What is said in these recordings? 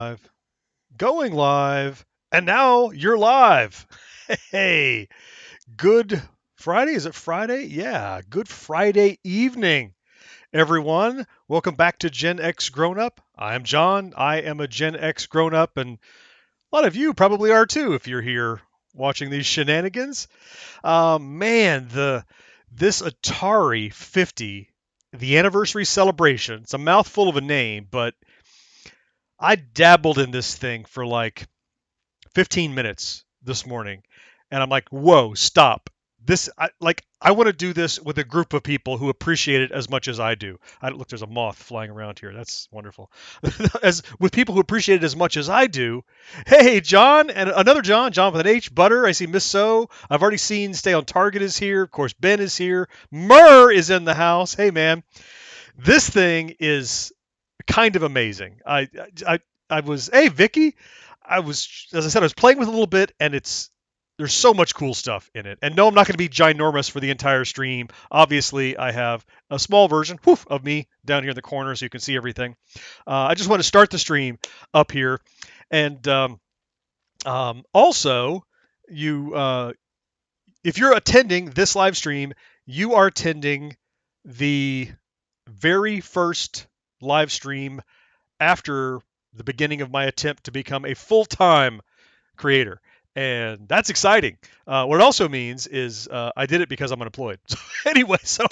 Live, going live, and now you're live. Hey, good Friday. Is it Friday? Yeah, good Friday evening, everyone. Welcome back to Gen X Grown Up. I'm John. I am a Gen X Grown Up, and a lot of you probably are too if you're here watching these shenanigans. Man, this Atari 50, the anniversary celebration. It's a mouthful of a name, but I dabbled in this thing for like 15 minutes this morning, and I'm like, whoa, stop. I want to do this with a group of people who appreciate it as much as I do. Look, there's a moth flying around here. That's wonderful. As with people who appreciate it as much as I do. Hey, John, and another John with an H. Butter. I see Miss So. I've already seen Stay on Target is here. Of course, Ben is here. Murr is in the house. Hey, man, this thing is kind of amazing. I was, hey, Vicky. As I said, I was playing with it a little bit, and there's so much cool stuff in it. And no, I'm not going to be ginormous for the entire stream. Obviously, I have a small version of me down here in the corner so you can see everything. I just want to start the stream up here. And also, if you're attending this live stream, you are attending the very first live stream after the beginning of my attempt to become a full-time creator. And that's exciting. What it also means is I did it because I'm unemployed. So anyway, so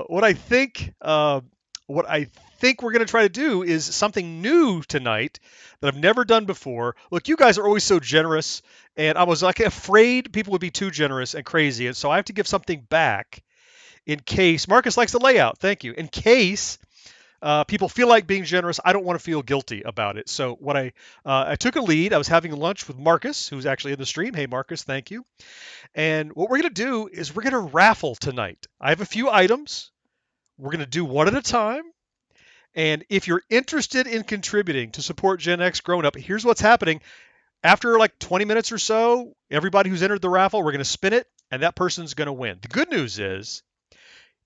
what I think we're going to try to do is something new tonight that I've never done before. Look, you guys are always so generous, and I was like afraid people would be too generous and crazy, and so I have to give something back in case Marcus likes the layout. Thank you. In case people feel like being generous, I don't want to feel guilty about it. So what I took a lead. I was having lunch with Marcus, who's actually in the stream. Hey, Marcus, thank you. And what we're going to do is we're going to raffle tonight. I have a few items. We're going to do one at a time. And if you're interested in contributing to support Gen X Grown Up, here's what's happening. After like 20 minutes or so, everybody who's entered the raffle, we're going to spin it, and that person's going to win. The good news is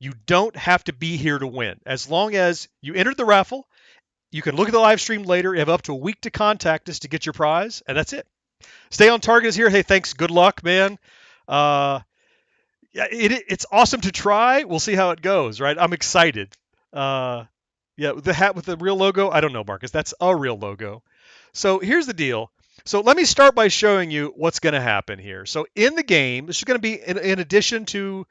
you don't have to be here to win. As long as you entered the raffle, you can look at the live stream later. You have up to a week to contact us to get your prize, and that's it. Stay on Target is here. Hey, thanks. Good luck, man. Yeah, it's awesome to try. We'll see how it goes, right? I'm excited. Yeah, the hat with the real logo. I don't know, Marcus. That's a real logo. So here's the deal. So let me start by showing you what's going to happen here. So in the game, this is going to be in addition to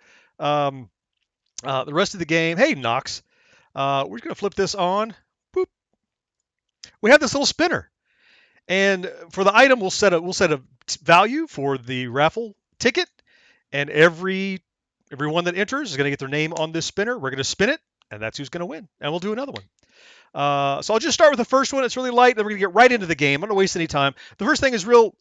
the rest of the game. Hey, Knox. We're going to flip this on. Boop. We have this little spinner. And for the item, we'll set a value for the raffle ticket. And everyone that enters is going to get their name on this spinner. We're going to spin it, and that's who's going to win. And we'll do another one. So I'll just start with the first one. It's really light. Then we're going to get right into the game. I'm not going to waste any time. The first thing is real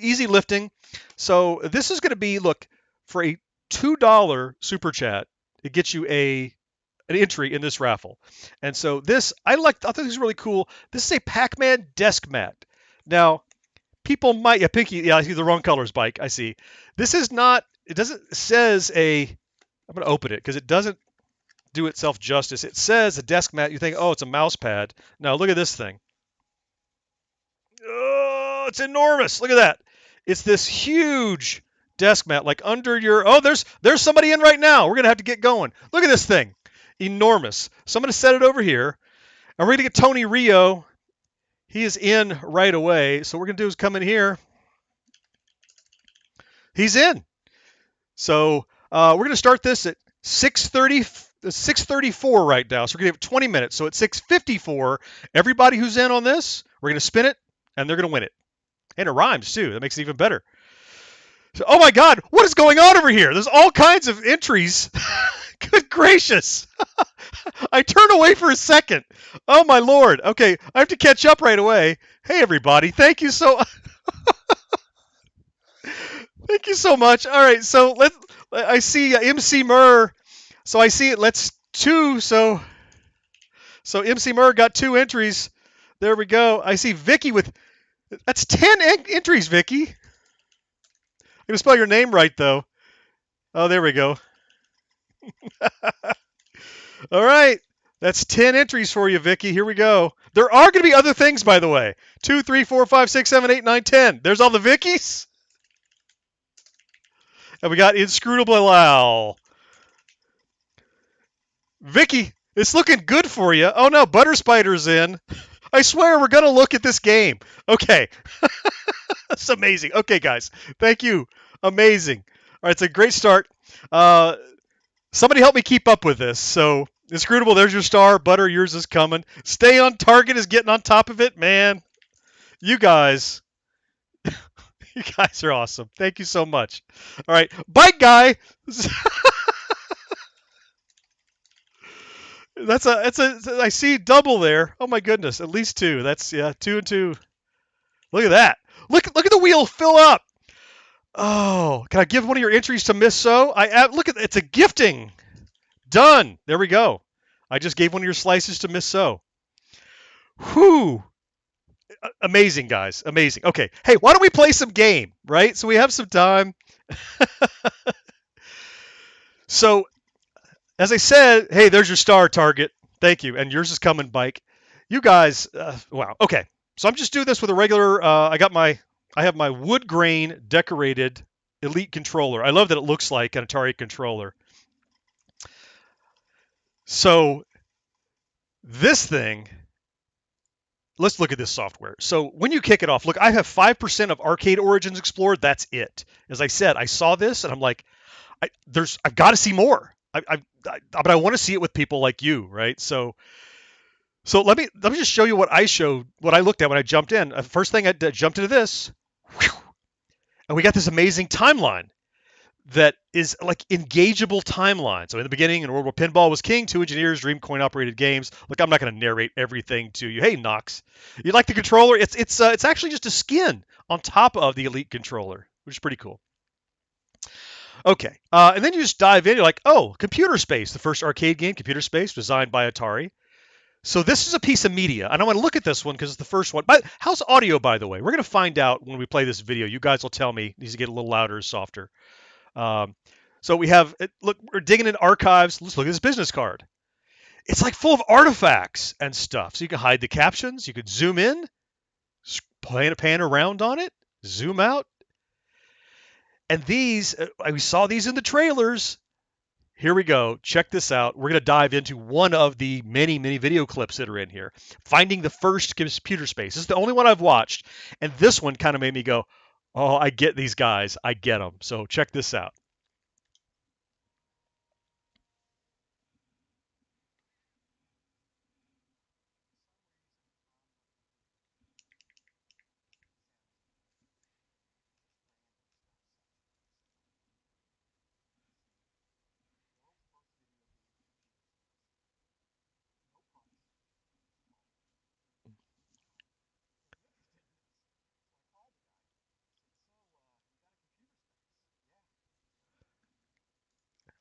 easy lifting. So this is going to be, look, for a $2 super chat, it gets you an entry in this raffle. And so this, I thought this was really cool. This is a Pac-Man desk mat. Now, people might, yeah, Pinky, yeah, I see the wrong colors, Bike, I see. This is not, it doesn't, it says I'm going to open it because it doesn't do itself justice. It says a desk mat. You think, oh, it's a mouse pad. No, look at this thing. Oh, it's enormous. Look at that. It's this huge desk mat, like under your, oh, there's somebody in right now. We're going to have to get going. Look at this thing. Enormous. So I'm going to set it over here. And we're going to get Tony Rio. He is in right away. So what we're going to do is come in here. He's in. So we're going to start this at 6:34 right now. So we're going to have 20 minutes. So at 6:54, everybody who's in on this, we're going to spin it, and they're going to win it. And it rhymes, too. That makes it even better. So, oh, my God. What is going on over here? There's all kinds of entries. Good gracious. I turned away for a second. Oh, my Lord. Okay, I have to catch up right away. Hey, everybody. Thank you so Thank you so much. All right, so I see MC Murr. So I see it. Let's two. So MC Murr got 2 entries. There we go. I see Vicky with, that's 10 entries, Vicky. I'm going to spell your name right, though. Oh, there we go. All right. That's 10 entries for you, Vicky. Here we go. There are going to be other things, by the way. 2, 3, 4, 5, 6, 7, 8, 9, 10. There's all the Vickies. And we got Inscrutable Owl. Vicky, it's looking good for you. Oh no, Butter Spider's in. I swear we're going to look at this game. Okay. That's amazing. Okay, guys. Thank you. Amazing. All right, it's a great start. Somebody help me keep up with this. So, Inscrutable, there's your star. Butter, yours is coming. Stay on target is getting on top of it. Man, you guys are awesome. Thank you so much. All right, bite guy. I see double there. Oh my goodness, at least 2. That's 2 and 2. Look at that. Look at the wheel fill up. Oh, can I give one of your entries to Miss So? Look at it's a gifting. Done. There we go. I just gave one of your slices to Miss So. Whew. Amazing, guys. Amazing. Okay. Hey, why don't we play some game, right? So we have some time. So, as I said, hey, there's your star target. Thank you. And yours is coming, Bike. You guys, wow. Okay. So I'm just doing this with a regular, I have my wood grain decorated Elite controller. I love that it looks like an Atari controller. So this thing, let's look at this software. So when you kick it off, look, I have 5% of Arcade Origins explored. That's it. As I said, I saw this and I'm like, I've got to see more. But I want to see it with people like you, right? So let me just show you what I looked at when I jumped in. First thing I jumped into this, and we got this amazing timeline that is like engageable timeline. So in the beginning, in World War Pinball was king, 2 engineers, dream coin operated games. Look, I'm not going to narrate everything to you. Hey, Knox, you like the controller? It's actually just a skin on top of the Elite controller, which is pretty cool. Okay, and then you just dive in. You're like, oh, Computer Space, the first arcade game, Computer Space, designed by Atari. So this is a piece of media, and I want to look at this one because it's the first one. But how's audio, by the way? We're going to find out when we play this video. You guys will tell me. It needs to get a little louder or softer. So we have, look, we're digging in archives. Let's look at this business card. It's like full of artifacts and stuff. So you can hide the captions. You could zoom in, pan around on it, zoom out. And these, we saw these in the trailers. Here we go. Check this out. We're going to dive into one of the many, many video clips that are in here. Finding the first Computer Space. This is the only one I've watched. And this one kind of made me go, oh, I get these guys. I get them. So check this out.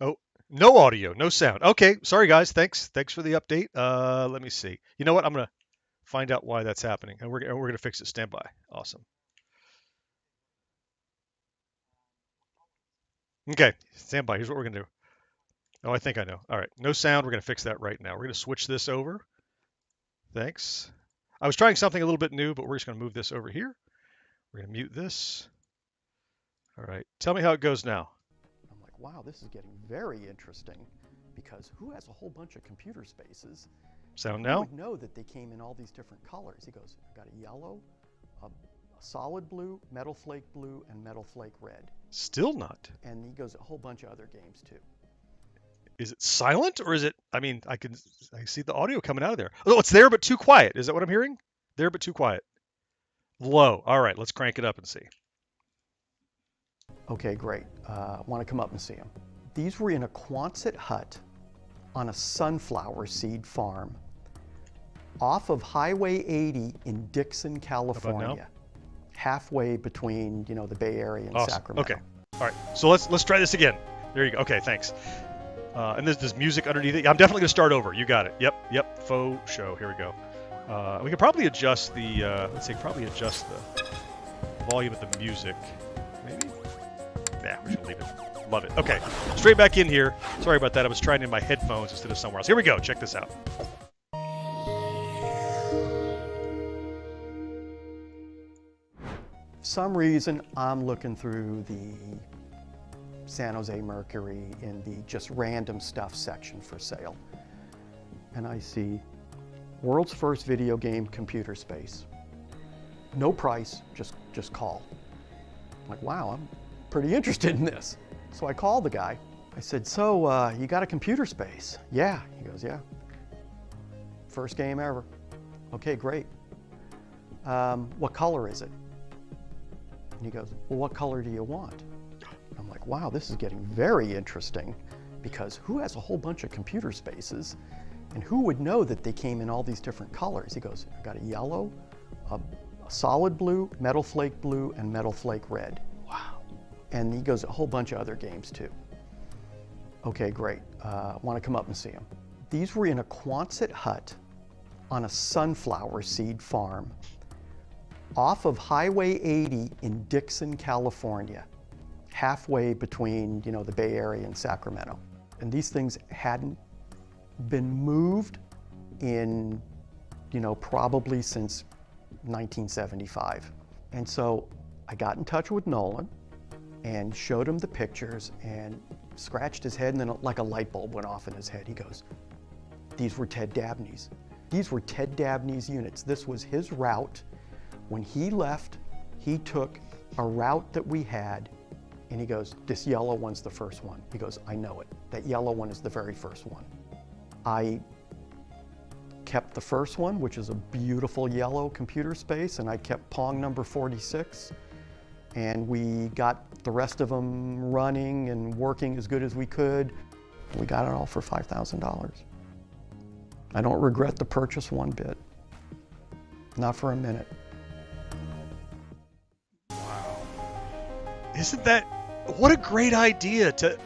Oh, no audio, no sound. Okay, sorry guys. Thanks for the update. Let me see. You know what? I'm gonna find out why that's happening, and we're gonna fix it. Stand by. Awesome. Okay, stand by. Here's what we're gonna do. Oh, I think I know. All right, no sound. We're gonna fix that right now. We're gonna switch this over. Thanks. I was trying something a little bit new, but we're just gonna move this over here. We're gonna mute this. All right. Tell me how it goes now. I'm like, wow, this is getting very interesting because who has a whole bunch of computer spaces? Sound Who now? would know that they came in all these different colors? He goes, I've got a yellow, a solid blue, metal flake blue, and metal flake red. Still not. And he goes, a whole bunch of other games too. Is it silent or is it? I mean, I see the audio coming out of there. Oh, it's there but too quiet. Is that what I'm hearing? There but too quiet. Low. All right, let's crank it up and see. Okay, great. Want to come up and see them. These were in a Quonset hut on a sunflower seed farm off of Highway 80 in Dixon, California. Halfway between, the Bay Area and Awesome. Sacramento. Okay. All right. So let's try this again. There you go. Okay, thanks. And there's music underneath it. I'm definitely gonna start over. You got it. Yep. Faux show. Here we go. We could probably adjust the volume of the music. Maybe. Nah, we're just gonna leave it. Love it. Okay, straight back in here. Sorry about that. I was trying in my headphones instead of somewhere else. Here we go. Check this out. For some reason, I'm looking through the San Jose Mercury in the just random stuff section for sale. And I see world's first video game computer space. No price, just call. I'm like, wow, I'm pretty interested in this. So I called the guy. I said, so you got a computer space? Yeah. He goes, yeah. First game ever. Okay, great. What color is it? And he goes, well, what color do you want? I'm like, wow, this is getting very interesting, because who has a whole bunch of computer spaces and who would know that they came in all these different colors? He goes, I got a yellow, a solid blue, metal flake blue, and metal flake red. Wow. And he goes, a whole bunch of other games too. Okay, great. Want to come up and see them. These were in a Quonset hut on a sunflower seed farm off of Highway 80 in Dixon, California, halfway between, you know, the Bay Area and Sacramento. And these things hadn't been moved in, you know, probably since 1975. And so I got in touch with Nolan and showed him the pictures and scratched his head, and then like a light bulb went off in his head. He goes, these were Ted Dabney's. These were Ted Dabney's units. This was his route. When he left, he took a route that we had, and he goes, this yellow one's the first one. He goes, I know it. That yellow one is the very first one. I kept the first one, which is a beautiful yellow computer space, and I kept Pong number 46. And we got the rest of them running and working as good as we could. We got it all for $5,000. I don't regret the purchase one bit. Not for a minute. Isn't that, what a great idea to,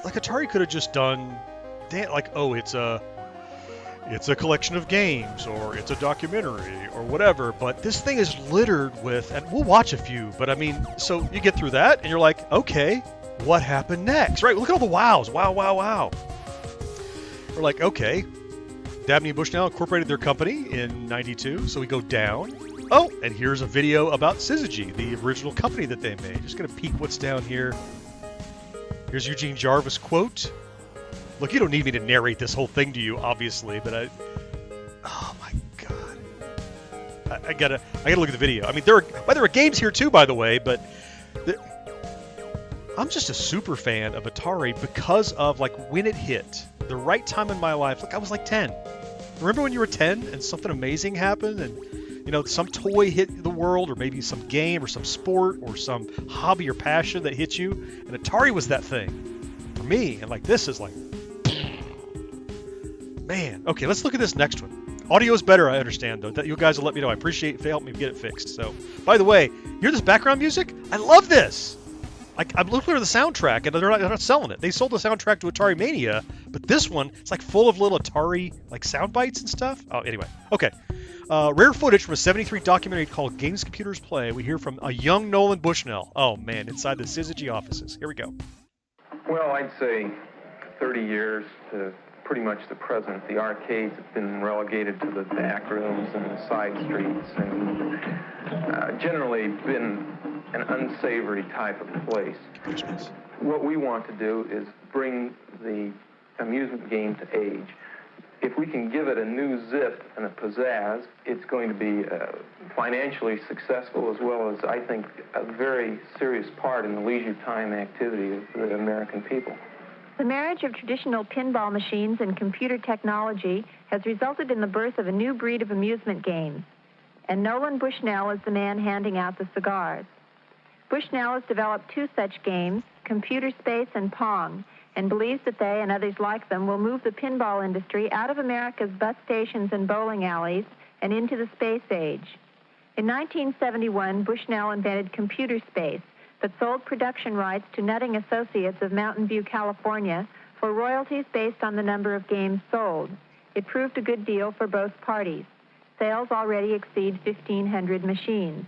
like Atari could have just done, like, oh, it's a collection of games, or it's a documentary, or whatever, but this thing is littered with, and we'll watch a few, but I mean, so you get through that, and you're like, okay, what happened next, right? Look at all the wows, wow, wow, wow. We're like, okay, Dabney and Bushnell incorporated their company in '92, so we go down. Oh, and here's a video about Syzygy, the original company that they made. Just gonna peek what's down here. Here's Eugene Jarvis quote. Look, you don't need me to narrate this whole thing to you, obviously, but oh my God. I gotta look at the video. I mean, there are games here too, by the way, but I'm just a super fan of Atari because of like when it hit, the right time in my life. Like I was like 10. Remember when you were 10 and something amazing happened, and you know, some toy hit the world, or maybe some game or some sport or some hobby or passion that hit you, and Atari was that thing for me. And like this is like, man. Okay, let's look at this next one. Audio is better, I understand, though. That you guys will let me know. I appreciate if you help me get it fixed. So, by the way, you hear this background music? I love this. I'm looking at the soundtrack, and they're not selling it. They sold the soundtrack to Atari Mania, but this one, it's like full of little Atari like sound bites and stuff. Oh, anyway. Okay. Rare footage from a '73 documentary called Games Computers Play. We hear from a young Nolan Bushnell. Oh, man, inside the Syzygy offices. Here we go. Well, I'd say 30 years to pretty much the present. The arcades have been relegated to the back rooms and the side streets, and generally been an unsavory type of place. What we want to do is bring the amusement game to age. If we can give it a new zip and a pizzazz, it's going to be financially successful, as well as, I think, a very serious part in the leisure time activity of the American people. The marriage of traditional pinball machines and computer technology has resulted in the birth of a new breed of amusement games. And Nolan Bushnell is the man handing out the cigars. Bushnell has developed two such games, Computer Space and Pong, and believes that they and others like them will move the pinball industry out of America's bus stations and bowling alleys and into the space age. In 1971, Bushnell invented Computer Space, but sold production rights to Nutting Associates of Mountain View, California, for royalties based on the number of games sold. It proved a good deal for both parties. Sales already exceed 1,500 machines.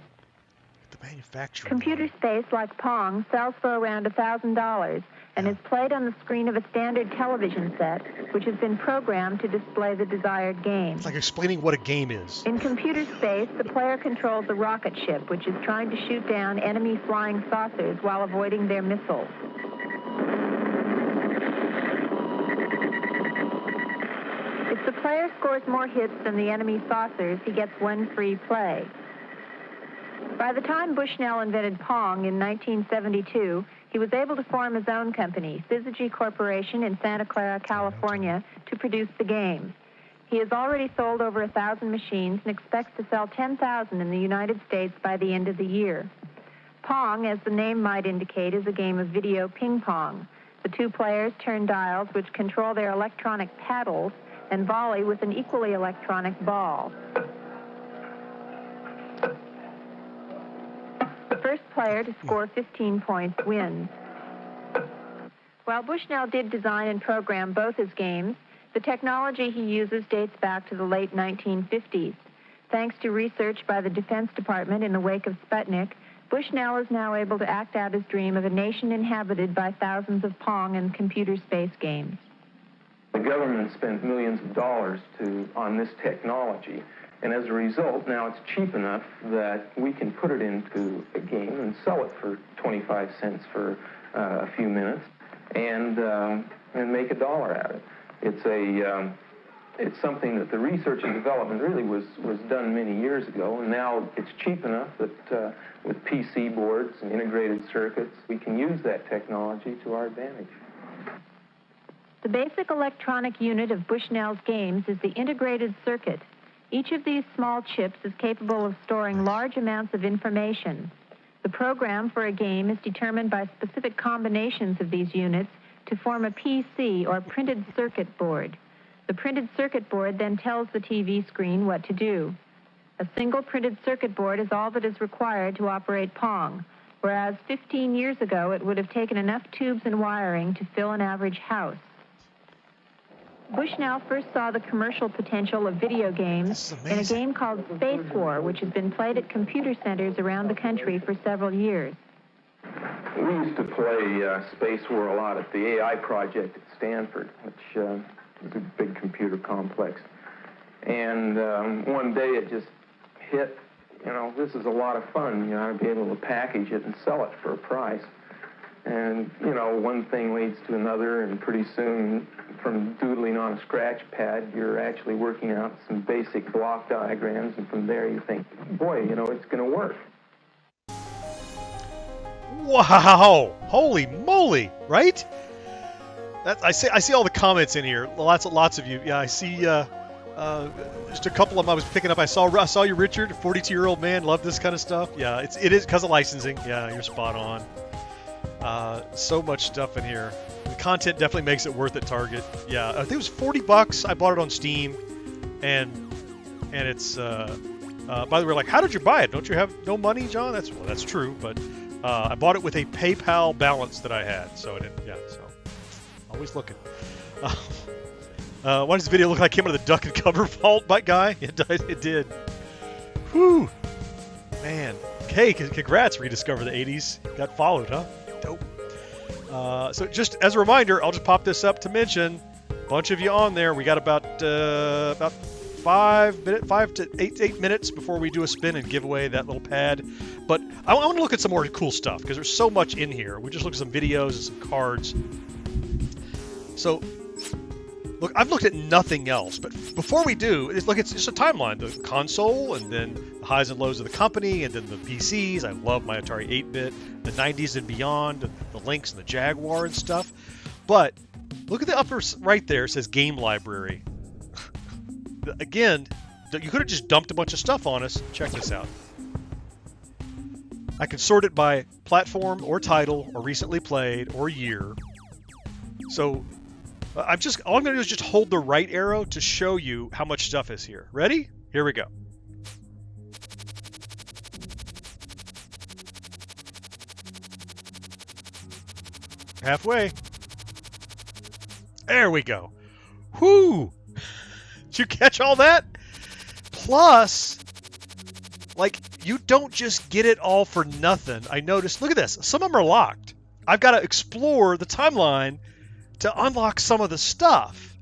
The manufacturer. Computer space like Pong sells for around $1,000 and is played on the screen of a standard television set, which has been programmed to display the desired game. It's like explaining what a game is. In computer space, the player controls a rocket ship, which is trying to shoot down enemy flying saucers while avoiding their missiles. If the player scores more hits than the enemy saucers, he gets one free play. By the time Bushnell invented Pong in 1972, he was able to form his own company, Syzygy Corporation in Santa Clara, California, to produce the game. He has already sold over 1,000 machines and expects to sell 10,000 in the United States by the end of the year. Pong, as the name might indicate, is a game of video ping pong. The two players turn dials which control their electronic paddles and volley with an equally electronic ball. The first player to score 15 points wins. While Bushnell did design and program both his games, the technology he uses dates back to the late 1950s. Thanks to research by the Defense Department in the wake of Sputnik, Bushnell is now able to act out his dream of a nation inhabited by thousands of Pong and computer space games. The government spent millions of dollars on this technology, and as a result, now it's cheap enough that we can put it into a game and sell it for 25 cents for a few minutes and make $1 out of it. It's something that the research and development really was done many years ago, and now it's cheap enough that with PC boards and integrated circuits, we can use that technology to our advantage. The basic electronic unit of Bushnell's games is the integrated circuit. Each of these small chips is capable of storing large amounts of information. The program for a game is determined by specific combinations of these units to form a PC, or printed circuit board. The printed circuit board then tells the TV screen what to do. A single printed circuit board is all that is required to operate Pong, whereas 15 years ago it would have taken enough tubes and wiring to fill an average house. Bushnell first saw the commercial potential of video games in a game called Space War, which has been played at computer centers around the country for several years. We used to play Space War a lot at the AI project at Stanford, which is a big computer complex. And one day it just hit, this is a lot of fun. You ought to be able to package it and sell it for a price. And, one thing leads to another, and pretty soon, from doodling on a scratch pad, you're actually working out some basic block diagrams, and from there you think, boy, it's going to work. Wow! Holy moly! Right? I see all the comments in here. Lots of you. Yeah, I see. Just a couple of them I was picking up. I saw you, Richard, 42-year-old man. Love this kind of stuff. Yeah, it is because of licensing. Yeah, you're spot on. So much stuff in here. The content definitely makes it worth it. Target. Yeah, I think it was $40. I bought it on Steam, and it's. By the way, how did you buy it? Don't you have no money, John? That's true, but I bought it with a PayPal balance that I had, so I didn't. Yeah, so always looking. Why does the video look like it came out of the duck and cover vault, guy? It did. Whew, man. Hey, congrats! Rediscover the '80s. Got followed, huh? Dope. So just as a reminder, I'll just pop this up to mention. A bunch of you on there. We got about 5 to 8 minutes before we do a spin and give away that little pad. But I want to look at some more cool stuff because there's so much in here. We just looked at some videos and some cards. So, look, I've looked at nothing else. But before we do, it's just a timeline. The console, and then the highs and lows of the company, and then the PCs. I love my Atari 8-bit, the 90s and beyond, the Lynx and the Jaguar and stuff. But look at the upper right there. It says Game Library. Again, you could have just dumped a bunch of stuff on us. Check this out. I can sort it by platform or title or recently played or year. So all I'm going to do is just hold the right arrow to show you how much stuff is here. Ready? Here we go. Halfway. There we go. Whoo! Did you catch all that? Plus, Like, you don't just get it all for nothing. I noticed, look at this. Some of them are locked. I've got to explore the timeline to unlock some of the stuff.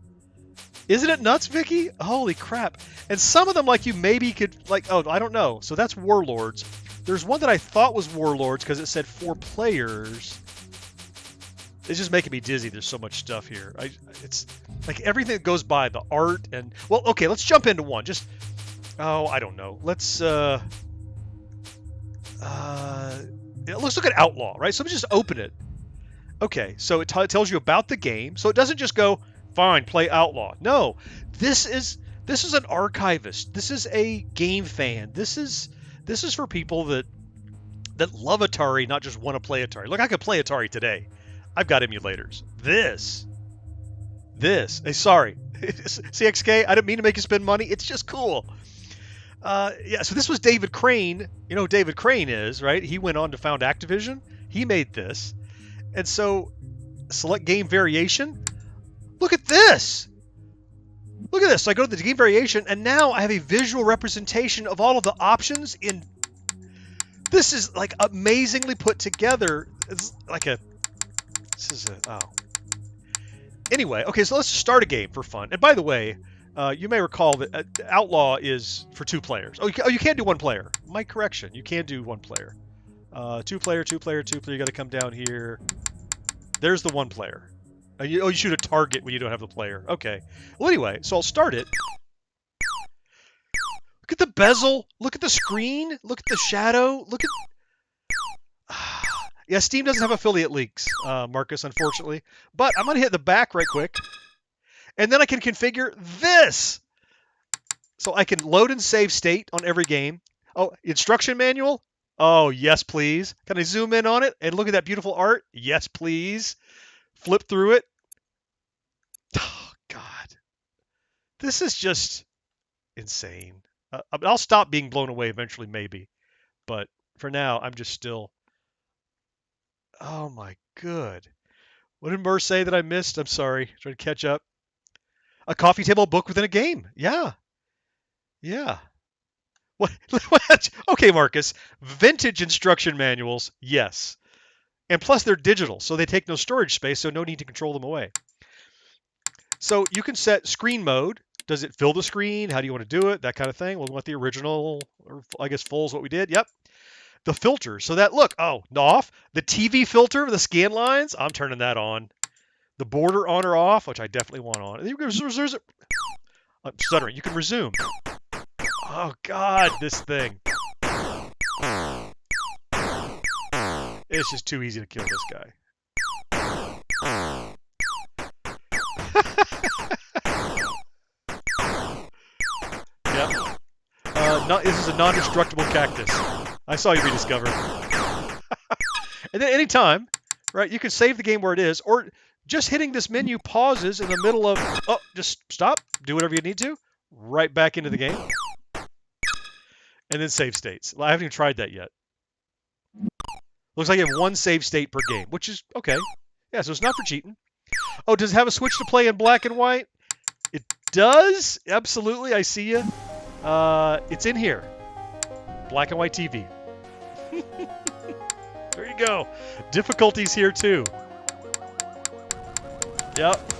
Isn't it nuts, Vicky? Holy crap. And some of them, like, you maybe could, like, oh, I don't know. So that's Warlords. There's one that I thought was Warlords because it said 4 players. It's just making me dizzy. There's so much stuff here. It's like everything that goes by, the art and... Well, okay, let's jump into one. Just... Oh, I don't know. Let's look at Outlaw, right? So let me just open it. Okay, so it tells you about the game. So it doesn't just go, fine, play Outlaw. No, this is an archivist. This is a game fan. This is for people that love Atari, not just want to play Atari. Look, I could play Atari today. I've got emulators. This. Hey, sorry, CXK. I didn't mean to make you spend money. It's just cool. Yeah, so this was David Crane. You know who David Crane is, right? He went on to found Activision. He made this. And so, select game variation. Look at this. Look at this. So I go to the game variation, and now I have a visual representation of all of the options in... This is, like, amazingly put together. It's like a... This is a... Oh. Anyway, okay, so let's start a game for fun. And by the way... you may recall that Outlaw is for 2 players. Oh, you can't do 1 player. My correction. You can do 1 player. 2 player. You got to come down here. There's the 1 player. You shoot a target when you don't have the player. Okay. Well, anyway, so I'll start it. Look at the bezel. Look at the screen. Look at the shadow. Look at... Yeah, Steam doesn't have affiliate links, Marcus, unfortunately. But I'm going to hit the back right quick. And then I can configure this. So I can load and save state on every game. Oh, instruction manual? Oh, yes, please. Can I zoom in on it and look at that beautiful art? Yes, please. Flip through it. Oh, God. This is just insane. I'll stop being blown away eventually, maybe. But for now, I'm just still... Oh, my good. What did Murr say that I missed? I'm sorry. Trying to catch up. A coffee table book within a game. Yeah. What? Okay, Marcus. Vintage instruction manuals. Yes. And plus they're digital, so they take no storage space, so no need to control them away. So you can set screen mode. Does it fill the screen? How do you want to do it? That kind of thing. Well, we want the original, or I guess full is what we did. Yep. The filter. So that, look, off. The TV filter, the scan lines, I'm turning that on. The border on or off, which I definitely want on. You can resume. I'm stuttering. You can resume. Oh, God, this thing. It's just too easy to kill this guy. Yep. This is a non-destructible cactus. I saw you rediscover. And then anytime, right, you can save the game where it is, or... Just hitting this menu pauses in the middle of... Oh, just stop. Do whatever you need to. Right back into the game. And then save states. I haven't even tried that yet. Looks like you have 1 save state per game, which is okay. Yeah, so it's not for cheating. Oh, does it have a switch to play in black and white? It does. Absolutely. I see you. It's in here. Black and white TV. There you go. Difficulties here, too. Yep.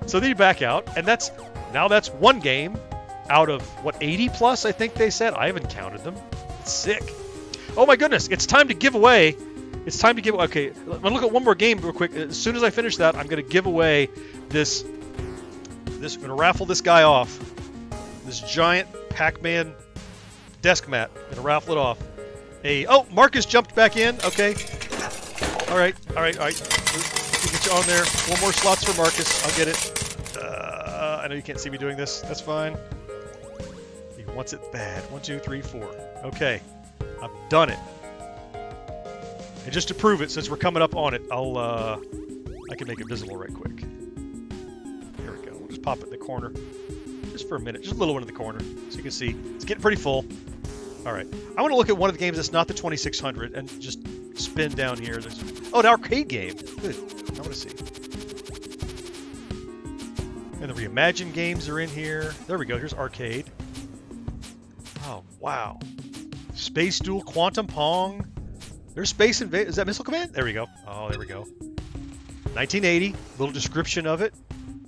So then you back out, and that's 1 game out of, what, 80 plus, I think they said? I haven't counted them. It's sick. Oh my goodness, it's time to give away. Okay, I'm going to look at one more game real quick. As soon as I finish that, I'm going to give away this. I'm going to raffle this guy off. This giant Pac-Man desk mat. I'm going to raffle it off. Oh, Marcus jumped back in. Okay. All right. We'll get you on there. 1 more slots for Marcus. I'll get it. I know you can't see me doing this. That's fine. He wants it bad. 1, 2, 3, 4. Okay. I've done it. And just to prove it, since we're coming up on it, I can make it visible right quick. Here we go. We'll just pop it in the corner. Just for a minute. Just a little one in the corner. So you can see. It's getting pretty full. All right. I want to look at one of the games that's not the 2600 and just spin down here. An arcade game. Good. I want to see. And the Reimagine games are in here. There we go. Here's arcade. Oh, wow. Space Duel, Quantum Pong. There's Space Invade. Is that Missile Command? There we go. Oh, there we go. 1980. Little description of it.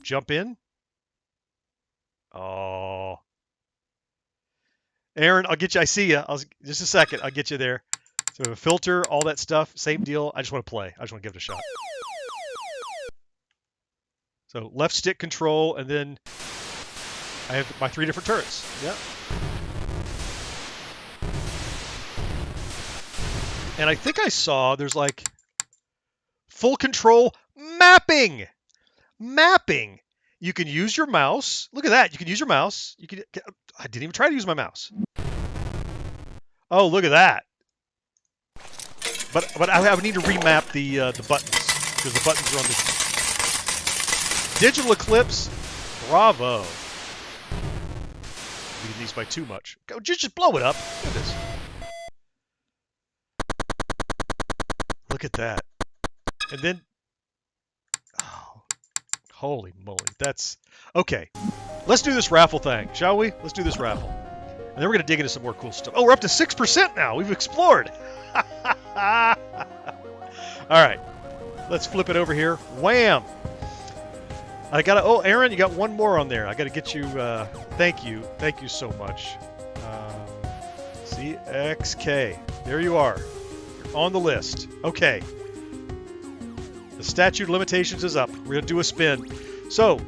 Jump in. Oh. Aaron, I'll get you. I see you. Just a second. I'll get you there. So a filter, all that stuff. Same deal. I just want to play. I just want to give it a shot. So left stick control, and then I have my 3 different turrets. Yep. And I think I saw there's like full control mapping. Mapping. You can use your mouse. Look at that. You can use your mouse. I didn't even try to use my mouse. Oh, look at that. But I would need to remap the buttons because the buttons are on the Digital Eclipse. Bravo. Leaving these by too much. Go, just blow it up. Look at this. Look at that. And then, oh, holy moly. That's, okay. Let's do this raffle thing, shall we? Let's do this raffle. And then we're going to dig into some more cool stuff. Oh, we're up to 6% now. We've explored. All right. Let's flip it over here. Wham. I got to, oh, Aaron, you got one more on there. I got to get you, thank you. Thank you so much. CXK. There you are. You're on the list. Okay. The statute of limitations is up. We're going to do a spin. So,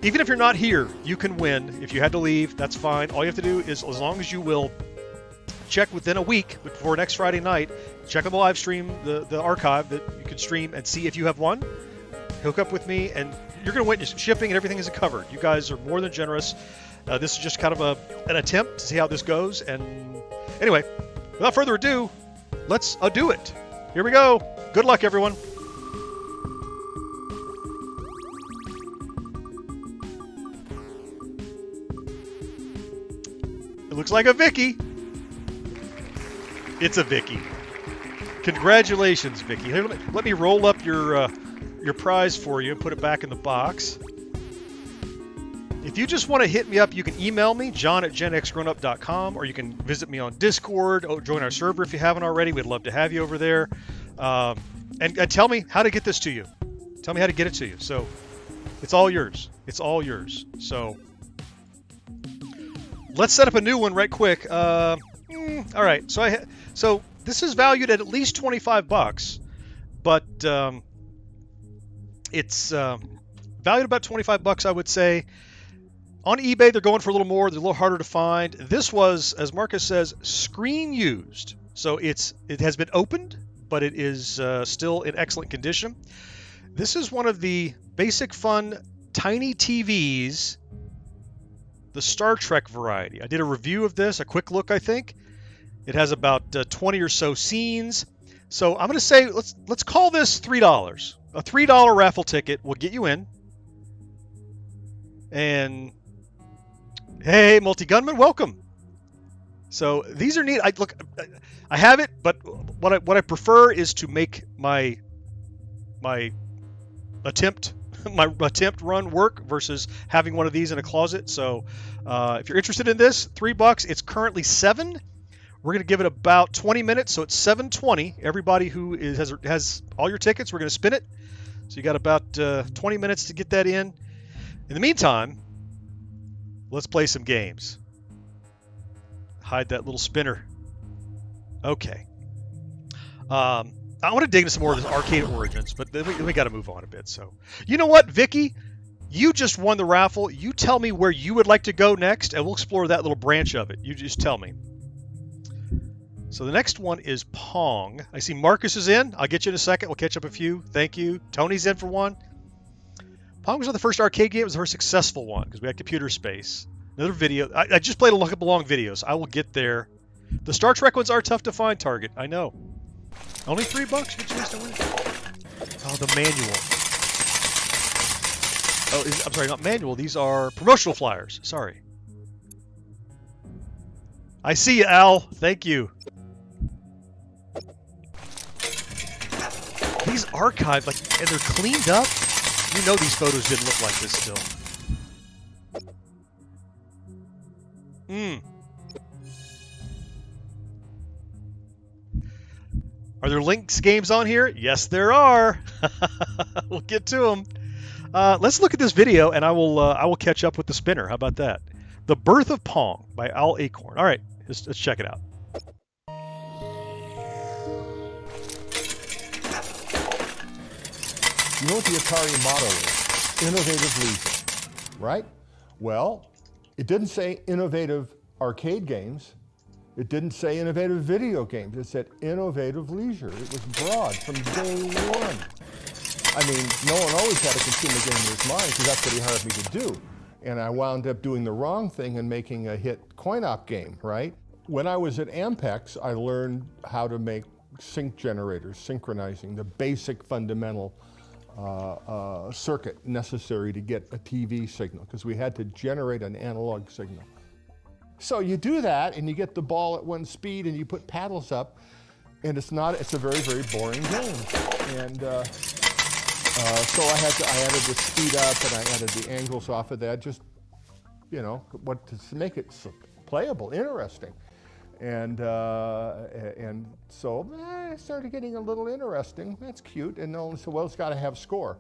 even if you're not here, you can win. If you had to leave, that's fine. All you have to do is, as long as you will check within a week before next Friday night, check on the live stream, the archive that you can stream, and see if you have won. Hook up with me, and you're going to win. Shipping and everything is covered. You guys are more than generous. This is just kind of an attempt to see how this goes. And anyway, without further ado, let's do it. Here we go. Good luck, everyone. It looks like a Vicky. It's a Vicky. Congratulations, Vicky. Here, let me roll up your prize for you and put it back in the box. If you just want to hit me up, you can email me, john@GenXGrownUp.com, or you can visit me on Discord, or join our server if you haven't already. We'd love to have you over there. And tell me how to get this to you. Tell me how to get it to you. So it's all yours. It's all yours. So let's set up a new one right quick. All right. So this is valued at least $25, but it's valued about $25, I would say. On eBay, they're going for a little more. They're a little harder to find. This was, as Marcus says, screen used. So it has been opened, but it is still in excellent condition. This is one of the basic fun tiny TVs, the Star Trek variety. I did a review of this, a quick look, I think. It has about 20 or so scenes. So I'm going to say let's call this $3. A $3 raffle ticket will get you in. And hey, Multi-Gunman, welcome. So these are neat. I have it, but what I prefer is to make my attempt run work versus having one of these in a closet. So if you're interested in this, $3. It's currently $7. We're going to give it about 20 minutes, so it's 7:20. Everybody who has all your tickets, we're going to spin it. So you got about 20 minutes to get that in. In the meantime, let's play some games. Hide that little spinner. Okay. I want to dig into some more of this Arcade Origins, but then we got to move on a bit. So, you know what, Vicky? You just won the raffle. You tell me where you would like to go next, and we'll explore that little branch of it. You just tell me. So the next one is Pong. I see Marcus is in. I'll get you in a second. We'll catch up a few. Thank you. Tony's in for one. Pong was not the first arcade game. It was the first successful one because we had computer space. Another video. I just played a couple long videos. I will get there. The Star Trek ones are tough to find, Target. I know. Only $3. Good chance to win. Oh, the manual. Oh, I'm sorry, not manual. These are promotional flyers. Sorry. I see you, Al. Thank you. These archived, and they're cleaned up. You know these photos didn't look like this still. Mm. Are there Lynx games on here? Yes, there are. We'll get to them. Let's look at this video, and I will catch up with the spinner. How about that? The Birth of Pong by Al Acorn. All right, let's check it out. You know what the Atari motto is? Innovative leisure, right? Well, it didn't say innovative arcade games. It didn't say innovative video games. It said innovative leisure. It was broad from day one. I mean, no one always had a consumer game in his mind because that's what he hired me to do. And I wound up doing the wrong thing and making a hit coin-op game, right? When I was at Ampex, I learned how to make sync generators, synchronizing, the basic fundamental circuit necessary to get a TV signal, because we had to generate an analog signal. So you do that, and you get the ball at one speed, and you put paddles up, and it's a very, very boring game. And so I added the speed up, and I added the angles off of that, just, you know, to make it playable, interesting. And so it started getting a little interesting. That's cute. And no one said, well, it's got to have score.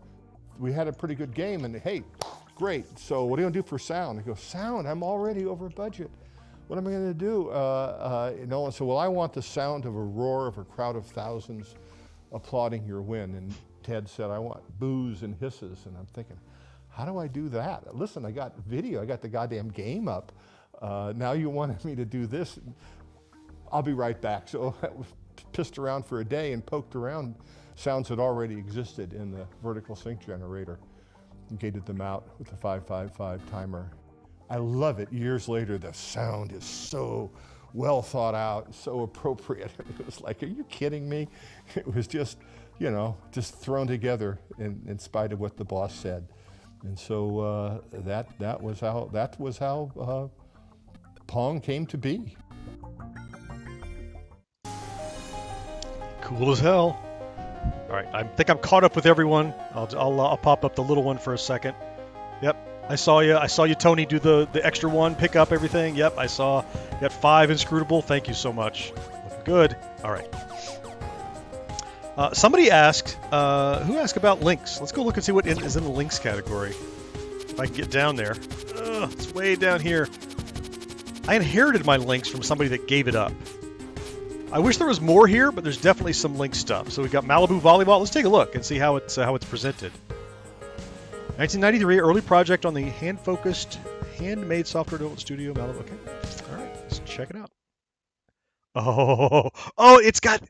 We had a pretty good game, and hey, great. So what are you going to do for sound? I go, sound? I'm already over budget. What am I going to do? No one said, well, I want the sound of a roar of a crowd of thousands applauding your win. And Ted said, I want boos and hisses. And I'm thinking, how do I do that? Listen, I got video. I got the goddamn game up. Now you wanted me to do this. I'll be right back. So I pissed around for a day and poked around. Sounds that already existed in the vertical sync generator. And gated them out with the 555 timer. I love it. Years later, the sound is so well thought out, so appropriate. It was like, are you kidding me? It was just, you know, just thrown together in spite of what the boss said. And so that was how Pong came to be. Cool as hell. All right, I think I'm caught up with everyone. I'll pop up the little one for a second. Yep, I saw you. I saw you, Tony, do the extra one, pick up everything. Yep, I saw. You got 5 inscrutable. Thank you so much. Looking good. All right. Somebody asked, who asked about Lynx? Let's go look and see what is in the Lynx category. If I can get down there. Ugh, it's way down here. I inherited my Lynx from somebody that gave it up. I wish there was more here, but there's definitely some Lynx stuff. So we got Malibu Volleyball. Let's take a look and see how it's presented. 1993, early project on the hand-focused, handmade software development studio, Malibu. Okay, all right, let's check it out. Oh, it's got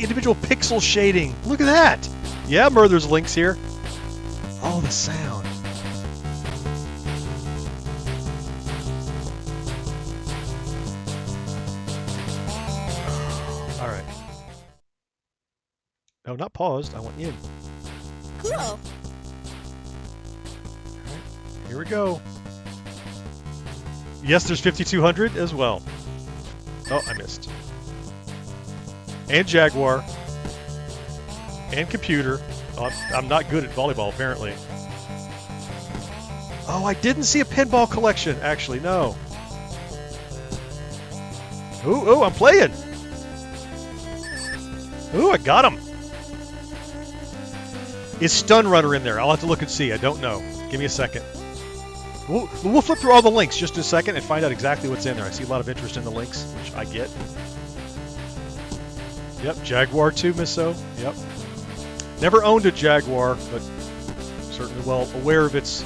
individual pixel shading. Look at that. Yeah, there's Lynx here. Oh, the sound. All right. No, not paused. I want in. Cool. All right, here we go. Yes, there's 5200 as well. Oh, I missed. And Jaguar. And computer. Oh, I'm not good at volleyball, apparently. Oh, I didn't see a pinball collection, actually, no. Ooh, I'm playing. Ooh, I got him. Is Stun Runner in there? I'll have to look and see. I don't know. Give me a second. We'll flip through all the links just in a second and find out exactly what's in there. I see a lot of interest in the links, which I get. Yep, Jaguar 2, Misso. Yep. Never owned a Jaguar, but certainly well aware of its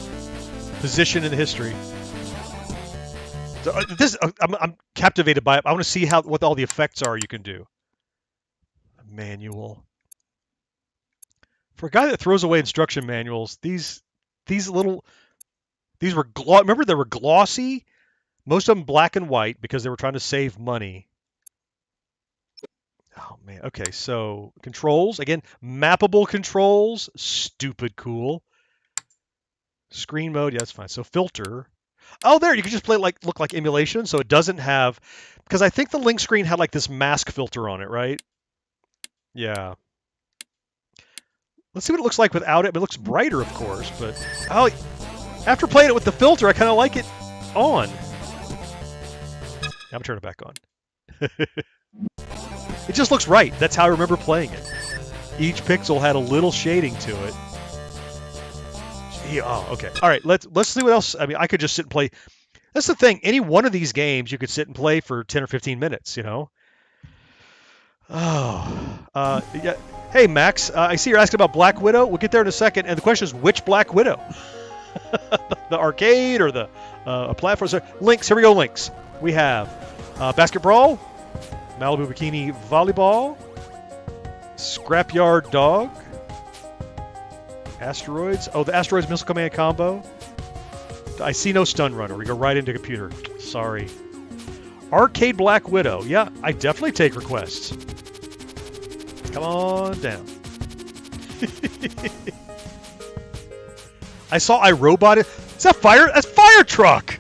position in history. So, I'm captivated by it. I want to see what all the effects are you can do. Manual. For a guy that throws away instruction manuals, these were remember they were glossy, most of them black and white because they were trying to save money. Oh man, okay, so controls, again, mappable controls, stupid cool. Screen mode, yeah, that's fine. So filter. Oh, there, you can just look like emulation, so it doesn't have, because I think the Lynx screen had like this mask filter on it, right? Yeah. Let's see what it looks like without it. It looks brighter, of course, but oh, after playing it with the filter, I kind of like it on. I'm turning it back on. It just looks right. That's how I remember playing it. Each pixel had a little shading to it. Gee, oh, okay. All right, let's see what else. I mean, I could just sit and play. That's the thing. Any one of these games you could sit and play for 10 or 15 minutes, you know? Oh. Yeah. Hey, Max, I see you're asking about Black Widow. We'll get there in a second. And the question is, which Black Widow? The arcade or the platform? So, Lynx. Here we go, Lynx. We have Basketball, Malibu Bikini Volleyball, Scrapyard Dog, Asteroids. Oh, the Asteroids Missile Command combo. I see no Stun Runner. We go right into computer. Sorry. Arcade Black Widow. Yeah, I definitely take requests. Come on down. I saw iRobot. Is that fire? That's Fire Truck.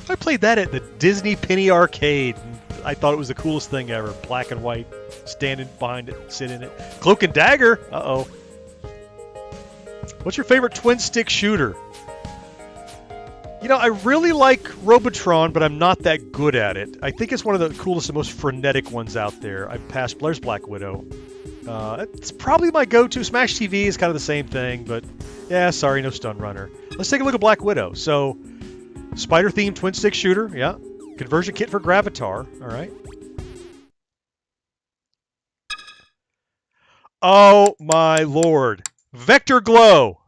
I played that at the Disney Penny Arcade. I thought it was the coolest thing ever. Black and white, standing behind it, sit in it. Cloak and Dagger. Uh-oh. What's your favorite twin-stick shooter? You know, I really like Robotron, but I'm not that good at it. I think it's one of the coolest and most frenetic ones out there. I've passed Blair's Black Widow. It's probably my go-to. Smash TV is kind of the same thing, but yeah, sorry, no Stun Runner. Let's take a look at Black Widow. So, spider-themed twin-stick shooter, yeah. Conversion kit for Gravatar, all right. Oh my lord. Vector Glow.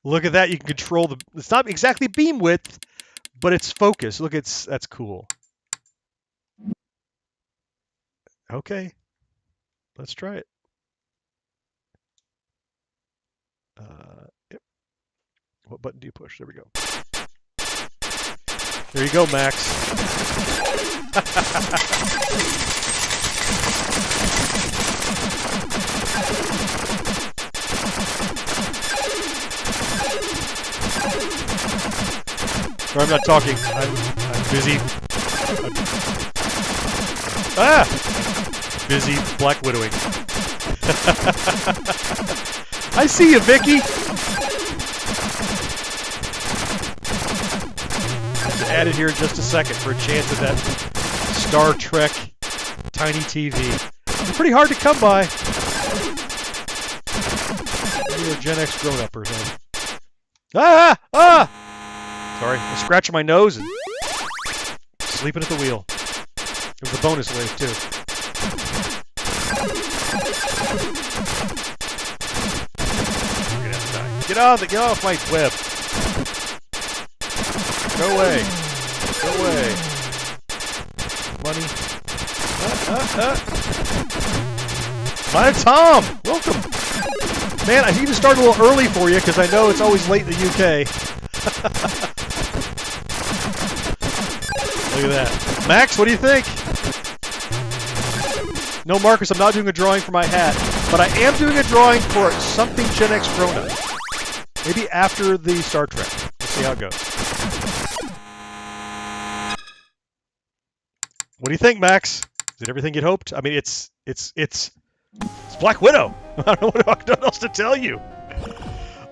Look at that. You can control the... It's not exactly beam width, but it's focus. Look, that's cool. Okay. Let's try it. Yep. What button do you push? There we go. There you go, Max. Sorry, I'm not talking. I'm busy. Busy Black Widowing. I see you, Vicky. Add it here in just a second for a chance at that Star Trek tiny TV. Pretty hard to come by. You're a GenXGrownUpper, huh? Sorry, I'm scratching my nose and sleeping at the wheel. It was a bonus wave, too. You're gonna have to die. Get off my web. Go away. Go away. Money. Hi, Tom. Welcome. Man, I even started a little early for you because I know it's always late in the UK. Look at that. Max, what do you think? No, Marcus, I'm not doing a drawing for my hat, but I am doing a drawing for something GenXGrownUp. Maybe after the Star Trek. Let's see how it goes. What do you think, Max? Is it everything you'd hoped? I mean, it's Black Widow. I don't know what else to tell you.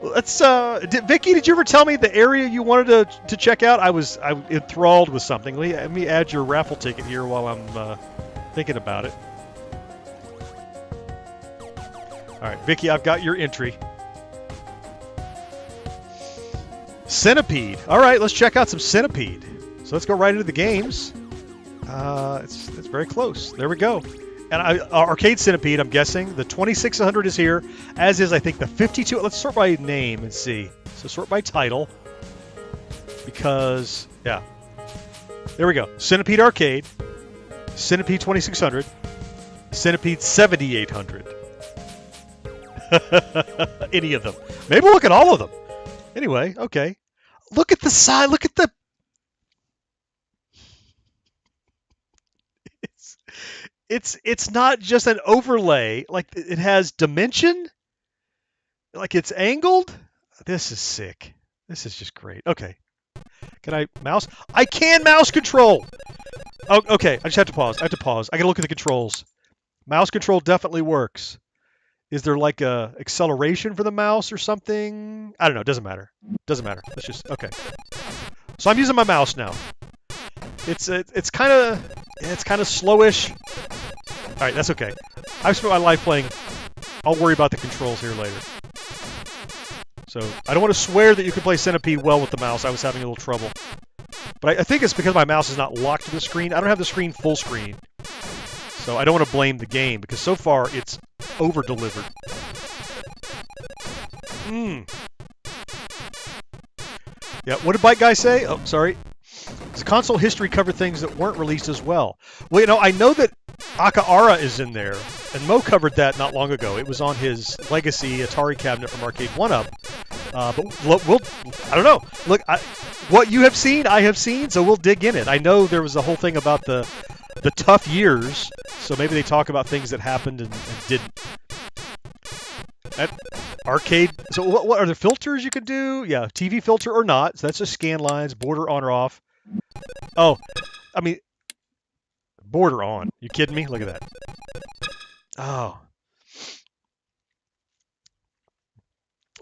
Let's. Vicky, did you ever tell me the area you wanted to check out? I was enthralled with something. Let me add your raffle ticket here while I'm thinking about it. All right, Vicky, I've got your entry. Centipede. All right, let's check out some Centipede. So let's go right into the games. It's very close. There we go. And Arcade Centipede, I'm guessing. The 2600 is here, as is, I think, the 52. Let's sort by name and see. So sort by title. Because, yeah. There we go. Centipede Arcade. Centipede 2600. Centipede 7800. Any of them. Maybe we'll look at all of them. Anyway, okay. Look at the side. Look at the... It's not just an overlay. Like, it has dimension. Like, it's angled. This is sick. This is just great. Okay. Can I mouse? I can mouse control! Oh, okay. I just have to pause. I gotta look at the controls. Mouse control definitely works. Is there like a acceleration for the mouse or something? I don't know. It doesn't matter. Doesn't matter. Let's just okay. So I'm using my mouse now. It's kind of slowish. All right, that's okay. I've spent my life playing. I'll worry about the controls here later. So I don't want to swear that you can play Centipede well with the mouse. I was having a little trouble. But I think it's because my mouse is not locked to the screen. I don't have the screen full screen. So I don't want to blame the game because so far it's over-delivered. Yeah, what did Bike Guy say? Oh, sorry. Does console history cover things that weren't released as well? Well, you know, I know that Akahara is in there, and Mo covered that not long ago. It was on his legacy Atari cabinet from Arcade 1UP. But I don't know. Look, what you have seen, I have seen, so we'll dig in it. I know there was a whole thing about the tough years, so maybe they talk about things that happened and didn't. That arcade. So what are the filters you could do? Yeah, TV filter or not. So that's just scan lines, border on or off. Oh, I mean, border on. You kidding me? Look at that. Oh.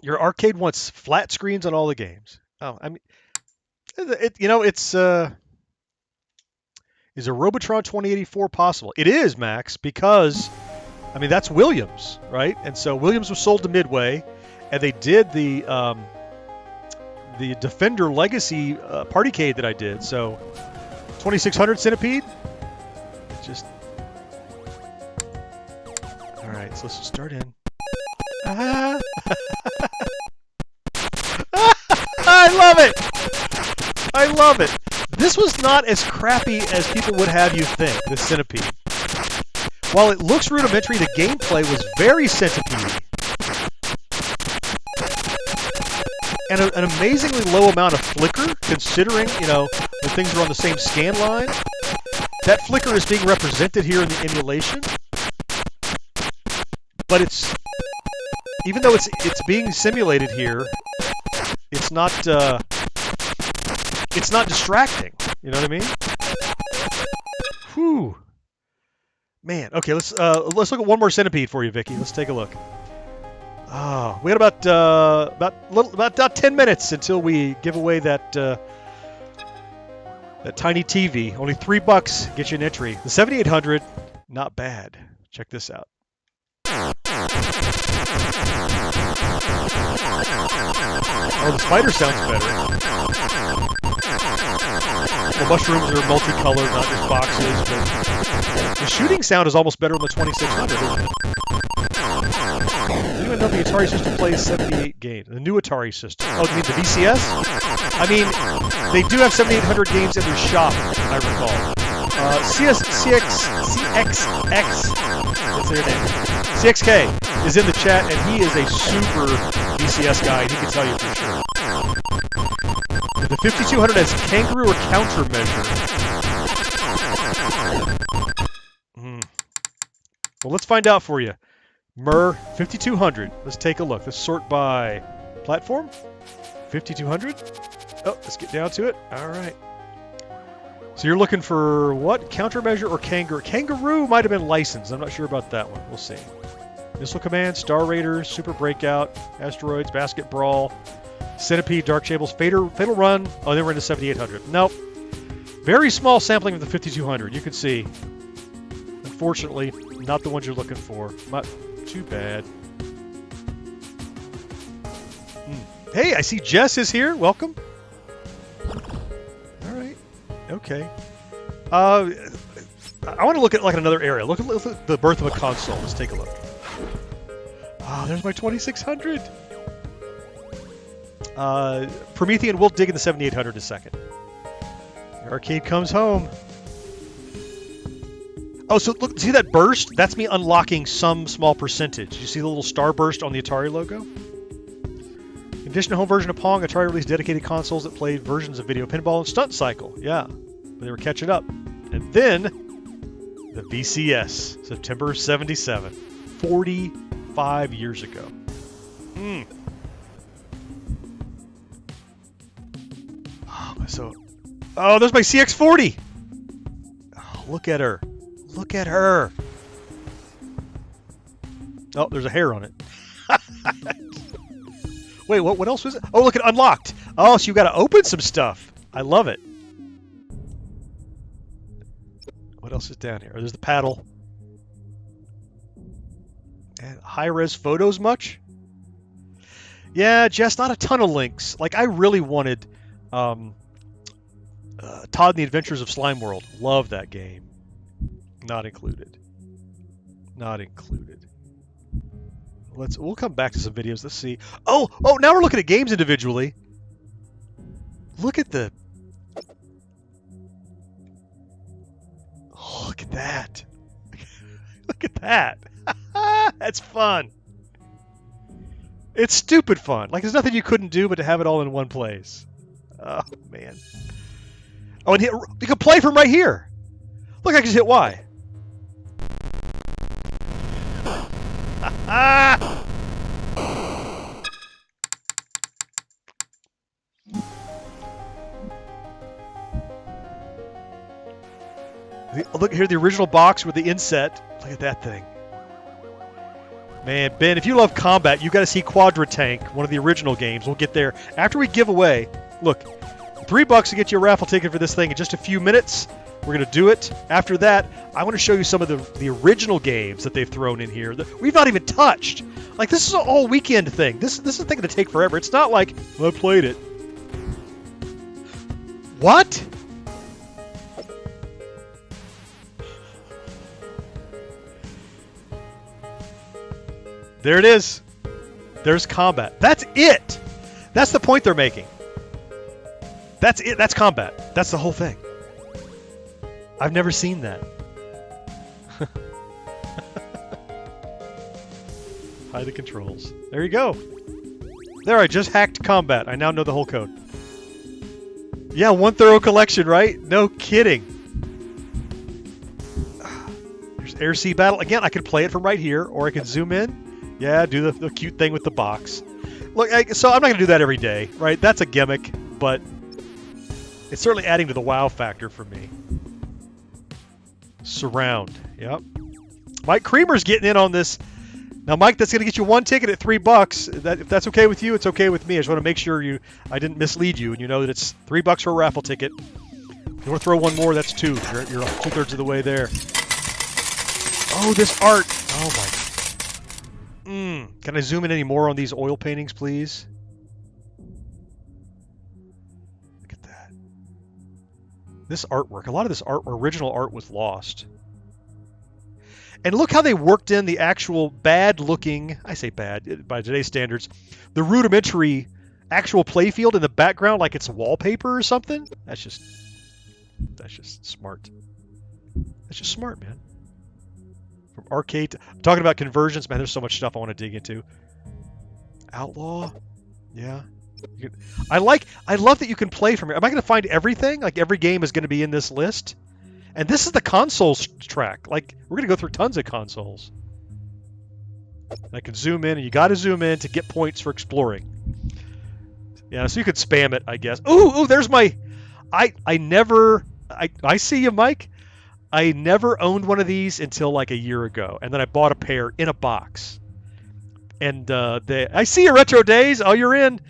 Your arcade wants flat screens on all the games. Oh, I mean, it's is a Robotron 2084 possible? It is, Max, because I mean that's Williams, right? And so Williams was sold to Midway, and they did the Defender Legacy Partycade that I did. So 2600 Centipede. Just all right. So let's just start in. I love it. I love it. This was not as crappy as people would have you think, the Centipede. While it looks rudimentary, the gameplay was very Centipede. And an amazingly low amount of flicker, considering, you know, when things are on the same scan line. That flicker is being represented here in the emulation. But even though it's being simulated here, it's not distracting. You know what I mean? Whew. Man. Okay, let's look at one more Centipede for you, Vicky. Let's take a look. Oh, we got about 10 minutes until we give away that tiny TV. Only $3 get you an entry. The 7800, not bad. Check this out. Oh, the spider sounds better. The mushrooms are multicolored, not just boxes. But the shooting sound is almost better on the 2600, isn't it? I didn't even know the Atari system plays 78 games. The new Atari system. Oh, you mean the VCS? I mean, they do have 7800 games in their shop, I recall. CXX, what's their name? CXK is in the chat, and he is a super VCS guy, and he can tell you for sure. The 5200 has kangaroo or countermeasure. Well, let's find out for you. Mur 5200. Let's take a look. Let's sort by platform. 5200. Oh, let's get down to it. All right. So you're looking for what? Countermeasure or kangaroo? Kangaroo might have been licensed. I'm not sure about that one. We'll see. Missile Command, Star Raiders, Super Breakout, Asteroids, Basket Brawl, Centipede, Dark Shables, Fatal Run. Oh, they were into 7800. Nope. Very small sampling of the 5200. You can see. Unfortunately, not the ones you're looking for. Not too bad. Hey, I see Jess is here. Welcome. All right. Okay. I want to look at like another area. Look at the birth of a console. Let's take a look. Oh, there's my 2600. Promethean will dig in the 7800 in a second. Your arcade comes home. Oh, so look, see that burst? That's me unlocking some small percentage. You see the little star burst on the Atari logo? In addition to home version of Pong, Atari released dedicated consoles that played versions of Video Pinball and Stunt Cycle. Yeah, but they were catching up. And then, the VCS, September 77, 45 years ago. Oh, there's my CX40. Oh, look at her. Look at her. Oh, there's a hair on it. Wait, what else was it? Oh, look, it unlocked. Oh, so you got to open some stuff. I love it. What else is down here? Oh, there's the paddle. And high-res photos much? Yeah, Jess, not a ton of links. Like, I really wanted Todd and the Adventures of Slime World. Love that game. Not included. Not included. We'll come back to some videos. Let's see. Oh, now we're looking at games individually. Look at the... Oh, look at that. Look at that. That's fun. It's stupid fun. Like, there's nothing you couldn't do but to have it all in one place. Oh, man. Oh, and you can play from right here. Look, I can just hit Y. Look here, the original box with the inset. Look at that thing. Man, Ben, if you love combat, you got to see Quadratank, one of the original games. We'll get there after we give away. Look, $3 to get you a raffle ticket for this thing in just a few minutes. We're going to do it. After that, I want to show you some of the original games that they've thrown in here that we've not even touched. Like, this is an all-weekend thing. This is a thing to take forever. It's not like, well, I played it. What? There it is. There's combat. That's it. That's the point they're making. That's it. That's combat. That's the whole thing. I've never seen that. Hide the controls. There you go. There, I just hacked combat. I now know the whole code. Yeah, one thorough collection, right? No kidding. There's Air Sea Battle. Again, I could play it from right here, or I could zoom in. Yeah, do the cute thing with the box. Look, so I'm not going to do that every day, right? That's a gimmick, but it's certainly adding to the wow factor for me. Surround. Yep. Mike Creamer's getting in on this. Now, Mike, that's going to get you one ticket at $3. If that's okay with you, it's okay with me. I just want to make sure I didn't mislead you, and you know that it's $3 for a raffle ticket. If you want to throw one more, that's two. You're 2/3 of the way there. Oh, this art. Oh, my God. Can I zoom in any more on these oil paintings, please? Look at that. This artwork, a lot of this original art was lost. And look how they worked in the actual bad-looking, I say bad by today's standards, the rudimentary actual playfield in the background like it's wallpaper or something. That's just smart. That's just smart, man. From arcade to, I'm talking about conversions, man, there's so much stuff I want to dig into. Outlaw? Yeah. I love that you can play from here. Am I going to find everything? Like every game is going to be in this list? And this is the consoles track. Like, we're going to go through tons of consoles. I can zoom in, and you got to zoom in to get points for exploring. Yeah, so you could spam it, I guess. Ooh, there's my... I see you, Mike. I never owned one of these until like a year ago, and then I bought a pair in a box. And I see you, Retro Days. Oh, you're in.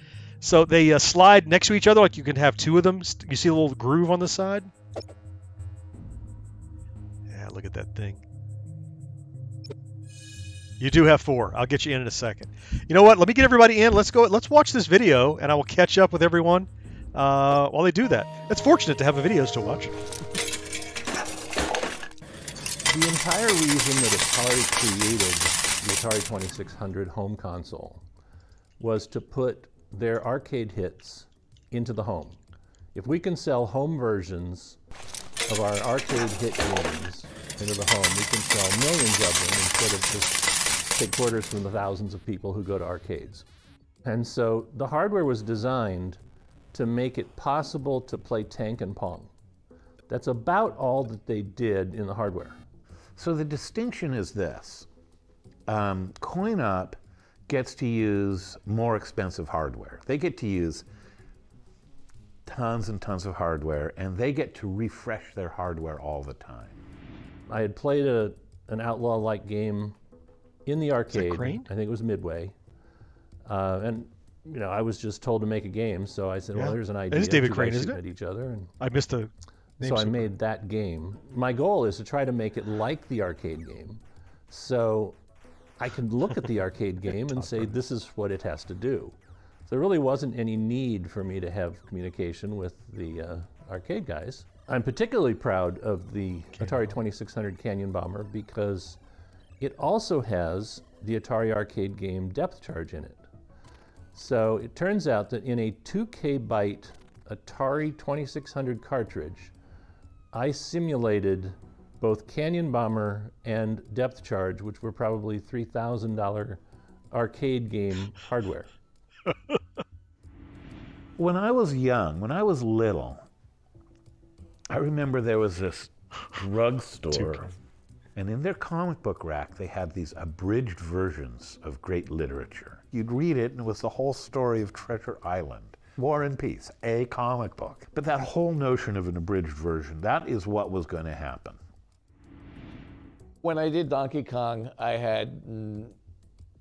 So they slide next to each other, like you can have two of them. You see the little groove on the side? Yeah, look at that thing. You do have 4. I'll get you in a second. You know what? Let me get everybody in. Let's go. Let's watch this video, and I will catch up with everyone while they do that. It's fortunate to have videos to watch. The entire reason that Atari created the Atari 2600 home console was to put their arcade hits into the home. If we can sell home versions of our arcade hit games into the home, we can sell millions of them instead of just take quarters from the thousands of people who go to arcades. And so the hardware was designed to make it possible to play Tank and Pong. That's about all that they did in the hardware. So the distinction is this. CoinUp gets to use more expensive hardware. They get to use tons and tons of hardware, and they get to refresh their hardware all the time. I had played an Outlaw-like game in the arcade. Crane? I think it was Midway. And I was just told to make a game, so I said, well, here's an idea. It is David You Crane, guys isn't shoot it? at each other. And I missed the name. so I made that game. My goal is to try to make it like the arcade game, so I could look at the arcade game and say, this is what it has to do. So there really wasn't any need for me to have communication with the arcade guys. I'm particularly proud of the Atari 2600 Canyon Bomber because it also has the Atari arcade game Depth Charge in it. So it turns out that in a 2K byte Atari 2600 cartridge, I simulated both Canyon Bomber and Depth Charge, which were probably $3,000 arcade game hardware. When I was young, when I was little, I remember there was this drugstore, and in their comic book rack, they had these abridged versions of great literature. You'd read it, and it was the whole story of Treasure Island. War and Peace, a comic book. But that whole notion of an abridged version, that is what was going to happen. When I did Donkey Kong, I had,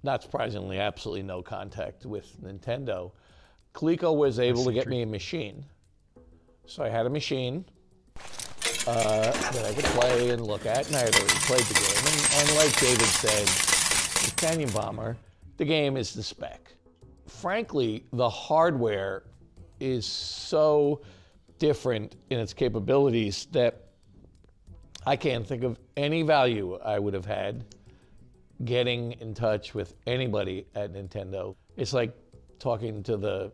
not surprisingly, absolutely no contact with Nintendo. Coleco was able to get me a machine. So I had a machine that I could play and look at, and I had already played the game. And like David said, with Canyon Bomber, the game is the spec. Frankly, the hardware is so different in its capabilities that I can't think of any value I would have had getting in touch with anybody at Nintendo. It's like talking to the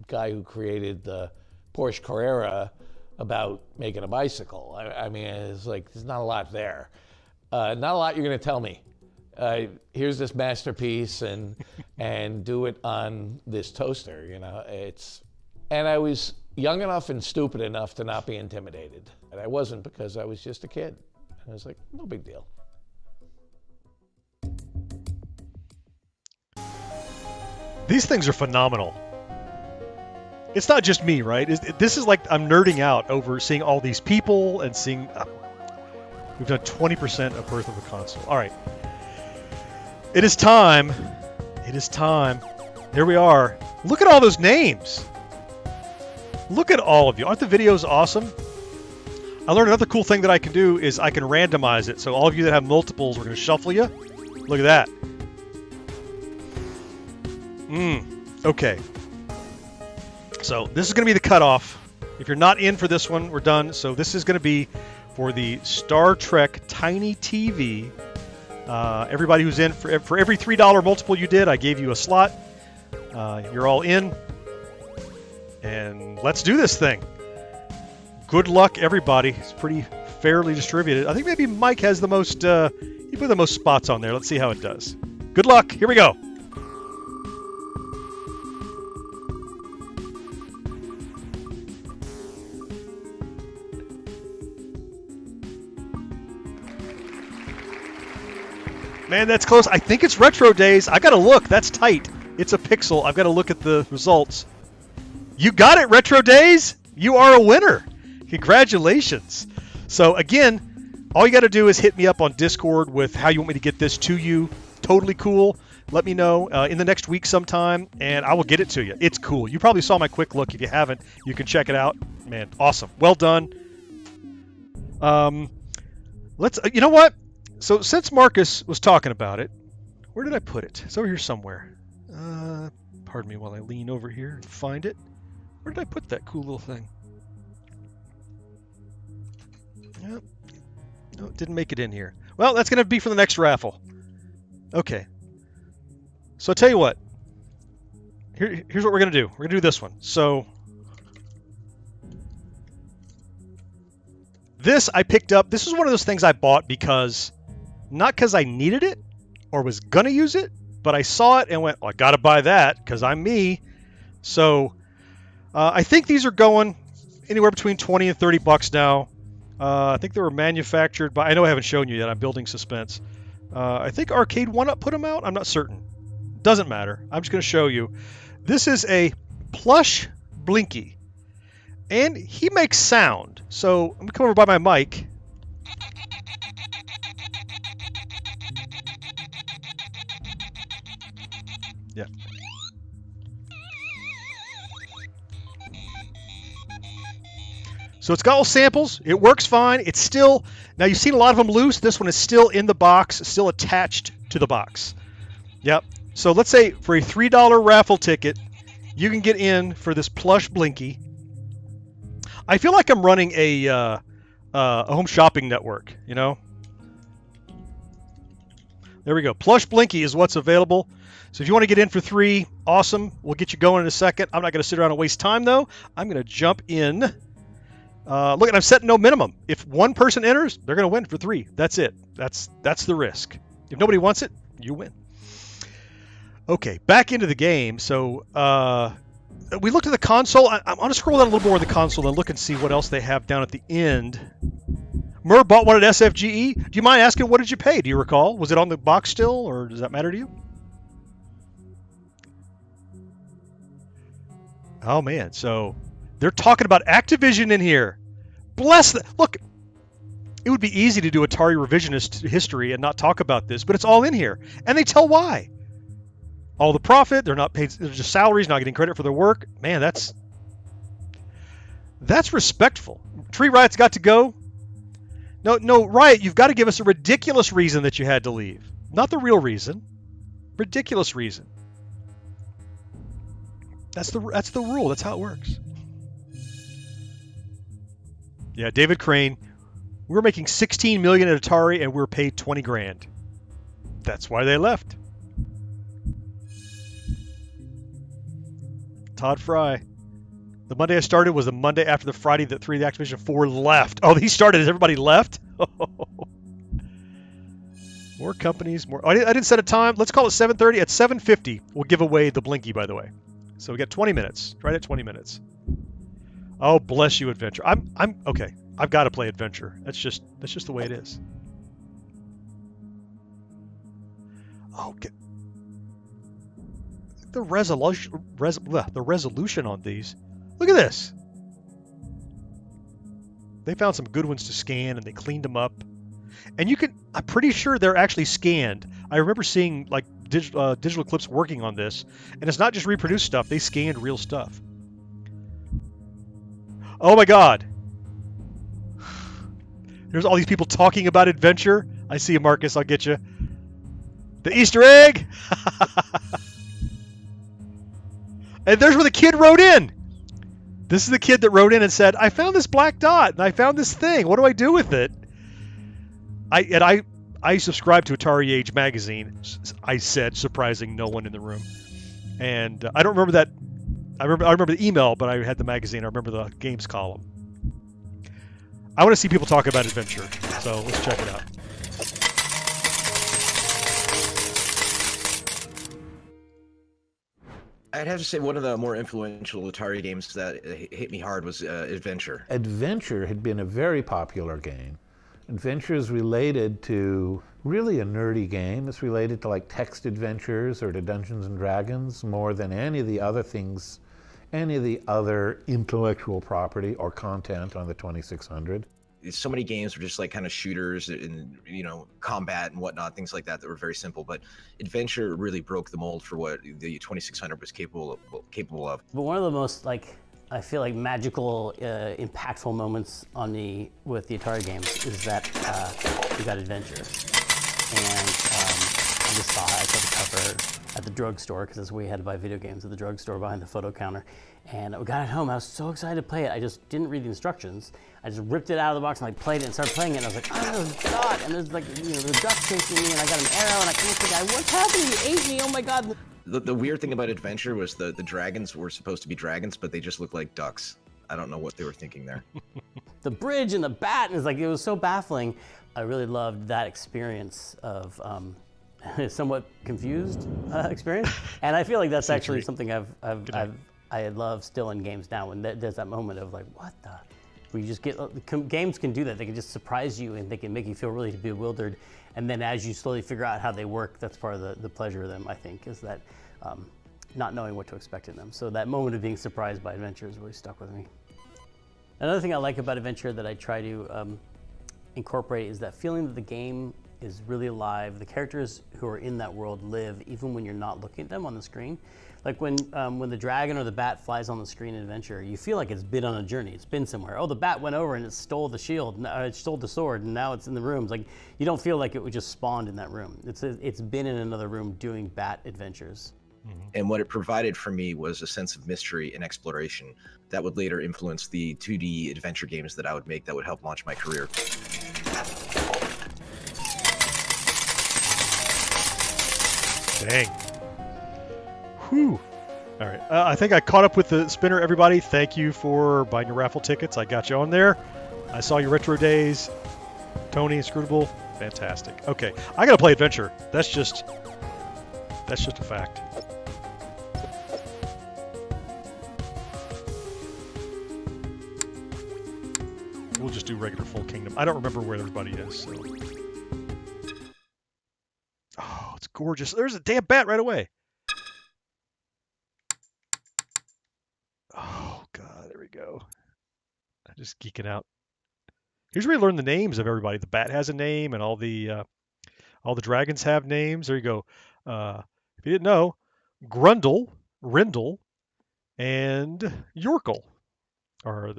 guy who created the Porsche Carrera about making a bicycle. I mean, it's like, there's not a lot there. Not a lot you're gonna tell me. Here's this masterpiece and do it on this toaster, and I was young enough and stupid enough to not be intimidated. And I wasn't, because I was just a kid. And I was like, no big deal. These things are phenomenal. It's not just me, right? This is like I'm nerding out over seeing all these people and seeing... we've done 20% of Birth of a Console. All right. It is time. It is time. Here we are. Look at all those names. Look at all of you. Aren't the videos awesome? I learned another cool thing that I can do is I can randomize it. So all of you that have multiples, we're going to shuffle you. Look at that. Okay. So this is going to be the cutoff. If you're not in for this one, we're done. So this is going to be for the Star Trek Tiny TV. Everybody who's in, for every $3 multiple you did, I gave you a slot. You're all in. And let's do this thing. Good luck, everybody. It's pretty fairly distributed. I think maybe Mike has the most, he put the most spots on there. Let's see how it does. Good luck. Here we go. Man, that's close. I think it's Retro Days. I gotta look. That's tight. It's a pixel. I've got to look at the results. You got it, Retro Days. You are a winner. Congratulations. So again, all you got to do is hit me up on Discord with how you want me to get this to you. Totally cool. Let me know in the next week sometime, and I will get it to you. It's cool. You probably saw my quick look. If you haven't, you can check it out. Man, awesome. Well done. Let's. You know what? So since Marcus was talking about it, where did I put it? It's over here somewhere. Pardon me while I lean over here and find it. Where did I put that cool little thing? Yep. No, it didn't make it in here. Well, that's going to be for the next raffle. Okay. So I'll tell you what. Here's what we're going to do. We're going to do this one. So this I picked up. This is one of those things I bought because, not because I needed it or was going to use it, but I saw it and went, well, I got to buy that because I'm me. So I think these are going anywhere between 20 and 30 bucks now. I think they were manufactured by, I know I haven't shown you yet, I'm building suspense. I think Arcade1Up put them out, I'm not certain. Doesn't matter, I'm just going to show you. This is a plush Blinky, and he makes sound. So I'm going to come over by my mic. So it's got all samples. It works fine. It's still, now you've seen a lot of them loose. This one is still in the box, still attached to the box. Yep. So let's say for a $3 raffle ticket, you can get in for this plush Blinky. I feel like I'm running a home shopping network, you know? There we go. Plush Blinky is what's available. So if you want to get in for $3, awesome. We'll get you going in a second. I'm not going to sit around and waste time, though. I'm going to jump in. Look, I've set no minimum. If one person enters, they're going to win for $3. That's it. That's the risk. If nobody wants it, you win. Okay, back into the game. So we looked at the console. I'm going to scroll down a little more on the console and look and see what else they have down at the end. Murr bought one at SFGE. Do you mind asking, what did you pay? Do you recall? Was it on the box still, or does that matter to you? Oh, man. So they're talking about Activision in here. Bless them. Look, it would be easy to do Atari revisionist history and not talk about this, but it's all in here. And they tell why. All the profit, they're not paid, they're just salaries, not getting credit for their work. Man, that's respectful. Tree Riot's got to go. No, Riot, you've got to give us a ridiculous reason that you had to leave. Not the real reason. Ridiculous reason. That's the rule. That's how it works. Yeah, David Crane. We were making $16 million at Atari, and we were paid $20 grand. That's why they left. Todd Fry. The Monday I started was the Monday after the Friday that 3 of the Activision 4 left. Oh, he started as everybody left? More companies, more. I didn't set a time. Let's call it 7:30. At 7:50, we'll give away the Blinky, by the way. So we got 20 minutes. Right at 20 minutes. Oh, bless you, Adventure. I'm okay. I've got to play Adventure. That's just the way it is. Okay. The resolution on these. Look at this. They found some good ones to scan and they cleaned them up. And you can, I'm pretty sure they're actually scanned. I remember seeing like digital clips working on this, and it's not just reproduced stuff, they scanned real stuff. Oh my God. There's all these people talking about Adventure. I see you, Marcus, I'll get you. The Easter egg. And there's where the kid wrote in. This is the kid that wrote in and said, I found this black dot and I found this thing. What do I do with it? I subscribe to Atari Age magazine, I said, surprising no one in the room. And I don't remember that. I remember the email, but I had the magazine. I remember the games column. I want to see people talk about Adventure, so let's check it out. I'd have to say one of the more influential Atari games that hit me hard was Adventure. Adventure had been a very popular game. Adventure is related to really a nerdy game. It's related to like text adventures or to Dungeons and Dragons more than any of the other things, any of the other intellectual property or content on the 2600. So many games were just like kind of shooters and, you know, combat and whatnot, things like that were very simple. But Adventure really broke the mold for what the 2600 was capable of. But one of the most, like, I feel like magical, impactful moments on me with the Atari games is that we got Adventure. And I just saw the cover at the drugstore, because that's where we had to buy video games, at the drugstore behind the photo counter. And we got it home. I was so excited to play it. I just didn't read the instructions. I just ripped it out of the box and like played it and started playing it. And I was like, oh God! And there's like, you know, the duck chasing me, and I got an arrow, and I killed the guy. What's happening? He ate me! Oh my God! The weird thing about Adventure was the dragons were supposed to be dragons, but they just looked like ducks. I don't know what they were thinking there. The bridge and the bat, and it was so baffling. I really loved that experience of somewhat confused experience, and I feel like that's actually something I love still in games now. When there's that moment of like, what the? Where you just get, games can do that. They can just surprise you and they can make you feel really bewildered. And then as you slowly figure out how they work, that's part of the pleasure of them, I think, is that not knowing what to expect in them. So that moment of being surprised by Adventure has really stuck with me. Another thing I like about Adventure that I try to incorporate is that feeling that the game is really alive. The characters who are in that world live even when you're not looking at them on the screen. Like when the dragon or the bat flies on the screen in Adventure, you feel like it's been on a journey. It's been somewhere. Oh, the bat went over and it stole the shield. It stole the sword, and now it's in the rooms. Like you don't feel like it was just spawned in that room. It's been in another room doing bat adventures. And what it provided for me was a sense of mystery and exploration that would later influence the 2D adventure games that I would make that would help launch my career. Dang. Whew. All right. I think I caught up with the spinner, everybody. Thank you for buying your raffle tickets. I got you on there. I saw your retro days. Tony, Scrutable. Fantastic. Okay. I got to play Adventure. That's just a fact. We'll just do regular Full Kingdom. I don't remember where everybody is. So. Oh, it's gorgeous. There's a damn bat right away. Oh, God. There we go. I'm just geeking out. Here's where you learn the names of everybody. The bat has a name, and all the dragons have names. There you go. If you didn't know, Grundle, Rindle, and Yorkle.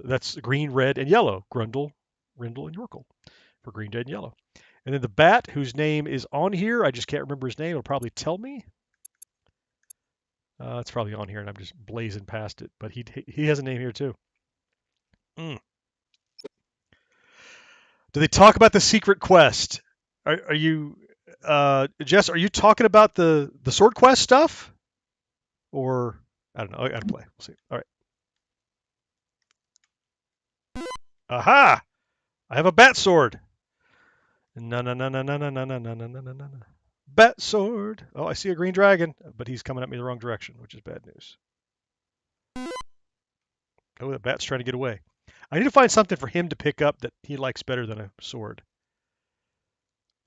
That's green, red, and yellow. Grundle, Rindle, and Yorkle for green, red, and yellow. And then the bat, whose name is on here, I just can't remember his name. It'll probably tell me. It's probably on here, and I'm just blazing past it. But he has a name here too. Do they talk about the secret quest? Are you, Jess? Are you talking about the Swordquest stuff, or I don't know? I gotta play. We'll see. All right. Aha! I have a bat sword. No. Bat sword. Oh, I see a green dragon, but he's coming at me the wrong direction, which is bad news. Oh, the bat's trying to get away. I need to find something for him to pick up that he likes better than a sword.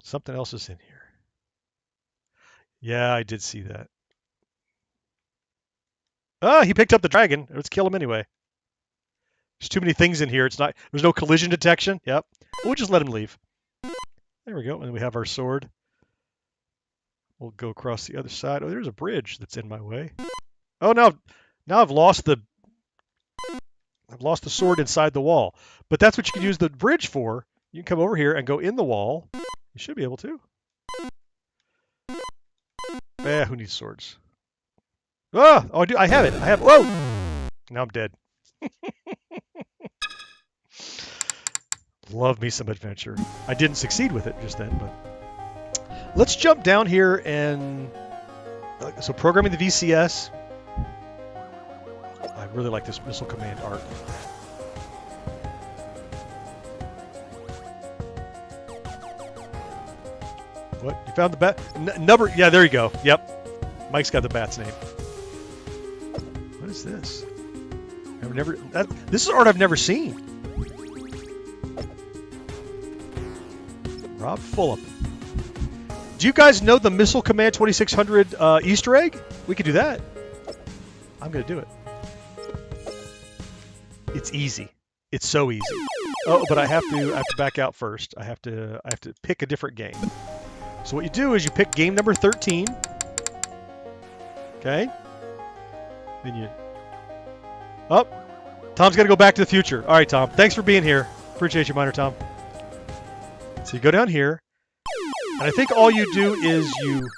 Something else is in here. Yeah, I did see that. Ah, he picked up the dragon. Let's kill him anyway. There's too many things in here. There's no collision detection. Yep. We'll just let him leave. There we go. And we have our sword. We'll go across the other side. Oh, there's a bridge that's in my way. Oh, now I've lost the sword inside the wall. But that's what you can use the bridge for. You can come over here and go in the wall. You should be able to. Who needs swords? Oh, I have it. Whoa! Now I'm dead. Love me some adventure. I didn't succeed with it just then, but let's jump down here and so programming the VCS. I really like this missile command art. What? You found the bat? Number? Yeah, there you go. Yep. Mike's got the bat's name. What is this? This is art I've never seen. Rob Fulop. Do you guys know the Missile Command 2600 Easter egg? We could do that. I'm going to do it. It's easy. It's so easy. Oh, but I have to back out first. I have to pick a different game. So what you do is you pick game number 13. Okay? Then you... Oh, Tom's got to go back to the future. All right, Tom. Thanks for being here. Appreciate you, Minor Tom. So you go down here, and I think all you do is you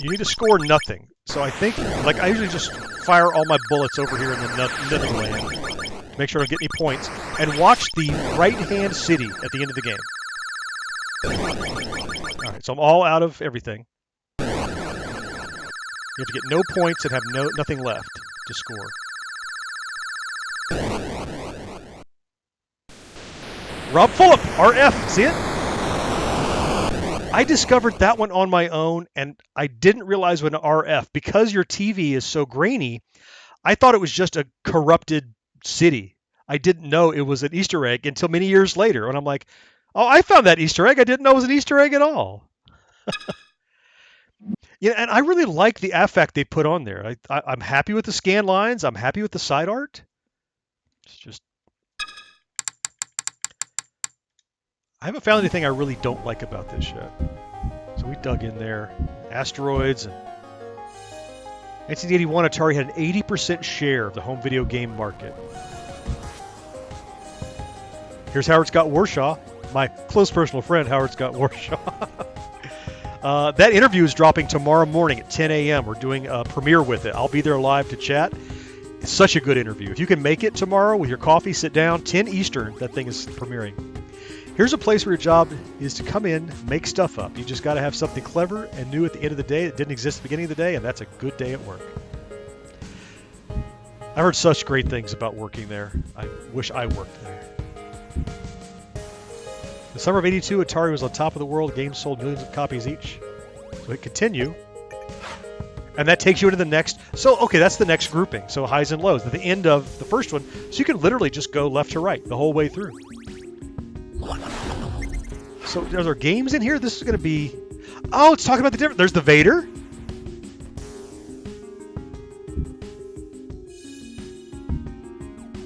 need to score nothing. So I think, like, I usually just fire all my bullets over here in the Netherlands to make sure I don't get any points, and watch the right-hand city at the end of the game. All right, so I'm all out of everything. You have to get no points and have nothing left to score. Rob Fulop, RF, see it? I discovered that one on my own, and I didn't realize when RF, because your TV is so grainy, I thought it was just a corrupted city. I didn't know it was an Easter egg until many years later, and I'm like, oh, I found that Easter egg. I didn't know it was an Easter egg at all. Yeah, and I really like the affect they put on there. I'm happy with the scan lines. I'm happy with the side art. It's just... I haven't found anything I really don't like about this yet. So we dug in there. Asteroids. And 1981, Atari had an 80% share of the home video game market. Here's Howard Scott Warshaw, my close personal friend, Howard Scott Warshaw. That interview is dropping tomorrow morning at 10 a.m. We're doing a premiere with it. I'll be there live to chat. It's such a good interview. If you can make it tomorrow with your coffee, sit down, 10 Eastern, that thing is premiering. Here's a place where your job is to come in, make stuff up. You just got to have something clever and new at the end of the day that didn't exist at the beginning of the day, and that's a good day at work. I've heard such great things about working there. I wish I worked there. The summer of '82, Atari was on top of the world. Games sold millions of copies each. So hit continue. And that takes you into the next. So, okay, that's the next grouping. So highs and lows at the end of the first one. So you can literally just go left to right the whole way through. So are there games in here? This is going to be... Oh, it's talking about the different... There's the Vader.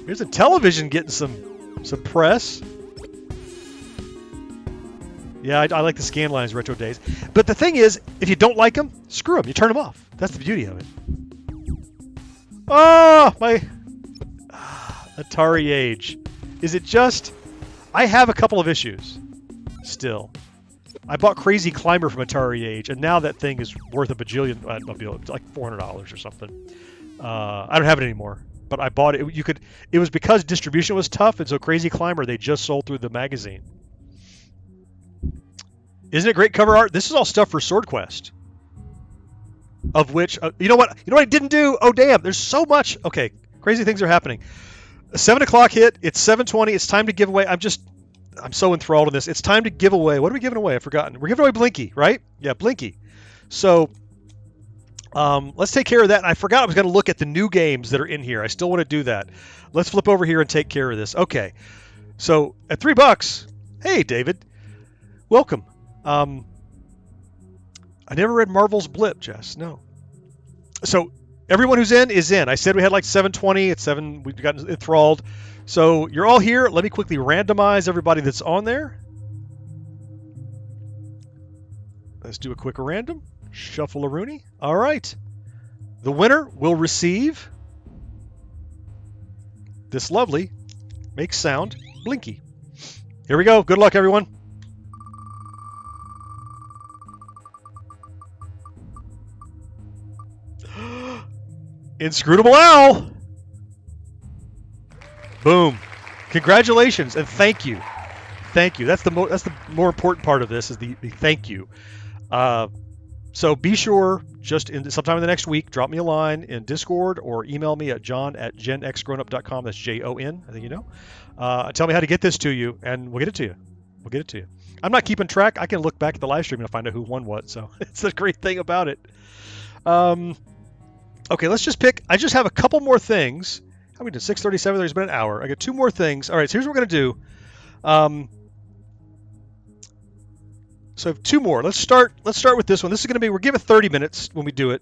Here's a television getting some press. Yeah, I like the scan lines retro days. But the thing is, if you don't like them, screw them. You turn them off. That's the beauty of it. Oh, my Atari age. Is it just... I have a couple of issues still. I bought Crazy Climber from Atari age, and now that thing is worth a bajillion, like $400 or something. I don't have it anymore, but I bought it. It was because distribution was tough, and so Crazy Climber, they just sold through the magazine. Isn't it great cover art? This is all stuff for Swordquest. Of which, you know what I didn't do? Oh, damn, there's so much. Okay, crazy things are happening. 7 o'clock hit. It's 7:20. It's time to give away. I'm so enthralled in this. It's time to give away. What are we giving away? I've forgotten. We're giving away Blinky, right? Yeah, Blinky. So let's take care of that. And I forgot I was going to look at the new games that are in here. I still want to do that. Let's flip over here and take care of this. Okay. So at $3, hey, David, welcome. I never read Marvel's Blip, Jess. No. So everyone who's in is in. I said we had like 720. It's 7. We've gotten enthralled. So you're all here. Let me quickly randomize everybody that's on there. Let's do a quick random. Shuffle a Rooney. All right. The winner will receive this lovely Make Sound Blinky. Here we go. Good luck, everyone. Inscrutable Owl. Boom. Congratulations and thank you. Thank you. That's the more important part of this is the thank you. So be sure just sometime in the next week, drop me a line in Discord or email me at john@genxgrownup.com. That's JON. I think you know. Tell me how to get this to you and we'll get it to you. We'll get it to you. I'm not keeping track. I can look back at the live stream and find out who won what. So it's a great thing about it. Okay, let's just pick. I just have a couple more things. How we did 6:37. There's been an hour. I got two more things. All right, so here's what we're gonna do. So I have two more. Let's start with this one. This is gonna be. We're giving 30 minutes when we do it.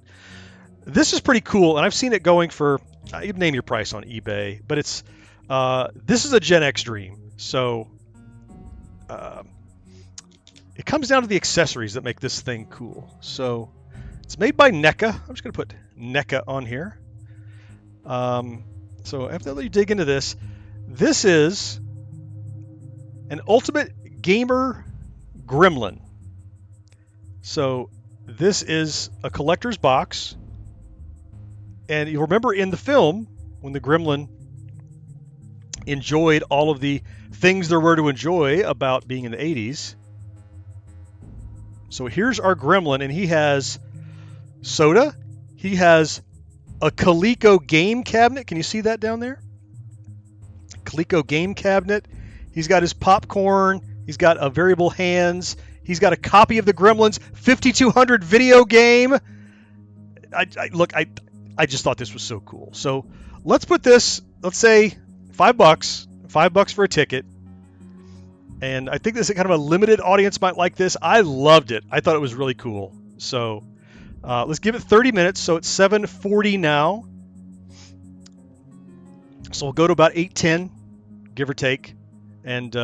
This is pretty cool, and I've seen it going for. You name your price on eBay, but it's. This is a Gen X Dream. So. It comes down to the accessories that make this thing cool. So. It's made by NECA. I'm just going to put NECA on here. So after I let you dig into this, this is an Ultimate Gamer Gremlin. So this is a collector's box. And you'll remember in the film, when the Gremlin enjoyed all of the things there were to enjoy about being in the 80s. So here's our Gremlin, and he has soda. He has a Coleco game cabinet. Can you see that down there? Coleco game cabinet. He's got his popcorn. He's got a variable hands. He's got a copy of the Gremlins 5200 video game. I just thought this was so cool. So let's put this, let's say $5 for a ticket. And I think this is kind of a limited audience might like this. I loved it. I thought it was really cool. So let's give it 30 minutes. So it's 7:40 now. So we'll go to about 8:10, give or take. And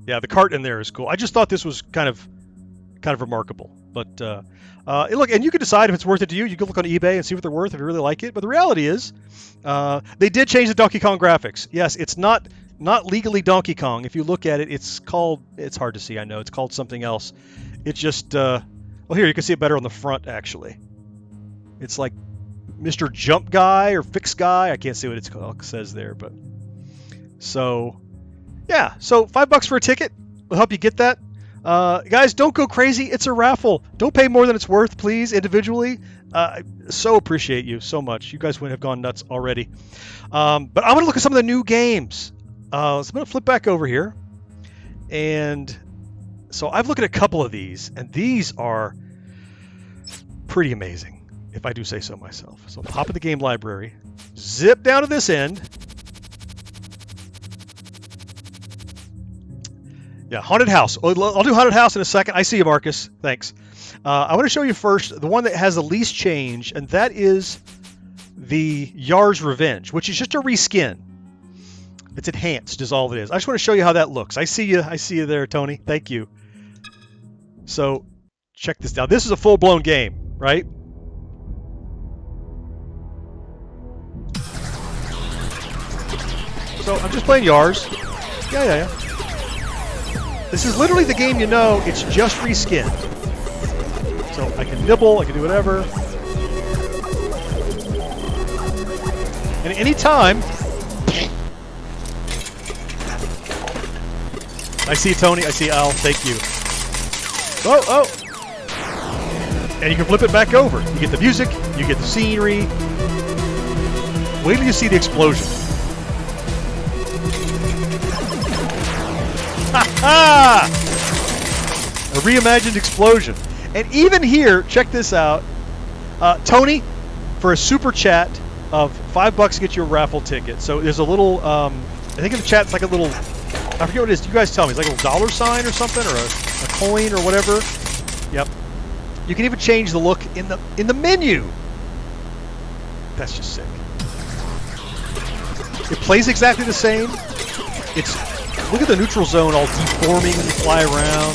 Yeah, the cart in there is cool. I just thought this was kind of remarkable. But look, and you can decide if it's worth it to you. You can look on eBay and see what they're worth if you really like it. But the reality is, they did change the Donkey Kong graphics. Yes, it's not legally Donkey Kong. If you look at it, it's hard to see. I know it's called something else. It's just well, here you can see it better on the front actually. It's like Mr. Jump Guy or Fix Guy. I can't see what it's called. It says there, but so yeah. So $5 for a ticket will help you get that. Guys, don't go crazy. It's a raffle. Don't pay more than it's worth, please, individually. I so appreciate you so much. You guys would have gone nuts already. But I'm going to look at some of the new games. So I'm going to flip back over here. And so I've looked at a couple of these, and these are pretty amazing, if I do say so myself. So hop in the game library, zip down to this end. Yeah, Haunted House. I'll do Haunted House in a second. I see you, Marcus. Thanks. I want to show you first the one that has the least change, and that is the Yars Revenge, which is just a reskin. It's enhanced, is all it is. I just want to show you how that looks. I see you there, Tony. Thank you. So check this out. This is a full-blown game, right? So I'm just playing Yars. Yeah. This is literally the game you know. It's just reskinned. So I can nibble, I can do whatever. And at any time, I see Tony, I see Al, thank you. Oh! And you can flip it back over. You get the music, you get the scenery. Wait till you see the explosion. Ha! A reimagined explosion. And even here, check this out. Tony, for a super chat of $5 to get you a raffle ticket. So there's a little, I think in the chat it's like a little, I forget what it is. You guys tell me. It's like a little dollar sign or something, or a coin or whatever. Yep. You can even change the look in the menu. That's just sick. It plays exactly the same. Look at the neutral zone all deforming when you fly around.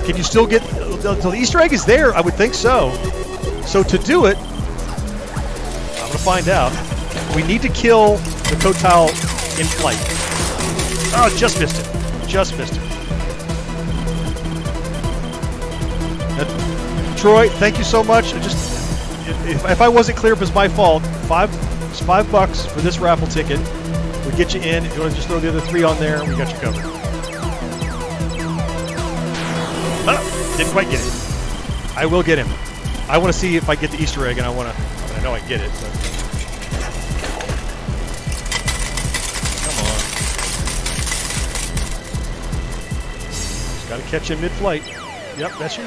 Can you still get the Easter egg is there? I would think so. So to do it, I'm gonna find out. We need to kill the Kotal in flight. Oh, just missed it. Just missed it. Troy, thank you so much. If I wasn't clear, it was my fault. $5 for this raffle ticket. We'll get you in. If you want to just throw the other 3 on there, we got you covered. Didn't quite get it. I will get him. I want to see if I get the Easter egg, and I know I get it. But. Come on. Just got to catch him mid-flight. Yep, that's you.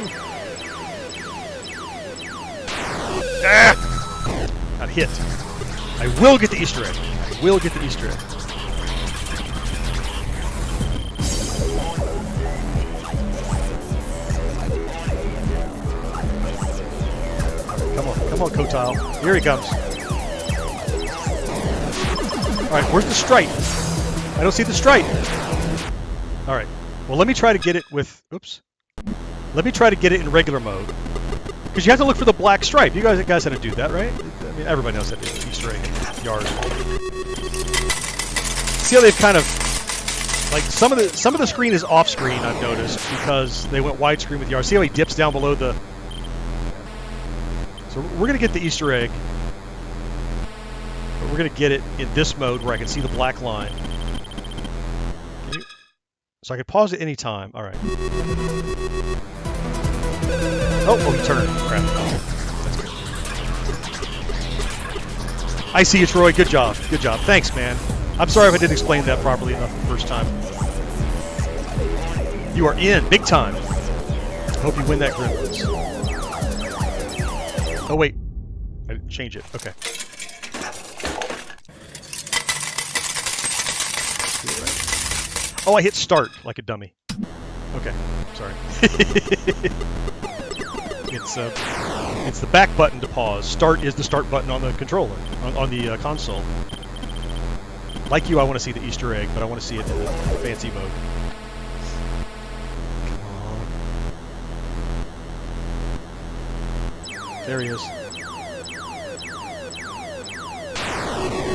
Ah! Got hit. I will get the Easter egg. I will get the Easter egg. Come on, Kotal. Here he comes. All right, where's the stripe? I don't see the stripe. All right. Well, let me try to get it with. Oops. Let me try to get it in regular mode. Because you have to look for the black stripe. You guys how to do that, right? I mean, everybody knows how to do the Easter egg in Yars. See how they've kind of like some of the screen is off screen. I've noticed because they went widescreen with Yars. See how he dips down below the. So we're gonna get the Easter egg, but we're gonna get it in this mode where I can see the black line. So I can pause at any time. All right. Oh, he turned. Crap. That's good. I see you, Troy. Good job. Good job. Thanks, man. I'm sorry if I didn't explain that properly enough the first time. You are in. Big time. I hope you win that Gremlins. Oh, wait. I didn't change it. Okay. Oh, I hit start like a dummy. Okay. Sorry. It's the back button to pause. Start is the start button on the controller, on the console. Like you, I want to see the Easter egg, but I want to see it in the fancy mode. Come on. There he is.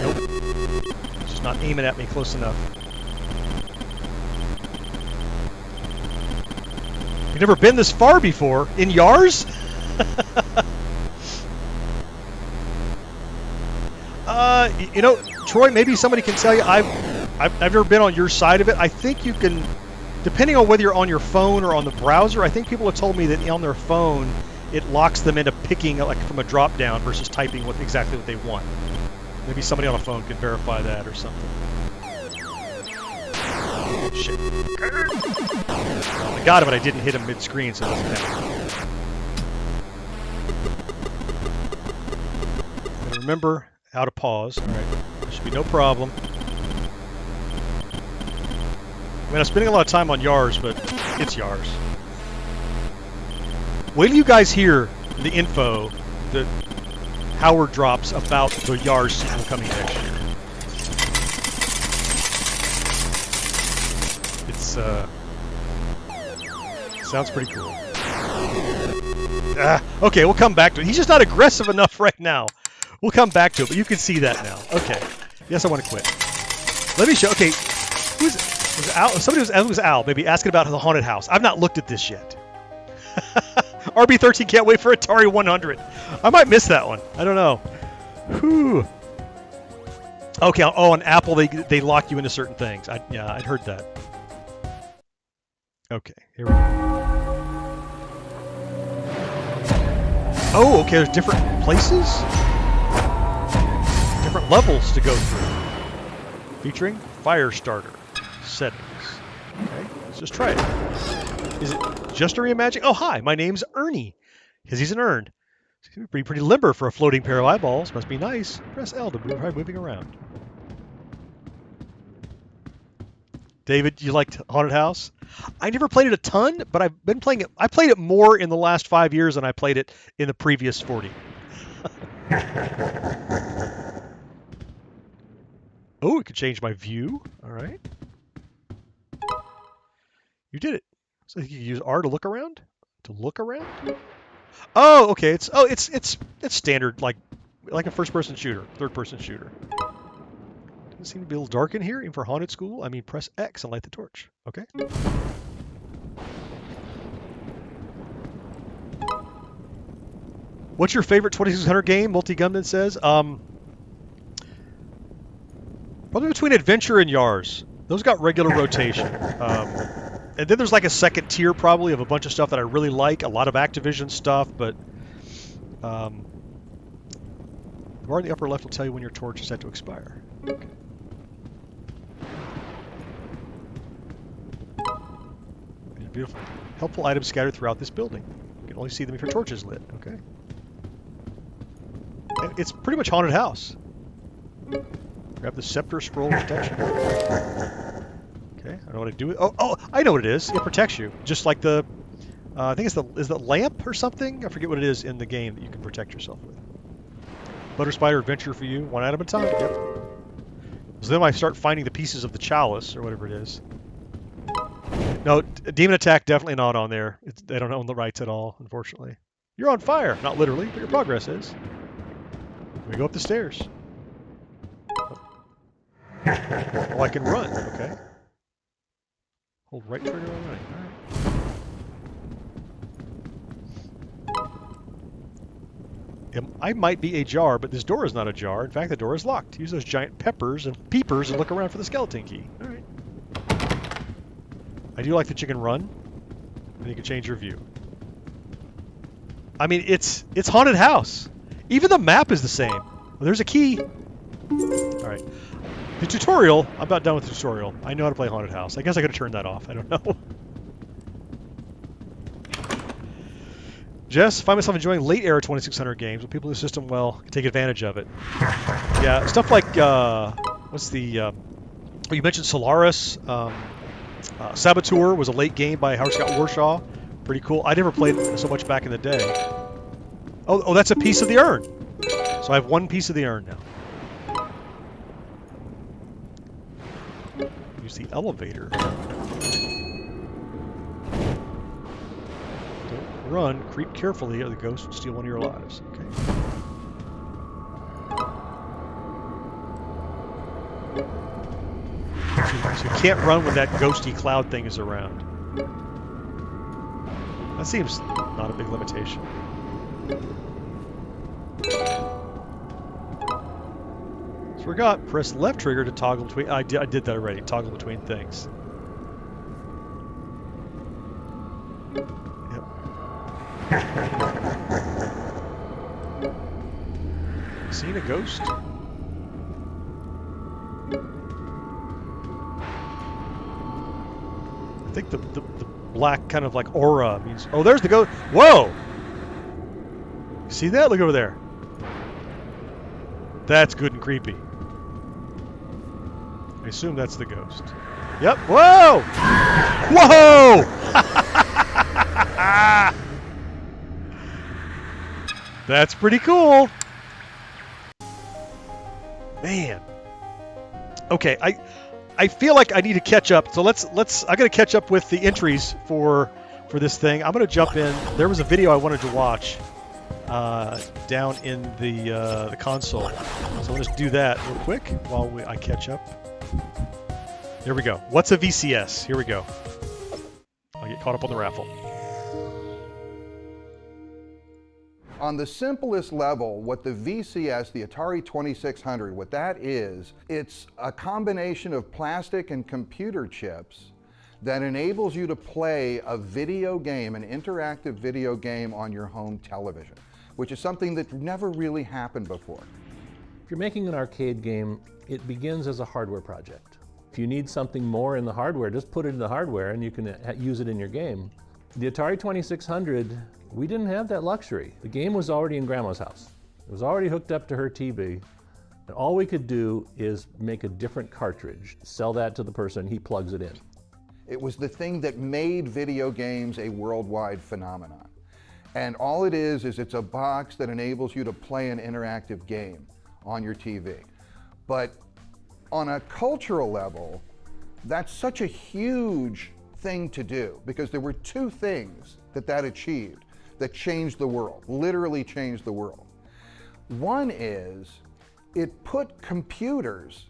Nope. He's just not aiming at me close enough. You've never been this far before in Yars? You know, Troy, maybe somebody can tell you. I've never been on your side of it. I think you can, depending on whether you're on your phone or on the browser. I think people have told me that on their phone it locks them into picking like from a drop down versus typing exactly what they want. Maybe somebody on a phone can verify that or something. Shit. I got him, but I didn't hit him mid-screen, so it doesn't matter. And remember how to pause. All right, there should be no problem. I mean, I'm spending a lot of time on Yars, but it's Yars. Wait till you guys hear the info that Howard drops about the Yars sequel coming next year. It's sounds pretty cool. Okay, we'll come back to it. He's just not aggressive enough right now. We'll come back to it, but you can see that now. Okay. Yes, I want to quit. Let me show. Okay, was Al? Somebody was Al. Maybe asking about the haunted house. I've not looked at this yet. RB13 can't wait for Atari 100. I might miss that one. I don't know. Whew. Okay. Oh, on Apple they lock you into certain things. I'd heard that. Okay. Here we go. Oh, okay. There's different places, different levels to go through. Featuring fire starter settings. Okay. Let's just try it. Is it just a reimagining? Oh, hi, my name's Ernie, because he's an Ern. He's pretty limber for a floating pair of eyeballs. Must be nice. Press L to move, moving around. David, you liked Haunted House? I never played it a ton, but I've been playing it. I played it more in the last 5 years than I played it in the previous 40. Oh, it could change my view. All right. You did it. So you can use R to look around? To look around? Oh, okay. It's standard, like a first-person shooter, third-person shooter. Doesn't seem to be a little dark in here, even for Haunted School. I mean, press X and light the torch. Okay. What's your favorite 2600 game? Multi-Gunman says. Probably between Adventure and Yars. Those got regular rotation. And then there's like a second tier probably of a bunch of stuff that I really like. A lot of Activision stuff, but the bar in the upper left will tell you when your torch is set to expire. Okay. Beautiful. Helpful items scattered throughout this building. You can only see them if your torch is lit. Okay. And it's pretty much Haunted House. Grab the scepter, scroll, protection. Okay, I know what to do with. Oh, I know what it is. It protects you, just like the. I think is the lamp or something. I forget what it is in the game that you can protect yourself with. Butter Spider adventure for you, one item at a time. Yep. So then I start finding the pieces of the chalice or whatever it is. No, Demon Attack definitely not on there. They don't own the rights at all, unfortunately. You're on fire, not literally, but your progress is. We go up the stairs. Oh, I can run. Okay. Hold right trigger on running. All right. I might be ajar, but this door is not ajar. In fact, the door is locked. Use those giant peepers and look around for the skeleton key. All right. I do like that you can run, and you can change your view. I mean, it's Haunted House. Even the map is the same. Well, there's a key. All right. The tutorial, I'm about done with the tutorial. I know how to play Haunted House. I guess I could have turned that off. I don't know. Jess, find myself enjoying late era 2600 games with people in the system can take advantage of it. Yeah, stuff like, what's the, you mentioned Solaris. Saboteur was a late game by Howard Scott Warshaw. Pretty cool. I never played it so much back in the day. Oh, that's a piece of the urn. So I have one piece of the urn now. use the elevator. Don't run. Creep carefully, or the ghost will steal one of your lives. Okay. So you can't run when that ghosty cloud thing is around. That seems not a big limitation. Forgot, press left trigger to toggle between. I did that already. Toggle between things. Yep. Seen a ghost? I think the black kind of like aura means. Oh, there's the ghost. Whoa! You see that? Look over there. That's good and creepy. I assume that's the ghost. Yep. Whoa! Whoa! That's pretty cool. Man. Okay, I feel like I need to catch up. So let's I got to catch up with the entries for this thing. I'm going to jump in. There was a video I wanted to watch down in the console. So let's do that real quick while I catch up. Here we go. What's a VCS? Here we go. I'll get caught up on the raffle. On the simplest level, what the VCS, the Atari 2600, what that is, it's a combination of plastic and computer chips that enables you to play a video game, an interactive video game on your home television, which is something that never really happened before. If you're making an arcade game, it begins as a hardware project. If you need something more in the hardware, just put it in the hardware and you can use it in your game. The Atari 2600, we didn't have that luxury. The game was already in Grandma's house. It was already hooked up to her TV. And all we could do is make a different cartridge, sell that to the person, he plugs it in. It was the thing that made video games a worldwide phenomenon. And all it is it's a box that enables you to play an interactive game on your TV. But on a cultural level, that's such a huge thing to do, because there were two things that achieved that changed the world, literally changed the world. One is it put computers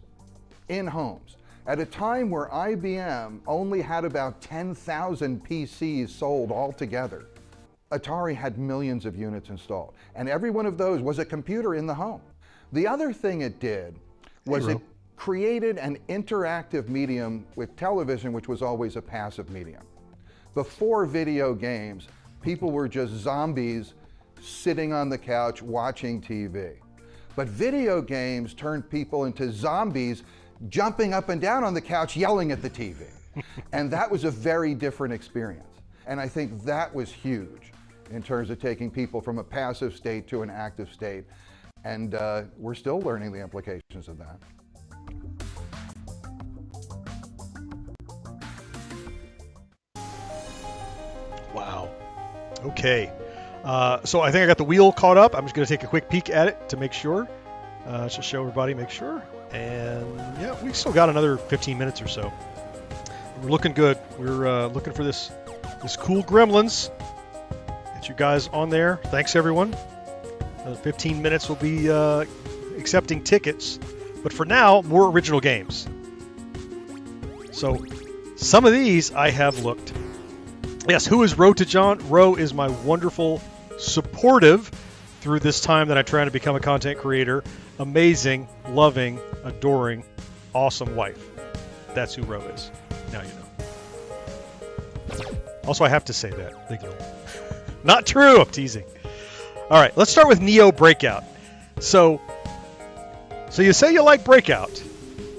in homes. At a time where IBM only had about 10,000 PCs sold altogether, Atari had millions of units installed, and every one of those was a computer in the home. The other thing it did was it created an interactive medium with television, which was always a passive medium. Before video games, people were just zombies sitting on the couch watching TV. But video games turned people into zombies jumping up and down on the couch yelling at the TV. And that was a very different experience. And I think that was huge in terms of taking people from a passive state to an active state. And we're still learning the implications of that. Wow. Okay. So I think I got the wheel caught up. I'm just going to take a quick peek at it to make sure. Just show everybody, make sure. And yeah, we still got another 15 minutes or so. We're looking good. We're looking for this cool Gremlins. Get you guys on there. Thanks, everyone. 15 minutes will be accepting tickets. But for now, more original games. So some of these I have looked. Yes, who is Ro to John? Ro is my wonderful, supportive through this time that I'm trying to become a content creator, amazing, loving, adoring, awesome wife. That's who Ro is. Now you know. Also, I have to say that. Thank you. Not true. I'm teasing. All right, let's start with Neo Breakout. So you say you like Breakout,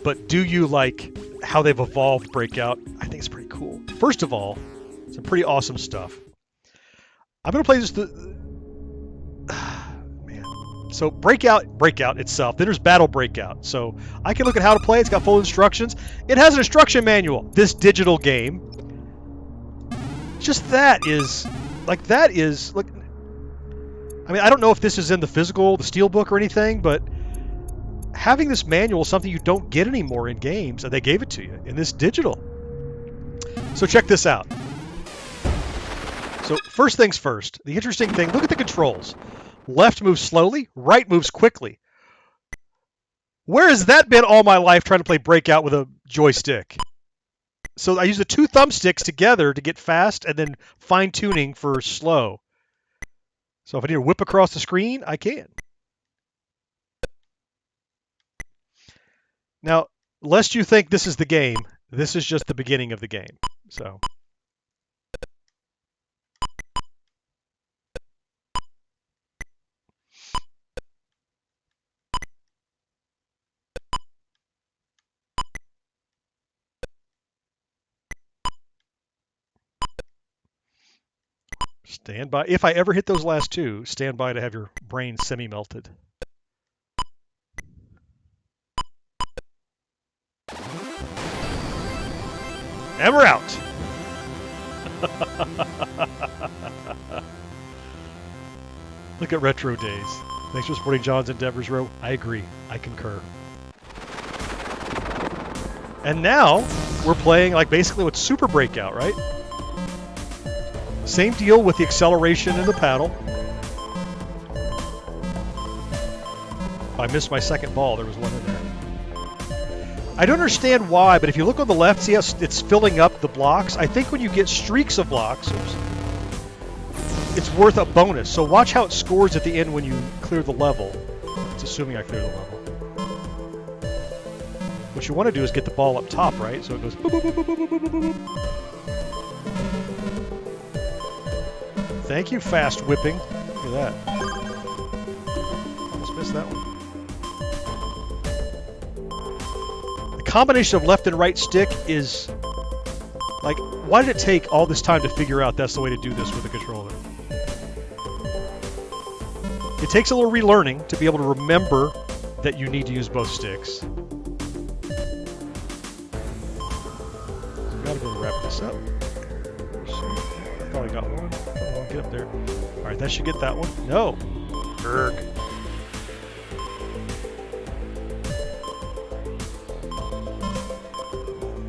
but do you like how they've evolved Breakout? I think it's pretty cool. First of all, some pretty awesome stuff. I'm going to play this. Man. So Breakout itself. Then there's Battle Breakout. So I can look at how to play. It's got full instructions. It has an instruction manual. This digital game. Just that is like. I mean, I don't know if this is in the physical, the steelbook or anything, but having this manual is something you don't get anymore in games, and they gave it to you in this digital. So check this out. So first things first, the interesting thing, look at the controls. Left moves slowly, right moves quickly. Where has that been all my life trying to play Breakout with a joystick? So I use the 2 thumbsticks together to get fast and then fine-tuning for slow. So if I need to whip across the screen, I can. Now, lest you think this is the game, this is just the beginning of the game. So. Stand by. If I ever hit those last 2, stand by to have your brain semi-melted. And we're out. Look at retro days. Thanks for supporting John's endeavors, Ro. I agree. I concur. And now we're playing like basically what's Super Breakout, right? Same deal with the acceleration and the paddle. If I missed my second ball, there was one in there. I don't understand why, but if you look on the left, see how it's filling up the blocks? I think when you get streaks of blocks, it's worth a bonus. So watch how it scores at the end when you clear the level. It's assuming I clear the level. What you want to do is get the ball up top, right? So it goes boop, boop, boop, boop, boop, boop, boop, boop. Thank you, fast whipping. Look at that. Almost missed that one. The combination of left and right stick is... like, why did it take all this time to figure out that's the way to do this with a controller? It takes a little relearning to be able to remember that you need to use both sticks. So I've got to go wrap this up. Probably got one. Oh, get up there. Alright, that should get that one. No. Erg.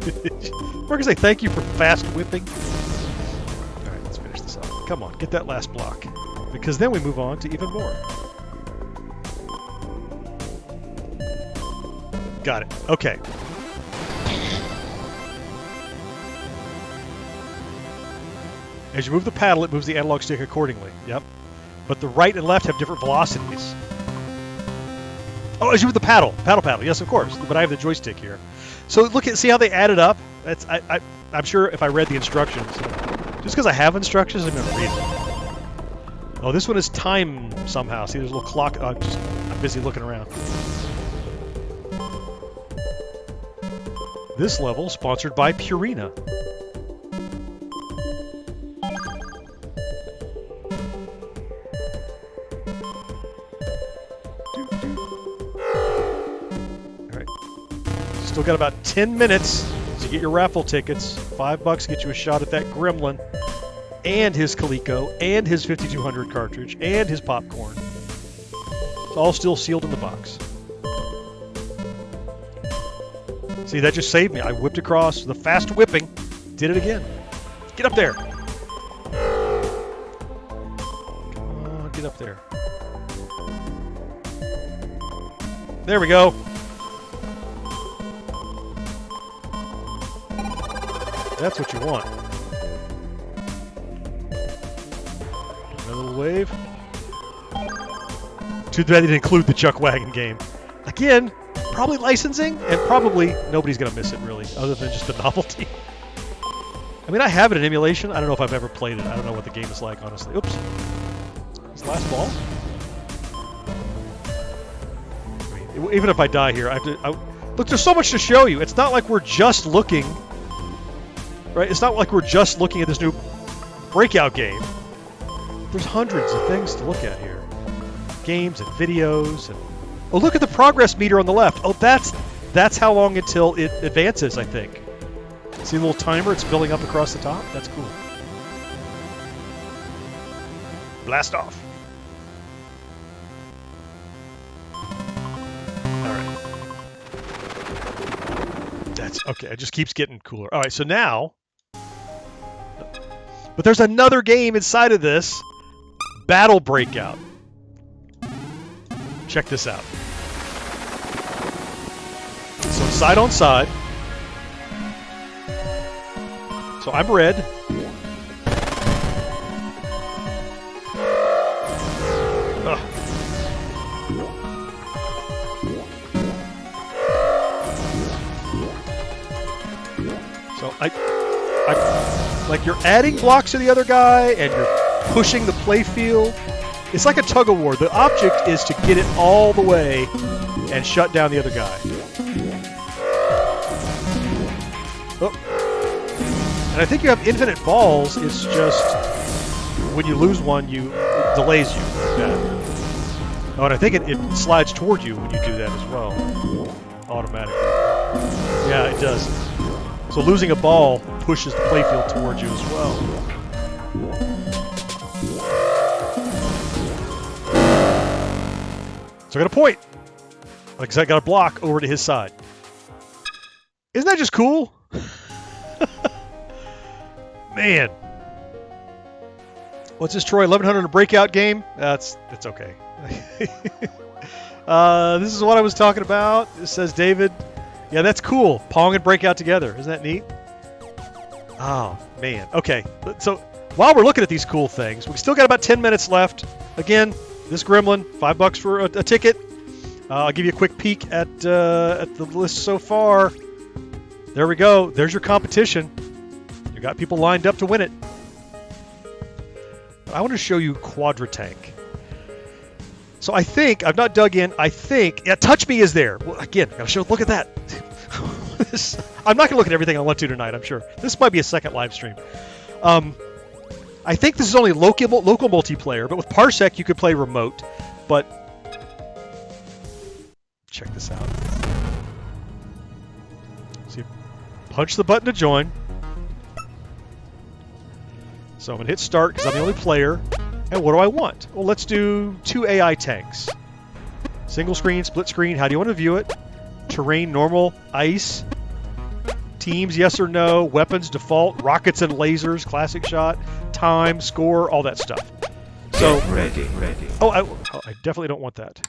We're going to say thank you for fast whipping. Alright, let's finish this off. Come on, get that last block. Because then we move on to even more. Got it. Okay. As you move the paddle, it moves the analog stick accordingly. Yep. But the right and left have different velocities. Oh, as you move the paddle. Paddle. Yes, of course. But I have the joystick here. So see how they added up? That's I'm sure if I read the instructions. Just because I have instructions, I'm going to read them. Oh, this one is time somehow. See, there's a little clock. I'm busy looking around. This level sponsored by Purina. Alright. Still got about 10 minutes to get your raffle tickets. $5 get you a shot at that Gremlin, and his Coleco, and his 5200 cartridge, and his popcorn. It's all still sealed in the box. See, that just saved me. I whipped across. The fast whipping did it again. Get up there. Come on, get up there. There we go. That's what you want. Another little wave. Too bad they didn't include the Chuck Wagon game. Again, probably licensing, and probably nobody's going to miss it, really, other than just the novelty. I mean, I have it in emulation. I don't know if I've ever played it. I don't know what the game is like, honestly. Oops. This last ball? I mean, even if I die here, I have to... Look, there's so much to show you. It's not like we're just looking... Right? It's not like we're just looking at this new Breakout game. There's hundreds of things to look at here. Games and videos and... Oh, look at the progress meter on the left. Oh, that's how long until it advances, I think. See the little timer? It's filling up across the top? That's cool. Blast off. All right. That's okay. It just keeps getting cooler. All right, so now, but there's another game inside of this, Battle Breakout. Check this out. So side on side. So I'm red. Ugh. So I like you're adding blocks to the other guy and you're pushing the play field. It's like a tug of war. The object is to get it all the way and shut down the other guy. Oh. And I think you have infinite balls. It's just when you lose one, it delays you. Like that. Oh, and I think it slides toward you when you do that as well, automatically. Yeah, it does. So losing a ball pushes the playfield towards you as well. So I got a point. Like I got a block over to his side. Isn't that just cool? Man. What's this, Troy? 1100 a breakout game? That's okay. This is what I was talking about. It says David. Yeah, that's cool. Pong and Breakout together. Isn't that neat? Oh, man. Okay. So while we're looking at these cool things, we've still got about 10 minutes left. Again, this Gremlin, $5 for a ticket. I'll give you a quick peek at the list so far. There we go. There's your competition. You got people lined up to win it. I want to show you Quadratank. So I think, I've not dug in, yeah, Touch Me is there. Well, again, gotta show, look at that. I'm not going to look at everything I want to tonight, I'm sure. This might be a second live stream. I think this is only local multiplayer, but with Parsec you could play remote. But check this out. See, punch the button to join. So I'm going to hit start because I'm the only player. And what do I want? Well, let's do 2 AI tanks. Single screen, split screen, how do you want to view it? Terrain, normal, ice. Teams, yes or no. Weapons, default. Rockets and lasers, classic shot. Time, score, all that stuff. So, ready. Oh, I definitely don't want that.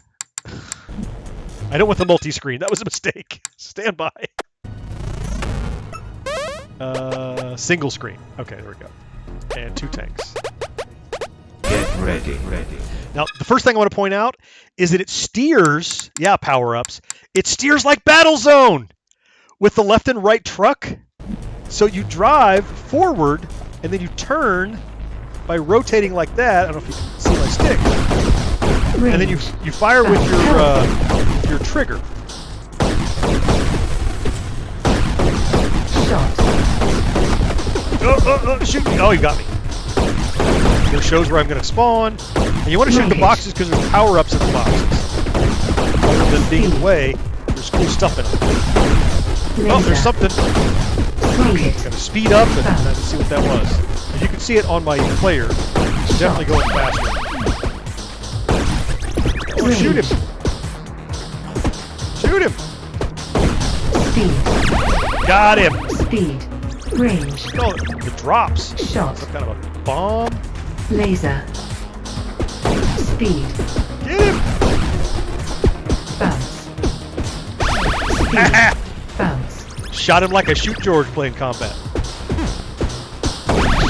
I don't want the multi-screen. That was a mistake. Stand by. Single screen. Okay, there we go. And 2 tanks. Get ready. Now, the first thing I want to point out is that it steers, power-ups, it steers like Battlezone with the left and right truck. So you drive forward, and then you turn by rotating like that. I don't know if you can see my stick. And then you fire with your trigger. Shoot me. Oh, you got me. It shows where I'm going to spawn. And you want to shoot the boxes because there's power-ups in the boxes. Other than being in the way, there's cool stuff in it. Oh, there's something. Got to speed up and see what that was. And you can see it on my player. It's definitely going faster. Oh, shoot him. Shoot him. Speed. Got him. Speed. Range. Oh, it drops. Shot. Some kind of a bomb. Laser. Speed. Get him. Bounce. Speed. Bounce. Shot him like a Shoot George playing combat.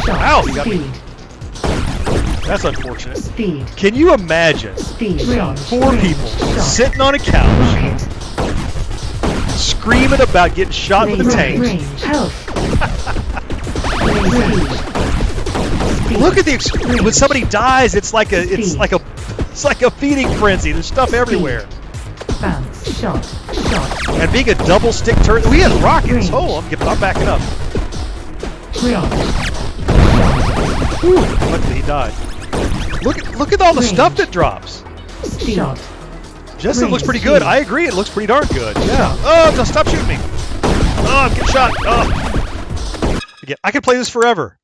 Shot. Ow, he got me. Speed. That's unfortunate. Speed. Can you imagine Speed. 4 people sitting on a couch, Rocket. screaming about getting shot with a tank? Range. Health. Look at the when somebody dies, it's like a feeding frenzy. There's stuff everywhere. Bounce. Shot. And being a double stick turret, we have rockets. Oh, I'm backing up. Whew, luckily he died. Look at all the stuff that drops. Shot. Justin looks pretty good. I agree. It looks pretty darn good. Yeah. Oh, just stop shooting me. Oh, I'm getting shot. Oh. Again, I could play this forever.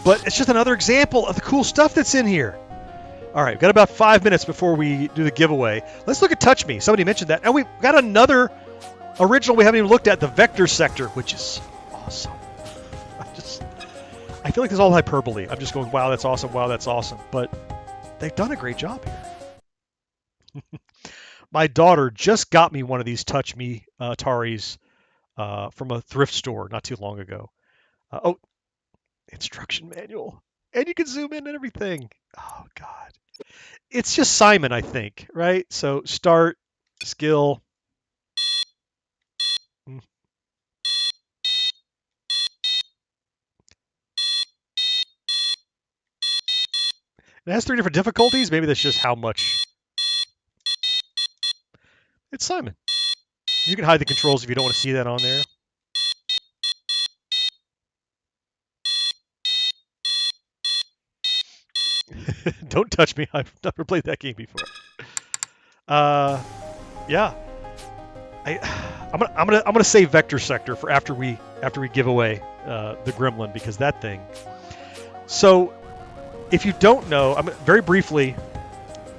But it's just another example of the cool stuff that's in here. All right, we've got about 5 minutes before we do the giveaway. Let's look at Touch Me. Somebody mentioned that. And we've got another original we haven't even looked at, the Vector Sector, which is awesome. I feel like there's all hyperbole. I'm just going, wow, that's awesome, wow, that's awesome. But they've done a great job here. My daughter just got me one of these Touch Me Ataris from a thrift store not too long ago. Instruction manual. And you can zoom in and everything. Oh, God. It's just Simon, I think, right? So start, skill. It has 3 different difficulties. Maybe that's just how much. It's Simon. You can hide the controls if you don't want to see that on there. Don't touch me. I've never played that game before. Yeah. I'm gonna save Vector Sector for after we give away the Gremlin, because that thing. So, if you don't know, very briefly,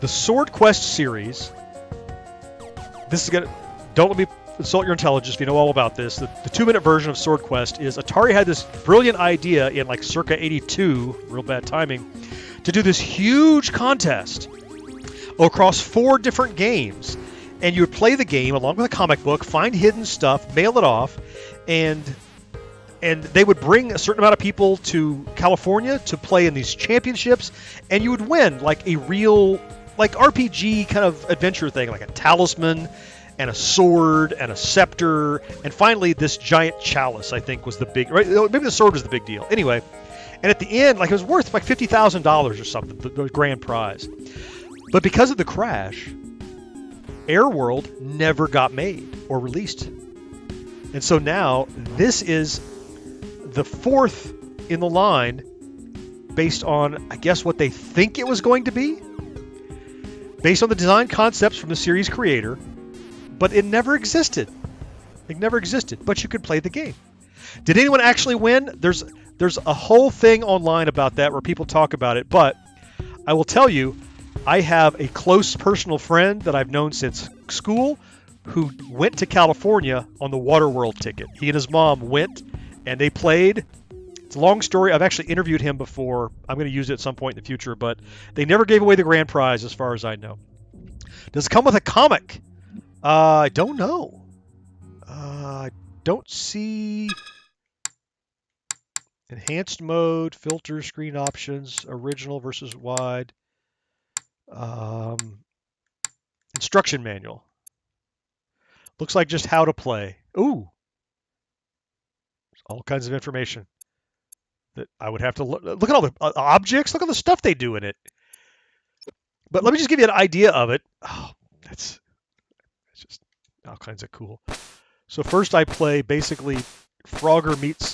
the Swordquest series. This is gonna. Don't let me insult your intelligence if you know all about this. The 2-minute version of Swordquest is Atari had this brilliant idea in like circa '82, real bad timing, to do this huge contest across 4 different games. And you would play the game along with a comic book, find hidden stuff, mail it off, and they would bring a certain amount of people to California to play in these championships, and you would win like a real like RPG kind of adventure thing, like a talisman and a sword and a scepter, and finally this giant chalice, I think, was the big, right? Maybe the sword was the big deal. Anyway, and at the end, like, it was worth like $50,000 or something, the grand prize. But because of the crash, Airworld never got made or released. And so now this is the 4th in the line based on, I guess, what they think it was going to be, based on the design concepts from the series creator, but it never existed. It never existed, but you could play the game. Did anyone actually win? There's a whole thing online about that where people talk about it, but I will tell you, I have a close personal friend that I've known since school who went to California on the Waterworld ticket. He and his mom went, and they played. It's a long story. I've actually interviewed him before. I'm going to use it at some point in the future, but they never gave away the grand prize as far as I know. Does it come with a comic? I don't know. I don't see enhanced mode, filter, screen options, original versus wide. Instruction manual. Looks like just how to play. Ooh. All kinds of information that I would have to look at all the objects. Look at the stuff they do in it. But let me just give you an idea of it. Oh, it's just all kinds of cool. So first I play basically Frogger meets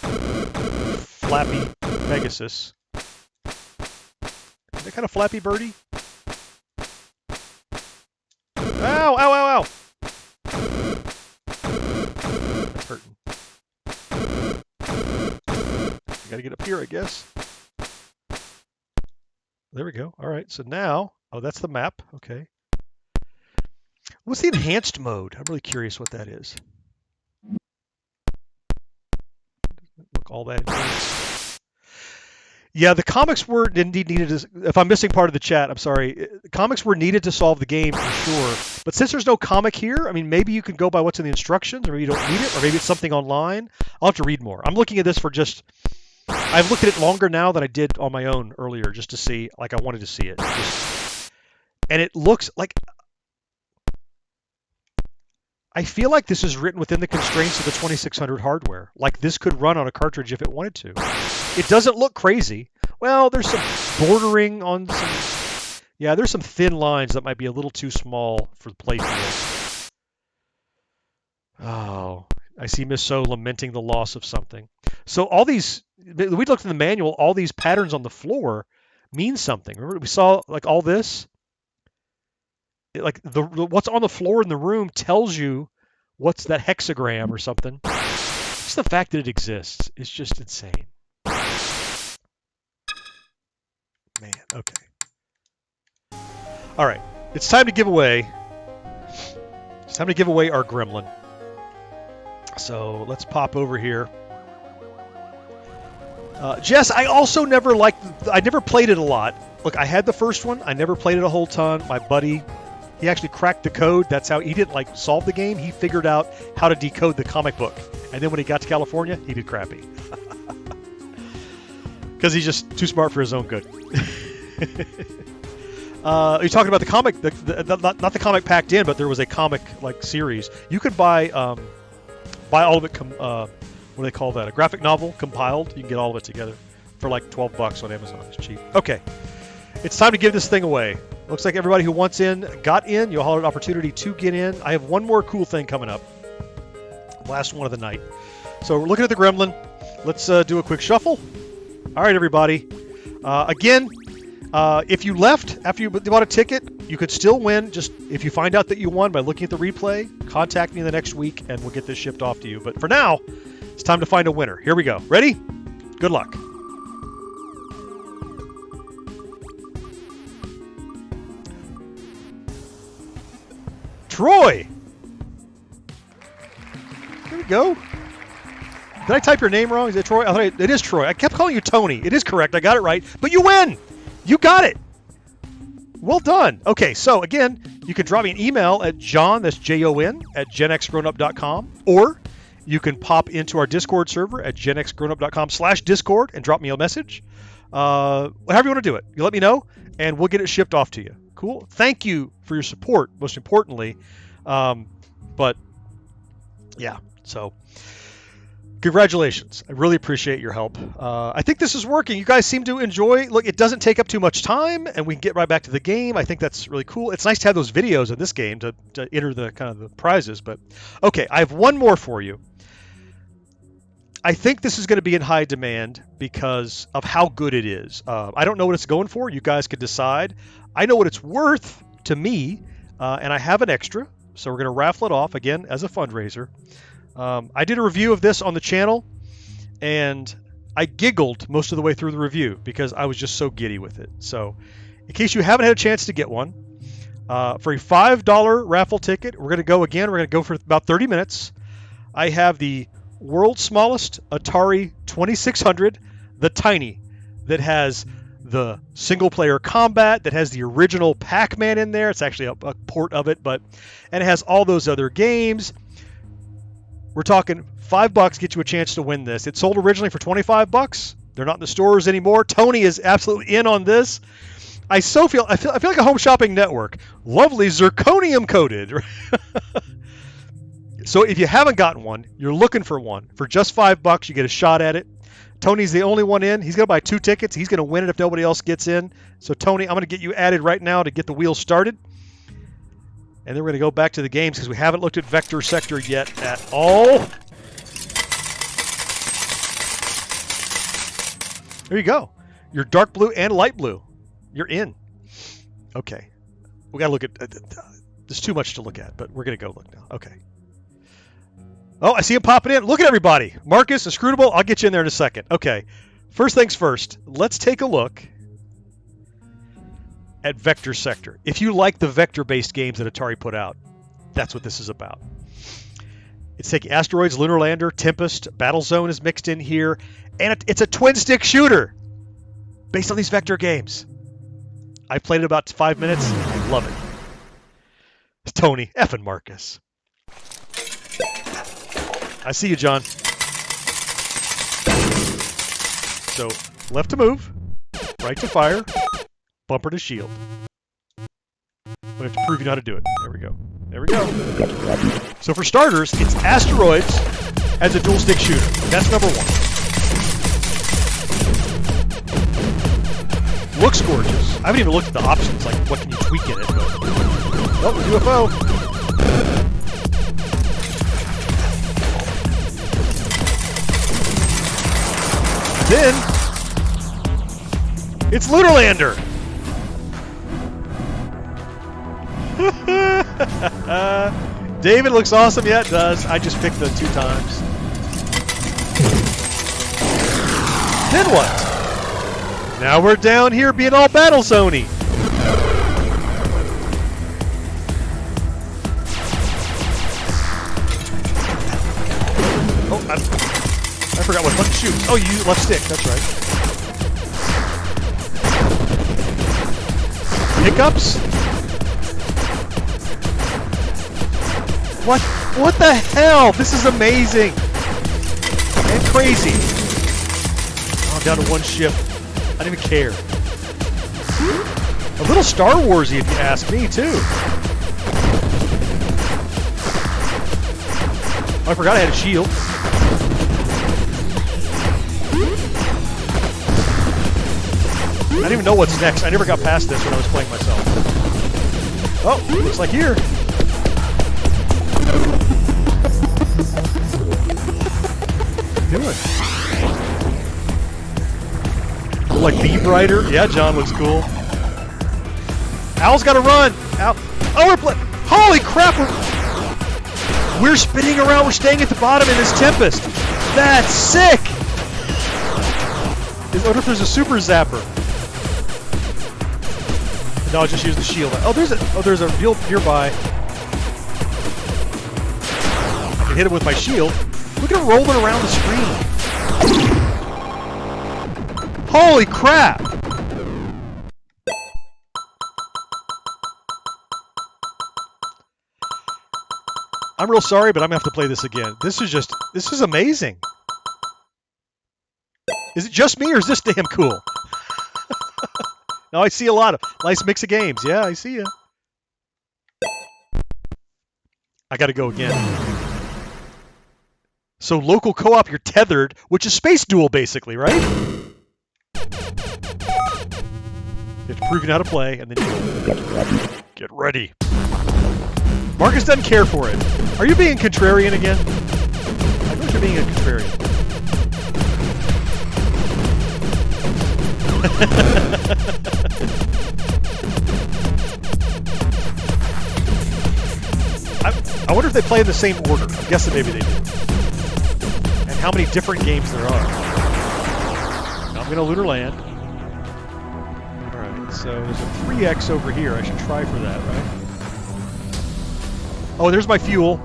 Flappy Pegasus. Is that kind of Flappy Birdie? Ow, ow, ow, ow! That's hurting. I gotta get up here, I guess. There we go. All right, so now, oh, that's the map. Okay. What's the enhanced mode? I'm really curious what that is. Look, all that enhanced. Yeah, the comics were indeed needed to, if I'm missing part of the chat, I'm sorry. Comics were needed to solve the game for sure. But since there's no comic here, I mean, maybe you can go by what's in the instructions, or maybe you don't need it, or maybe it's something online. I'll have to read more. I'm looking at this for just, I've looked at it longer now than I did on my own earlier, just to see, like I wanted to see it. And it looks like, I feel like this is written within the constraints of the 2600 hardware. Like this could run on a cartridge if it wanted to. It doesn't look crazy. Well, there's some bordering on some... Yeah, there's some thin lines that might be a little too small for the playfield. Oh, I see Miss So lamenting the loss of something. So all these... We looked in the manual, all these patterns on the floor mean something. Remember, we saw like all this? Like what's on the floor in the room tells you what's that hexagram or something. Just the fact that it exists is just insane. Man, okay. All right, it's time to give away. It's time to give away our Gremlin. So let's pop over here. Jess, I also never I never played it a lot. Look, I had the first one. I never played it a whole ton. My buddy, he actually cracked the code. That's how he didn't like solve the game. He figured out how to decode the comic book. And then when he got to California, he did crappy. Because he's just too smart for his own good. You're talking about the comic, not the comic packed in, but there was a comic like series. You could buy all of it. What do they call that? A graphic novel compiled. You can get all of it together for like $12 on Amazon. It's cheap. Okay, it's time to give this thing away. Looks like everybody who wants in got in. You'll have an opportunity to get in. I have one more cool thing coming up. Last one of the night. So we're looking at the Gremlin. Let's do a quick shuffle. All right, everybody. Again, if you left after you bought a ticket, you could still win. Just if you find out that you won by looking at the replay, contact me in the next week and we'll get this shipped off to you. But for now, it's time to find a winner. Here we go. Ready? Good luck. Troy. Here we go. Did I type your name wrong? Is it Troy? It is Troy. I kept calling you Tony. It is correct. I got it right. But you win. You got it. Well done. Okay, so again, you can drop me an email at John, that's Jon, at GenXGrownUp.com, or you can pop into our Discord server at GenXGrownUp.com/Discord and drop me a message. However you want to do it. You let me know, and we'll get it shipped off to you. Cool. Thank you for your support, most importantly. But, yeah, so congratulations. I really appreciate your help. I think this is working. You guys seem to enjoy. Look, it doesn't take up too much time, and we can get right back to the game. I think that's really cool. It's nice to have those videos in this game to enter the kind of the prizes. But okay, I have one more for you. I think this is going to be in high demand because of how good it is. I don't know what it's going for. You guys can decide. I know what it's worth to me, and I have an extra. So we're going to raffle it off again as a fundraiser. I did a review of this on the channel, and I giggled most of the way through the review because I was just so giddy with it. So in case you haven't had a chance to get one, for a $5 raffle ticket, we're going to go again. We're going to go for about 30 minutes. I have the world's smallest Atari 2600, the Tiny, that has the single-player combat, that has the original Pac-Man in there. It's actually a port of it, and it has all those other games. We're talking $5 get you a chance to win this. It sold originally for $25. They're not in the stores anymore. Tony is absolutely in on this. I feel like a home shopping network. Lovely zirconium coated. So if you haven't gotten one, you're looking for one. For just $5, you get a shot at it. Tony's the only one in. He's going to buy 2 tickets. He's going to win it if nobody else gets in. So Tony, I'm going to get you added right now to get the wheel started. And then we're going to go back to the games because we haven't looked at Vector Sector yet at all. There you go. You're dark blue and light blue. You're in. Okay. We got to look at... there's too much to look at, but we're going to go look now. Okay. Oh, I see him popping in. Look at everybody. Marcus, Inscrutable, I'll get you in there in a second. Okay. First things first, let's take a look at Vector Sector. If you like the vector-based games that Atari put out, that's what this is about. It's taking asteroids, lunar lander, Tempest, Battlezone is mixed in here, and it's a twin-stick shooter based on these vector games. I played it about 5 minutes. I love it. It's Tony effing Marcus. I see you, John. So, left to move, right to fire, bumper to shield. We have to prove you know how to do it. There we go. There we go. So for starters, it's asteroids as a dual stick shooter. That's number one. Looks gorgeous. I haven't even looked at the options, like what can you tweak in it. But... oh, UFO. Then it's Lunar Lander. David looks awesome. Yeah, it does. I just picked the 2 times. Then what? Now we're down here being all Battlezone-y. forgot what button shoots. Oh, you use left stick. That's right. Hiccups? What? What the hell? This is amazing and crazy. Oh, I'm down to one ship. I don't even care. A little Star Warsy, if you ask me, too. Oh, I forgot I had a shield. I don't even know what's next. I never got past this when I was playing myself. Oh, looks like here. What are you doing? Like Beam Rider? Yeah, John looks cool. Al's got to run. Al. Oh, we're holy crap! We're spinning around. We're staying at the bottom in this Tempest. That's sick. I wonder if there's a super zapper. No, I'll just use the shield. Oh, there's a real nearby. I can hit it with my shield. Look at it rolling around the screen. Holy crap! I'm real sorry, but I'm gonna have to play this again. This is amazing. Is it just me, or is this damn cool? No, I see a lot of nice mix of games. Yeah, I see you. I gotta go again. So local co-op, you're tethered, which is Space Duel, basically, right? You have to prove you know how to play, and then you get ready. Marcus doesn't care for it. Are you being contrarian again? I know you're being a contrarian. I wonder if they play in the same order. I'm guessing maybe they do. And how many different games there are. Now I'm going to Lunar Land. Alright, so there's a 3X over here. I should try for that, right? Oh, there's my fuel.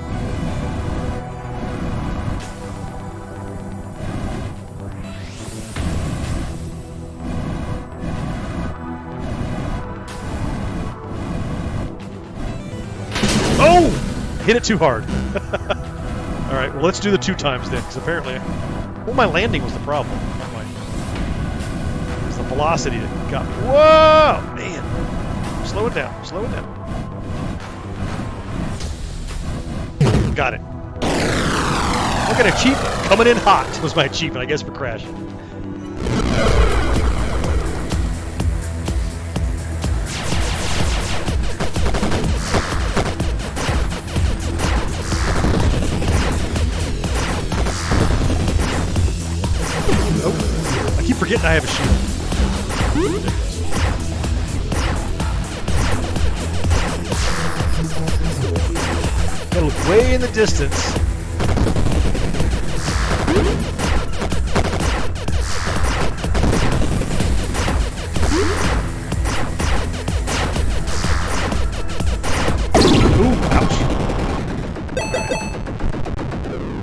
Oh! Hit it too hard. Alright, well, let's do the 2 times then, because apparently... Well, my landing was the problem. It was the velocity that got me. Whoa! Man. Slow it down. Slow it down. Got it. Look at achievement. Coming in hot was my achievement, I guess, for crashing. I keep forgetting I have a shield. Gotta look way in the distance. Ooh, ouch.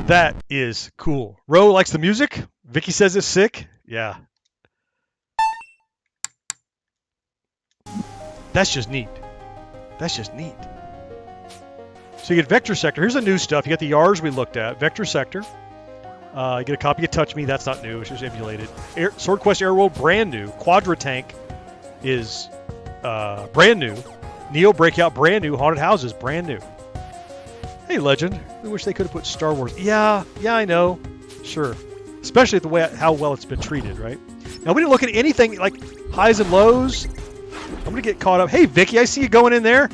That is cool. Ro likes the music. Vicky says it's sick. Yeah. That's just neat. That's just neat. So you get Vector Sector. Here's the new stuff. You got the Yars we looked at. Vector Sector. You get a copy of Touch Me. That's not new. It's just emulated. Swordquest Air World, brand new. Quadratank is brand new. Neo Breakout, brand new. Haunted Houses, brand new. Hey, Legend. We wish they could have put Star Wars. Yeah, I know. Sure. Especially the way how well it's been treated, right? Now, we didn't look at anything like highs and lows. I'm going to get caught up. Hey, Vicky, I see you going in there.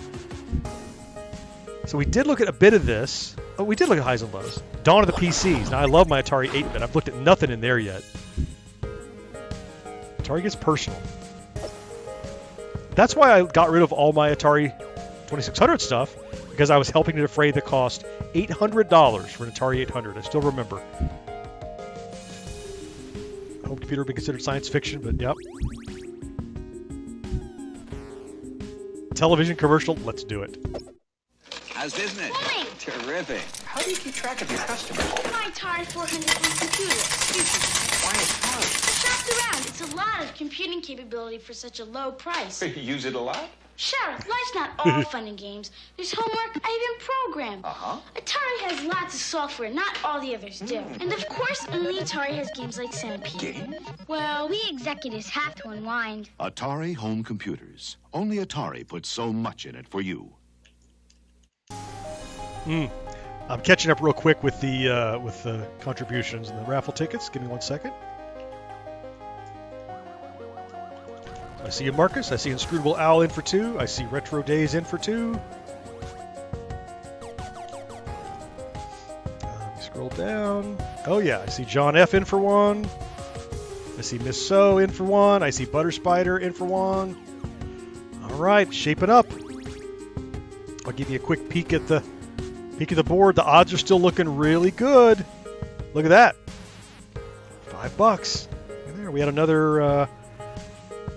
So we did look at a bit of this. Oh, we did look at highs and lows. Dawn of the PCs. Now, I love my Atari 8-bit. I've looked at nothing in there yet. Atari gets personal. That's why I got rid of all my Atari 2600 stuff, because I was helping to defray the cost $800 for an Atari 800. I still remember. Home computer would be considered science fiction, but yep. Television commercial, let's do it. fast, isn't it? Well, Terrific. How do you keep track of your customers? my Atari 400 computer. Why Atari? Shopped around. It's a lot of computing capability for such a low price. You use it a lot? Sure, life's not all fun and games. There's homework, I even program. Uh-huh. Atari has lots of software, not all the others do. And of course, only Atari has games like Centipede. Games? Well, we executives have to unwind. Atari home computers. Only Atari puts so much in it for you. I'm catching up real quick with the contributions and the raffle tickets. Give me 1 second. I see you, Marcus. I see Inscrutable Owl in for 2. I see Retro Days in for 2. Scroll down. Oh yeah, I see John F in for 1. I see Miss So in for 1. I see Butter Spider in for 1. All right, shaping up. I'll give you a quick peek at the board. The odds are still looking really good. Look at that. $5. Look at there. We had another.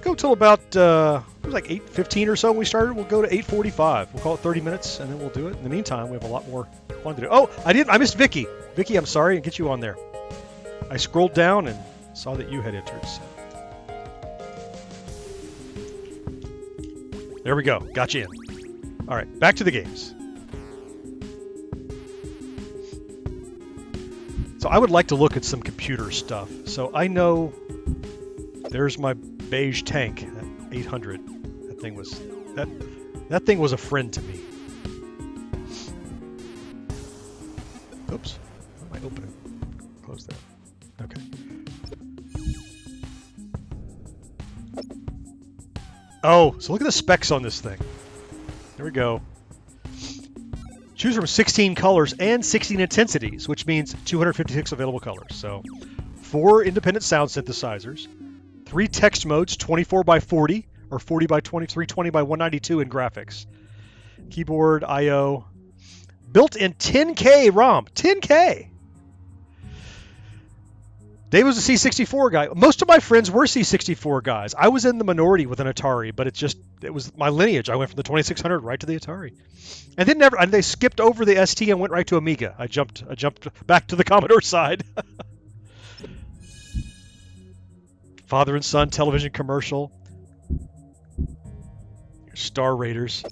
Go till about it was like 8:15 or so when we started. We'll go to 8:45. We'll call it 30 minutes and then we'll do it. In the meantime, we have a lot more fun to do. Oh, I missed Vicky. Vicky, I'm sorry. I'll get you on there. I scrolled down and saw that you had entered. So. There we go. Got you in. All right, back to the games. So I would like to look at some computer stuff. So I know there's my beige tank, that 800. That thing was a friend to me. Oops. How do I open it? Close that. Okay. Oh, so look at the specs on this thing. There we go. Choose from 16 colors and 16 intensities, which means 256 available colors. So 4 independent sound synthesizers, 3 text modes, 24 by 40 or 40 by 20, 320 by 192 in graphics. Keyboard, I/O, built-in 10K ROM, 10K. Dave was a C64 guy. Most of my friends were C64 guys. I was in the minority with an Atari, but it was my lineage. I went from the 2600 right to the Atari, and then they skipped over the ST and went right to Amiga. I jumped back to the Commodore side. Father and son television commercial. Star Raiders.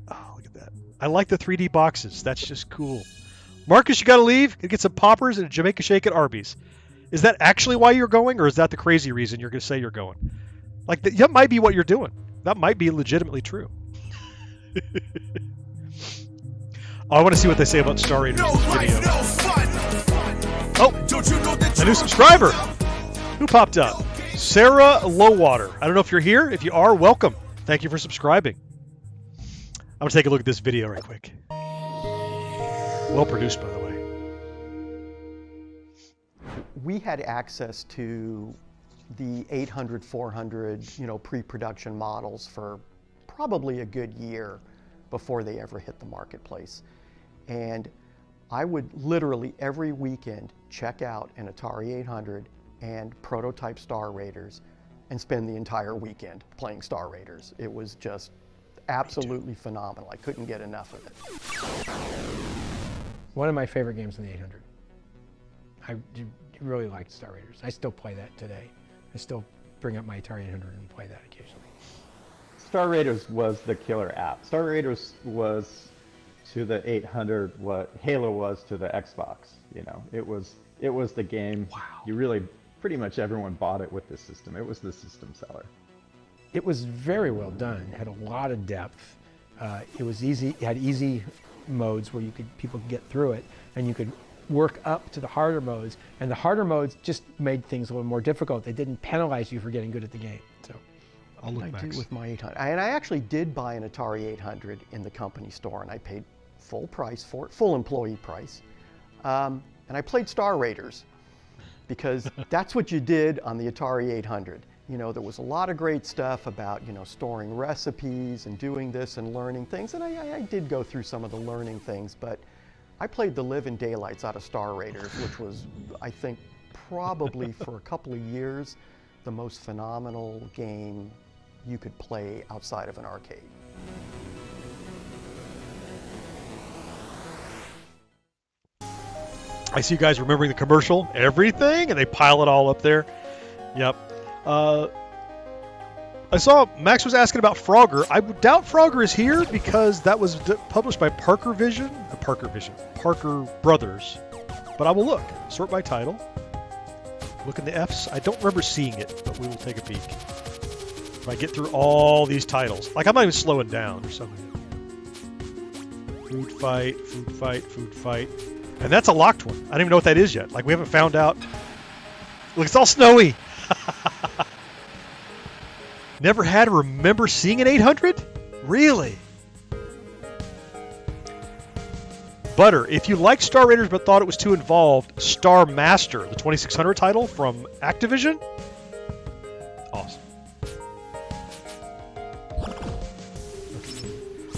Oh, look at that. I like the 3D boxes. That's just cool. Marcus, you got to leave. Get some poppers and a Jamaica Shake at Arby's. Is that actually why you're going, or is that the crazy reason you're going to say you're going? Like, that might be what you're doing. That might be legitimately true. I want to see what they say about Star Raiders in this video. Oh, a new subscriber. Who popped up? Sarah Lowwater. I don't know if you're here. If you are, welcome. Thank you for subscribing. I'm going to take a look at this video right quick. Well produced, by the way. We had access to the 800, 400, pre-production models for probably a good year before they ever hit the marketplace. And I would literally every weekend check out an Atari 800 and prototype Star Raiders and spend the entire weekend playing Star Raiders. It was just absolutely phenomenal. I couldn't get enough of it. One of my favorite games in the 800. I really liked Star Raiders. I still play that today. I still bring up my Atari 800 and play that occasionally. Star Raiders was the killer app. Star Raiders was to the 800 what Halo was to the Xbox. It was the game. Wow. You really, pretty much everyone bought it with the system. It was the system seller. It was very well done. It had a lot of depth. It was easy. It had easy modes where people could get through it, and you could work up to the harder modes. And the harder modes just made things a little more difficult. They didn't penalize you for getting good at the game. So I'll look back with my 800. And I actually did buy an Atari 800 in the company store, and I paid full price for it, full employee price. And I played Star Raiders because that's what you did on the Atari 800. There was a lot of great stuff about, storing recipes and doing this and learning things. And I did go through some of the learning things, but I played the living daylights out of Star Raiders, which was, I think, probably for a couple of years, the most phenomenal game you could play outside of an arcade. I see you guys remembering the commercial, everything, and they pile it all up there. Yep. I saw Max was asking about Frogger. I doubt Frogger is here because that was published by Parker Brothers. But I will look. Sort by title. Look in the Fs. I don't remember seeing it, but we will take a peek. If I get through all these titles. Like, I'm not even slowing down or something. Food fight, food fight, food fight. And that's a locked one. I don't even know what that is yet. Like, we haven't found out. Look, it's all snowy. Never had to remember seeing an 800? Really? Butter, if you like Star Raiders but thought it was too involved, Star Master, the 2600 title from Activision. Awesome. Okay.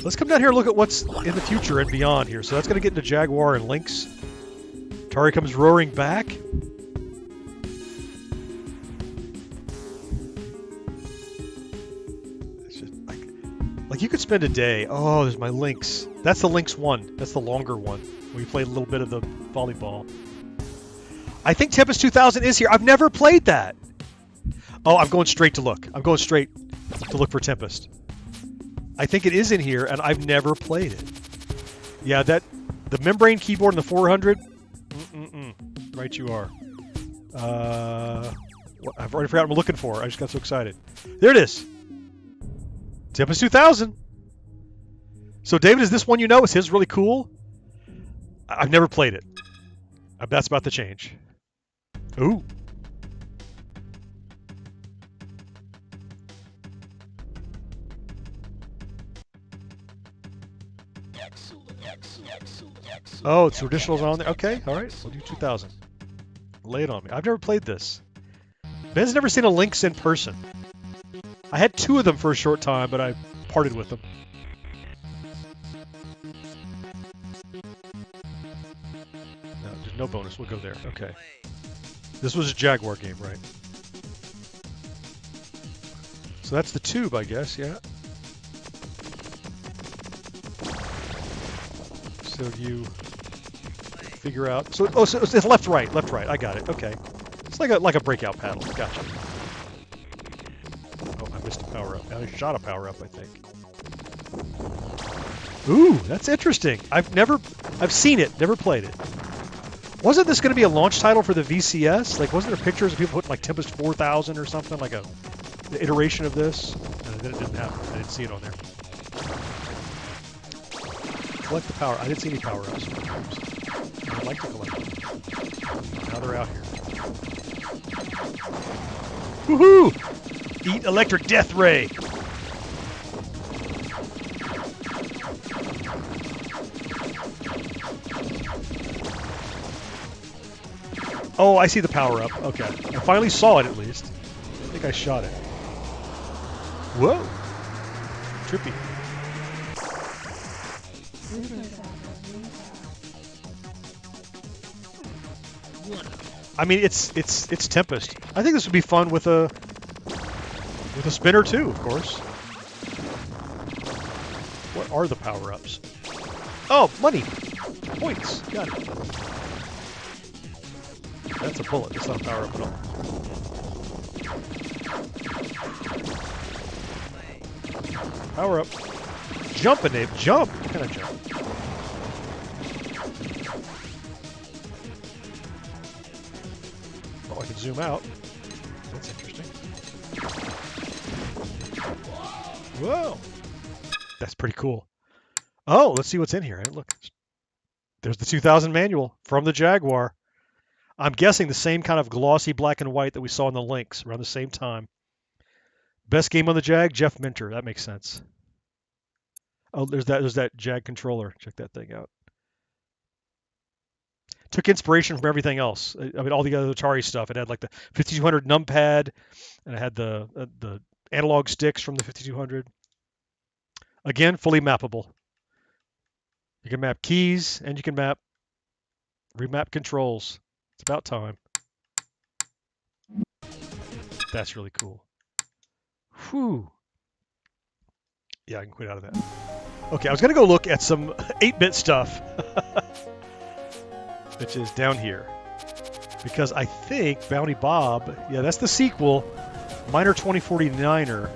Let's come down here and look at what's in the future and beyond here. So that's going to get into Jaguar and Lynx. Atari comes roaring back. Like, you could spend a day. Oh, there's my Lynx. That's the Lynx 1. That's the longer one, where you played a little bit of the volleyball. I think Tempest 2000 is here. I've never played that. Oh, I'm going straight to look. I'm going straight to look for Tempest. I think it is in here, and I've never played it. Yeah, the membrane keyboard in the 400. Right you are. I've already forgotten what I'm looking for. I just got so excited. There it is. Tempest 2000. So, David, is this one you know? Is his really cool? I've never played it. That's about to change. Ooh. Oh, it's traditionals on there. Okay, all right. We'll do 2000. Lay it on me. I've never played this. Ben's never seen a Lynx in person. I had 2 of them for a short time, but I parted with them. No, there's no bonus. We'll go there. Okay. This was a Jaguar game, right? So that's the tube, I guess, yeah. So you figure out... So it's left, right. I got it. Okay. It's like a breakout paddle. Gotcha. A power up. I shot a power up, I think. Ooh, that's interesting. I've seen it, never played it. Wasn't this going to be a launch title for the VCS? Like, wasn't there pictures of people putting like Tempest 4000 or something, like the iteration of this? And then it didn't happen. I didn't see it on there. Collect the power. I didn't see any power ups. I'd like to collect them. Now they're out here. Woohoo! Eat electric death ray. Oh, I see the power up. Okay. I finally saw it at least. I think I shot it. Whoa. Trippy. I mean, it's Tempest. I think this would be fun with a spinner too, of course. What are the power-ups? Oh, money. Points. Got it. That's a bullet. That's not a power-up at all. Power-up. Jump, Dave. Jump. What kind of jump? Oh, I can zoom out. That's interesting. Whoa. That's pretty cool. Oh, let's see what's in here. Look. There's the 2000 manual from the Jaguar. I'm guessing the same kind of glossy black and white that we saw in the Lynx around the same time. Best game on the Jag, Jeff Minter. That makes sense. Oh, there's that Jag controller. Check that thing out. Took inspiration from everything else. I mean, all the other Atari stuff. It had like the 5200 numpad, and it had the analog sticks from the 5200. Again, fully mappable. You can map keys, and you can remap controls. It's about time. That's really cool. Whew. Yeah, I can quit out of that. Okay, I was going to go look at some 8-bit stuff. which is down here. Because I think Bounty Bob, yeah, that's the sequel, Miner 2049er.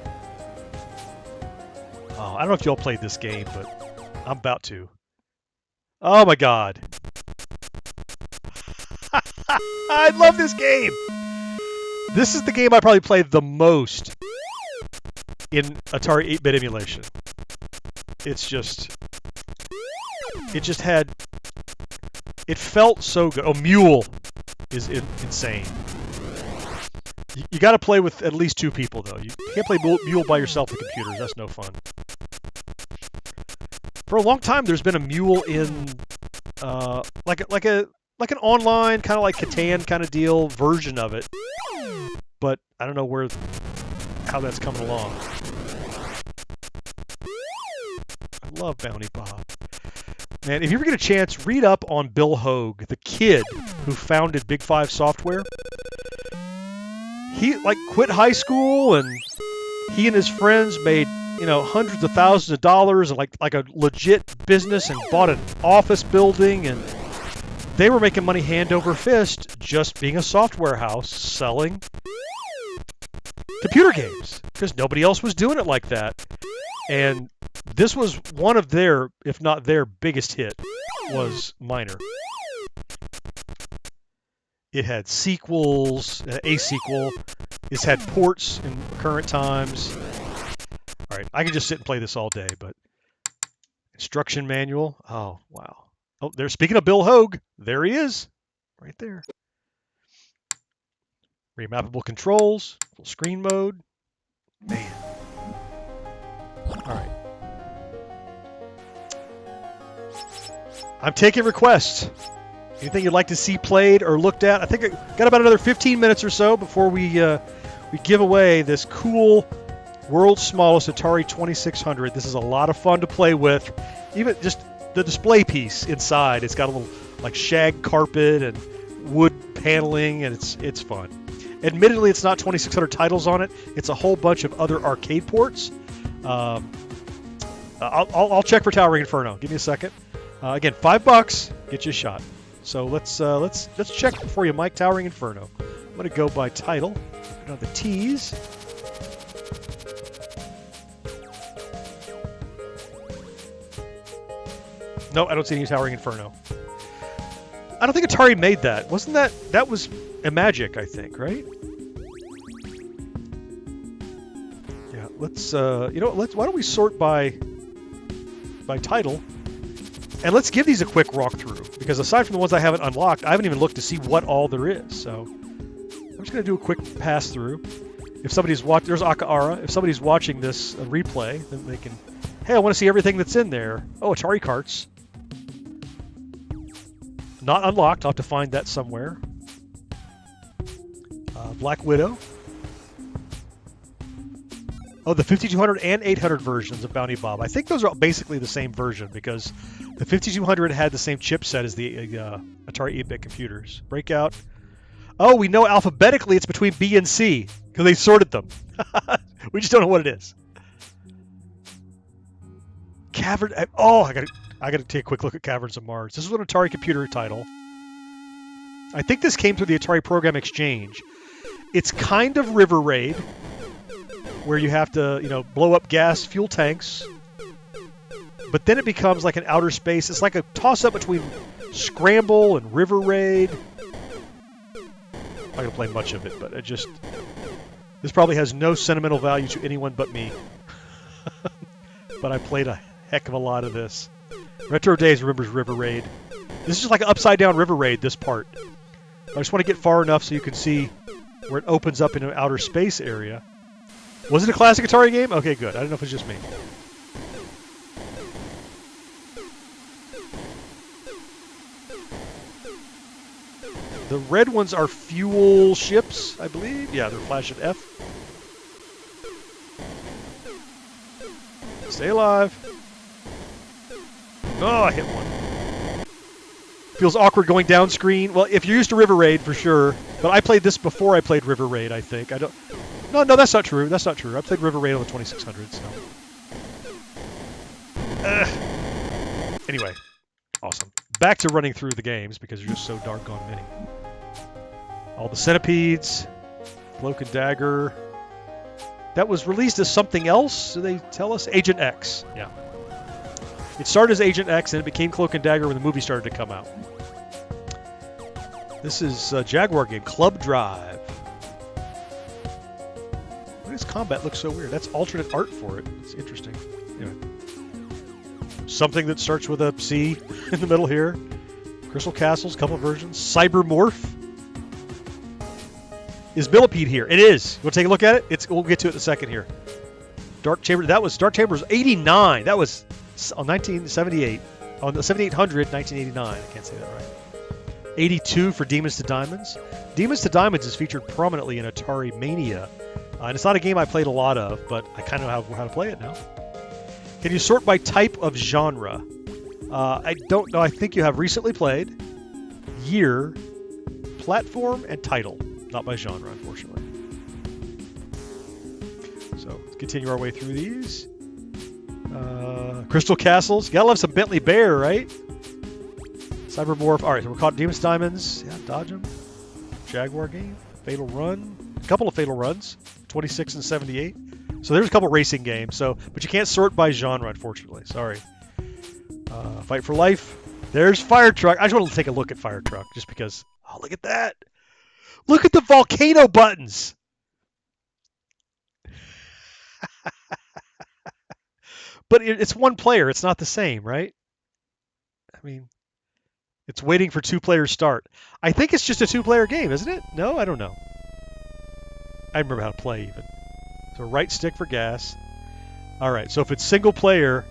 Oh, I don't know if y'all played this game, but I'm about to. Oh my god. I love this game! This is the game I probably played the most in Atari 8-bit emulation. It felt so good. Oh, Mule is insane. You got to play with at least 2 people, though. You can't play Mule by yourself with computers. That's no fun. For a long time, there's been a Mule in like an online kind of like Catan kind of deal version of it, but I don't know how that's coming along. I love Bounty Bob. Man, if you ever get a chance, read up on Bill Hogue, the kid who founded Big 5 Software. He quit high school, and he and his friends made hundreds of thousands of dollars and like a legit business, and bought an office building, and they were making money hand over fist just being a software house selling computer games because nobody else was doing it like that. And this was one of their, if not their biggest hit, was Miner. It had sequels, a sequel. It's had ports in current times. All right, I can just sit and play this all day, but instruction manual. Oh, wow. Oh, there. Speaking of Bill Hogue, there he is, right there. Remappable controls, full screen mode. Man. All right. I'm taking requests. Anything you'd like to see played or looked at? I think I got about another 15 minutes or so before we give away this cool world's smallest Atari 2600. This is a lot of fun to play with. Even just the display piece inside, it's got a little like shag carpet and wood paneling, and it's fun. Admittedly, it's not 2600 titles on it. It's a whole bunch of other arcade ports. I'll check for Towering Inferno. Give me a second. Again, $5, get you a shot. So let's check for you, Mike. Towering Inferno. I'm gonna go by title. Put on the T's. No, I don't see any Towering Inferno. I don't think Atari made that. Wasn't that was Imagic, I think, right? Yeah, let's why don't we sort by title? And let's give these a quick walkthrough, because aside from the ones I haven't unlocked, I haven't even looked to see what all there is. So I'm just going to do a quick pass through. If somebody's watching, there's Akahara. If somebody's watching this replay, then they can, hey, I want to see everything that's in there. Oh, Atari carts. Not unlocked. I'll have to find that somewhere. Black Widow. Oh, the 5200 and 800 versions of Bounty Bob. I think those are basically the same version, because the 5200 had the same chipset as the Atari 8-bit computers. Breakout. Oh, we know alphabetically it's between B and C, because they sorted them. We just don't know what it is. Cavern. Oh, I gotta take a quick look at Caverns of Mars. This is an Atari computer title. I think this came through the Atari Program Exchange. It's kind of River Raid, where you have to, blow up gas fuel tanks. But then it becomes like an outer space. It's like a toss-up between Scramble and River Raid. I'm not going to play much of it, but this probably has no sentimental value to anyone but me. But I played a heck of a lot of this. Retro Days remembers River Raid. This is just like an upside-down River Raid, this part. I just want to get far enough so you can see where it opens up in an outer space area. Was it a classic Atari game? Okay, good. I don't know if it's just me. The red ones are fuel ships, I believe. Yeah, they're flashing F. Stay alive. Oh, I hit one. Feels awkward going down screen. Well, if you're used to River Raid, for sure. But I played this before I played River Raid, I think. No, that's not true. That's not true. I played River Raid on the 2600, so. Anyway, awesome. back to running through the games because they're just so doggone many. All the Centipedes, Cloak and Dagger. That was released as something else, do they tell us? Agent X, yeah. It started as Agent X and it became Cloak and Dagger when the movie started to come out. This is a Jaguar game, Club Drive. Why does combat look so weird? That's alternate art for it. It's interesting. Anyway. Something that starts with a C in the middle here. Crystal Castles, couple of versions. Cybermorph. Is Millipede here? It is. You want to take a look at it? We'll get to it in a second here. Dark Chamber. Dark Chamber was 89. That was on 1978. On the 7800, 1989. I can't say that right. 82 for Demons to Diamonds. Demons to Diamonds is featured prominently in Atari Mania. And it's not a game I played a lot of, but I kind of know how to play it now. Can you sort by type of genre? I don't know. I think you have recently played, year, platform, and title. Not by genre, unfortunately. So let's continue our way through these. Crystal Castles. Gotta love some Bentley Bear, right? Cybermorph. All right, so we're caught Demons Diamonds. Yeah, dodge them. Jaguar game. Fatal Run. A couple of Fatal Runs. 26 and 78. So there's a couple racing games. But you can't sort by genre, unfortunately. Sorry. Fight for Life. There's Fire Truck. I just want to take a look at Fire Truck just because. Oh, look at that. Look at the volcano buttons. But it's one player. It's not the same, right? I mean, it's waiting for two-player start. I think it's just a two-player game, isn't it? No, I don't know. I remember how to play even. So right stick for gas. All right, so if it's single player,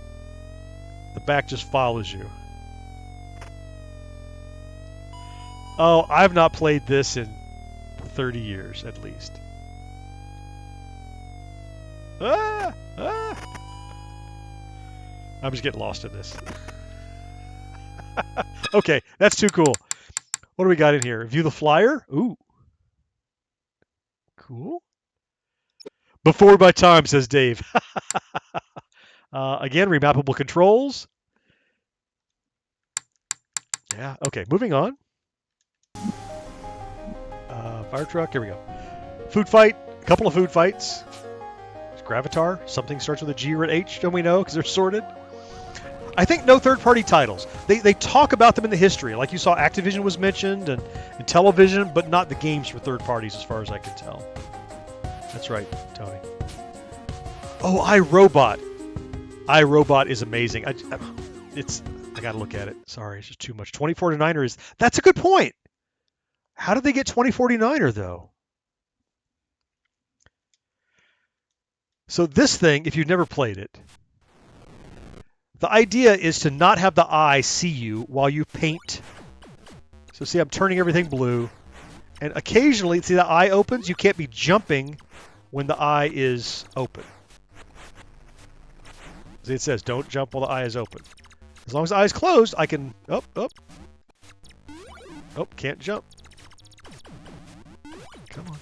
the back just follows you. Oh, I've not played this in 30 years at least. I'm just getting lost in this. Okay, that's too cool. What do we got in here? View the flyer? Ooh. Cool. Before my time, says Dave. Again, remappable controls. Yeah, okay, moving on. Fire truck, here we go. Food fight, a couple of food fights. There's Gravatar, something starts with a G or an H, don't we know, because they're sorted. I think no third-party titles. They talk about them in the history. Like you saw, Activision was mentioned and television, but not the games for third parties as far as I can tell. That's right, Tony. Oh, iRobot. iRobot is amazing. I got to look at it. Sorry, it's just too much. 2049er is... That's a good point. How did they get 2049er, though? So this thing, if you've never played it, the idea is to not have the eye see you while you paint. So see, I'm turning everything blue. And occasionally, see the eye opens? You can't be jumping when the eye is open. See, it says, don't jump while the eye is open. As long as the eye is closed, I can... Oh, can't jump. Come on.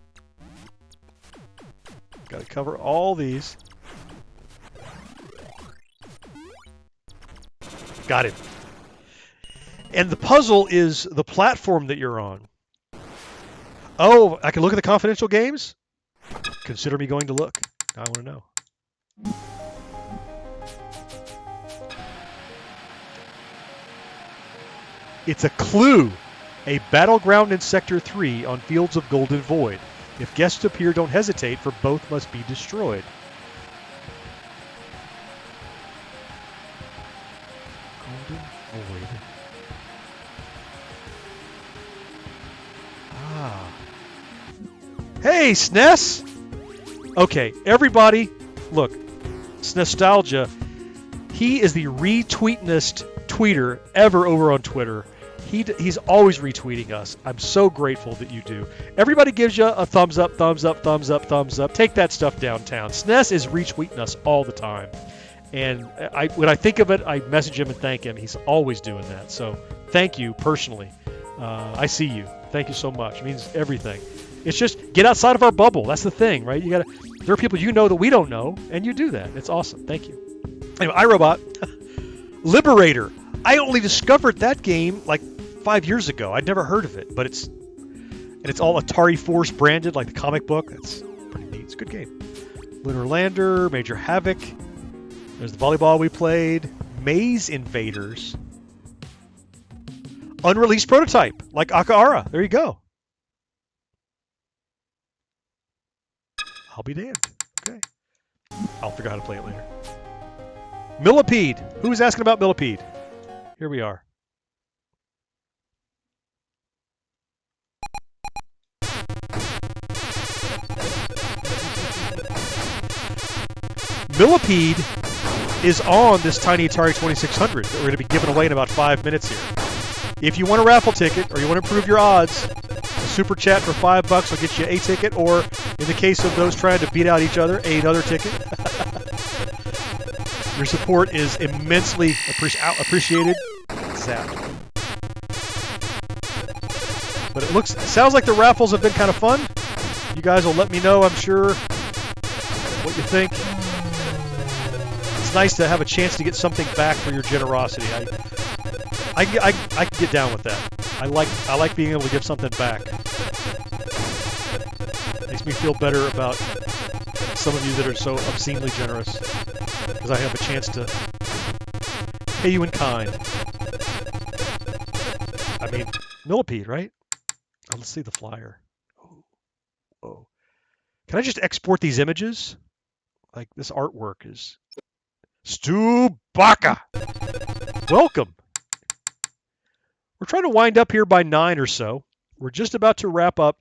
Got to cover all these. Got him. And the puzzle is the platform that you're on. Oh, I can look at the confidential games? Consider me going to look. I want to know. It's a clue. A battleground in Sector 3 on Fields of Golden Void. If guests appear, don't hesitate, for both must be destroyed. Golden Void. Ah. Hey, SNES! Okay, everybody, look. SNEStalgia. He is the retweetinest tweeter ever over on Twitter. He's always retweeting us. I'm so grateful that you do. Everybody gives you a thumbs up, thumbs up, thumbs up, thumbs up. Take that stuff downtown. SNES is retweeting us all the time. And when I think of it, I message him and thank him. He's always doing that. So thank you personally. I see you. Thank you so much. It means everything. It's just get outside of our bubble. That's the thing, right? There are people you know that we don't know, and you do that. It's awesome. Thank you. Anyway, iRobot. Liberator. I only discovered that game like 5 years ago. I'd never heard of it, but it's all Atari Force branded, like the comic book. That's pretty neat. It's a good game. Lunar Lander, Major Havoc. There's the volleyball we played. Maze Invaders. Unreleased prototype, like Akahara. There you go. I'll be damned. Okay. I'll figure out how to play it later. Millipede. Who's asking about Millipede? Here we are. Millipede is on this tiny Atari 2600 that we're going to be giving away in about 5 minutes here. If you want a raffle ticket or you want to improve your odds, a super chat for $5 will get you a ticket, or in the case of those trying to beat out each other, another ticket. Your support is immensely appreciated. Zap. But it sounds like the raffles have been kind of fun. You guys will let me know, I'm sure, what you think. It's nice to have a chance to get something back for your generosity. I can get down with that. I like being able to give something back. Makes me feel better about some of you that are so obscenely generous, because I have a chance to pay you in kind. I mean, Millipede, right? Oh, let's see the flyer. Oh. Can I just export these images? Like, this artwork is... Stu Baca! Welcome! We're trying to wind up here by 9 or so. We're just about to wrap up.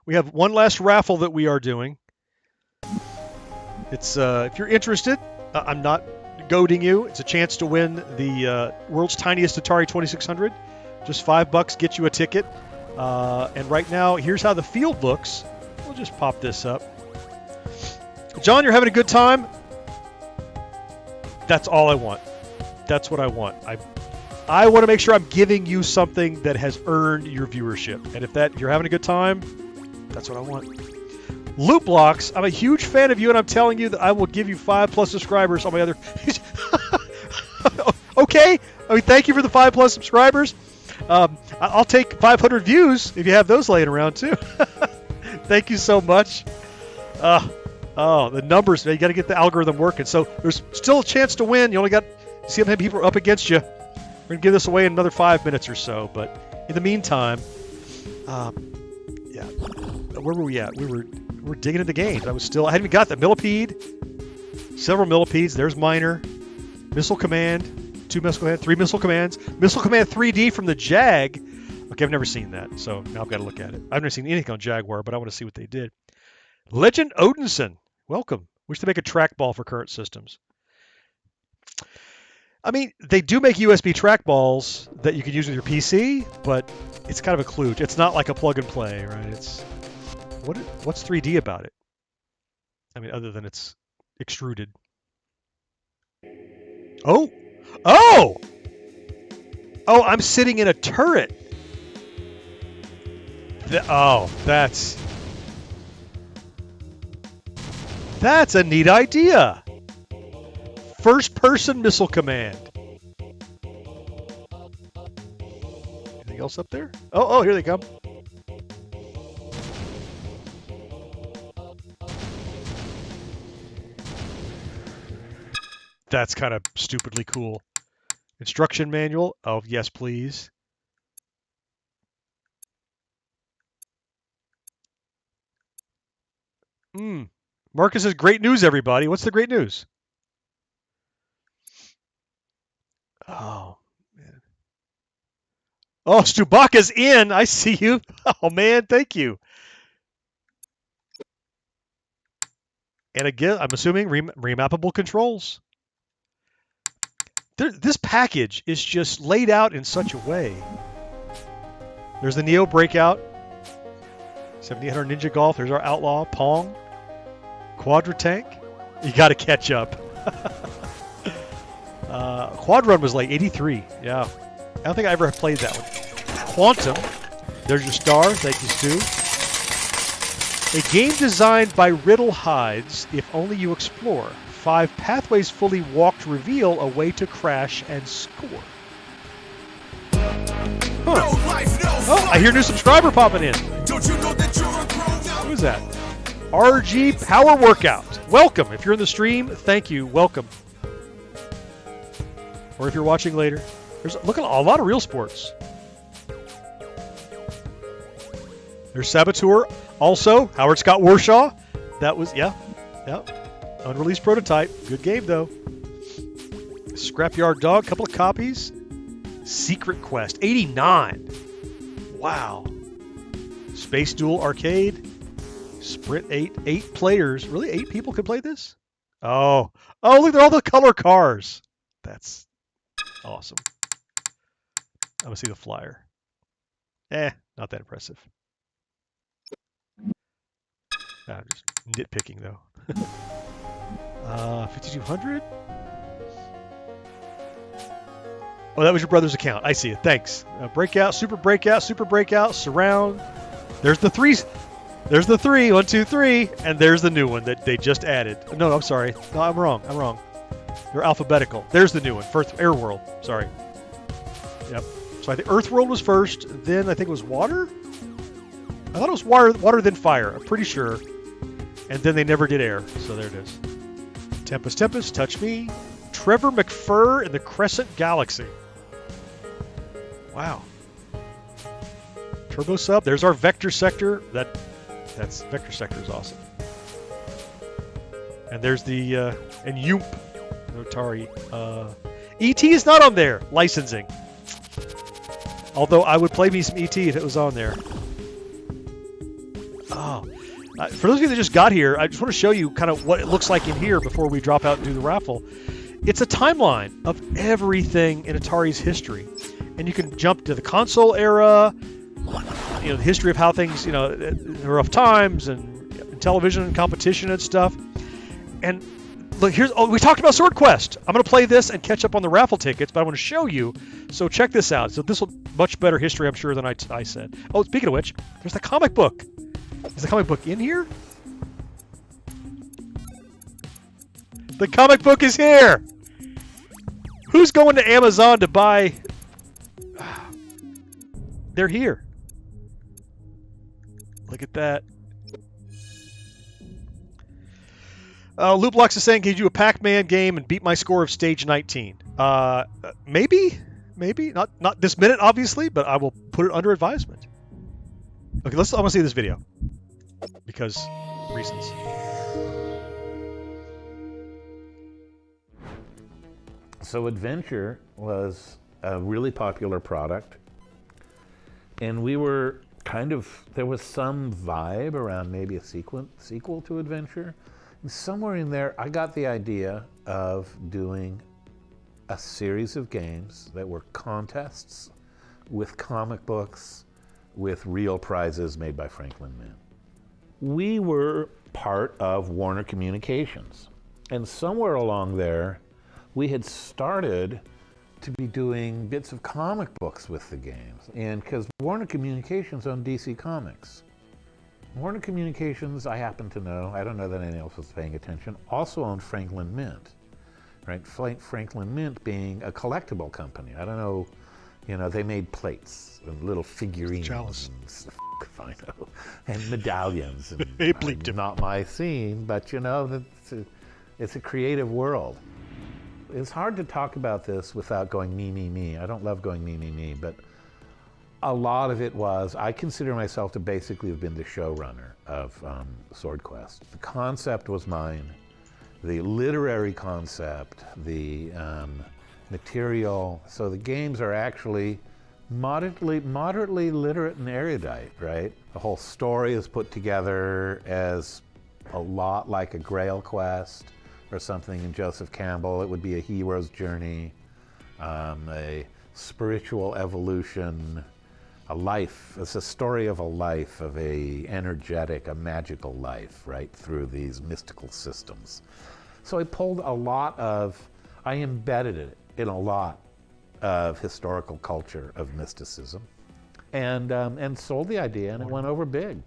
We have one last raffle that we are doing. It's if you're interested, I'm not goading you. It's a chance to win the world's tiniest Atari 2600. Just $5 gets you a ticket. And right now, here's how the field looks. We'll just pop this up. John, you're having a good time? That's all I want. That's what I want. I want to make sure I'm giving you something that has earned your viewership. And if you're having a good time, that's what I want. Loot Blocks, I'm a huge fan of you, and I'm telling you that I will give you 5+ subscribers on my other... Okay. I mean, thank you for the 5+ subscribers. I'll take 500 views if you have those laying around, too. Thank you so much. The numbers, you got to get the algorithm working. So there's still a chance to win. You only got... See how many people are up against you. We're going to give this away in another 5 minutes or so. But in the meantime, yeah. Where were we at? We're digging into games. I hadn't even got that. Millipede. Several Millipedes. There's Miner. Missile Command. 2 Missile Command. 3 Missile Commands. Missile Command 3D from the Jag. Okay, I've never seen that. So now I've got to look at it. I've never seen anything on Jaguar, but I want to see what they did. Legend Odinson. Welcome. Wish to make a trackball for current systems. I mean, they do make USB trackballs that you can use with your PC, but it's kind of a kludge. It's not like a plug and play, right? What's 3D about it? I mean, other than it's extruded. Oh, I'm sitting in a turret. That's a neat idea. First-person missile command. Anything else up there? Oh, here they come. That's kind of stupidly cool. Instruction manual. Oh, yes, please. Marcus says, great news, everybody. What's the great news? Oh, man. Oh, Stubaka's in. I see you. Oh, man, thank you. And again, I'm assuming remappable controls. This package is just laid out in such a way. There's the Neo Breakout. 7800 Ninja Golf. There's our Outlaw. Pong. Quadratank. You got to catch up. Quadrun was like 83. Yeah. I don't think I ever played that one. Quantum. There's your star. Thank you, Stu. A game designed by Riddle hides if only you explore. 5 pathways fully walked reveal a way to crash and score. Huh. Oh, I hear a new subscriber popping in. Who is that? RG Power Workout. Welcome. If you're in the stream, thank you. Welcome. Or if you're watching later. Look at a lot of real sports. There's Saboteur. Also, Howard Scott Warshaw. That was, yeah. Unreleased prototype. Good game, though. Scrapyard Dog, couple of copies. Secret Quest, 89. Wow. Space Duel Arcade. Sprint 8 players. Really, 8 people could play this? Oh, look, they're all the color cars. That's awesome. I'm going to see the flyer. Not that impressive. I'm just nitpicking, though. 5200? Oh, that was your brother's account. I see it. Thanks. Breakout, Super Breakout, Super Breakout, Surround. There's the 3. There's the 3. 1, 2, 3. And there's the new one that they just added. No, I'm sorry. No, I'm wrong. They're alphabetical. There's the new one. First, Air World. Sorry. Yep. So I think Earth World was first. Then I think it was Water? I thought it was water then Fire. I'm pretty sure. And then they never did Air. So there it is. Tempest, Touch Me. Trevor McFur in the Crescent Galaxy. Wow. Turbo Sub. There's our Vector Sector. That's Vector Sector is awesome. And there's the and Yoop, Atari. ET is not on there. Licensing. Although I would play me some ET if it was on there. Oh. For those of you that just got here, I just want to show you kind of what it looks like in here before we drop out and do the raffle. It's a timeline of everything in Atari's history. And you can jump to the console era, the history of how things, the rough times and television and competition and stuff. And look, we talked about Swordquest. I'm going to play this and catch up on the raffle tickets, but I want to show you. So check this out. So this will much better history, I'm sure, than I said. Oh, speaking of which, there's the comic book. Is the comic book in here? The comic book is here! Who's going to Amazon to buy... They're here. Look at that. Looplox is saying, can you do a Pac-Man game and beat my score of stage 19? Maybe. Not this minute, obviously, but I will put it under advisement. Okay, I want to see this video. Because reasons. So Adventure was a really popular product. And we were there was some vibe around maybe a sequel to Adventure. And somewhere in there, I got the idea of doing a series of games that were contests with comic books with real prizes made by Franklin Mint. We were part of Warner Communications. And somewhere along there, we had started to be doing bits of comic books with the games. And because Warner Communications owned DC Comics. Warner Communications, I happen to know, I don't know that anyone else was paying attention, also owned Franklin Mint. Right? Franklin Mint being a collectible company. I don't know, they made plates and little figurines and stuff, I know, and medallions. And not my scene, but it's a creative world. It's hard to talk about this without going me. I don't love going me, but a lot of it was, I consider myself to basically have been the showrunner of Swordquest. The concept was mine, the literary concept, the material. So the games are actually moderately literate and erudite, right? The whole story is put together as a lot like a Grail quest or something in Joseph Campbell. It would be a hero's journey, a spiritual evolution, a life. It's a story of a life, of a energetic, a magical life, right, through these mystical systems. So I embedded it in a lot of historical culture of mysticism, and sold the idea, and it went over big.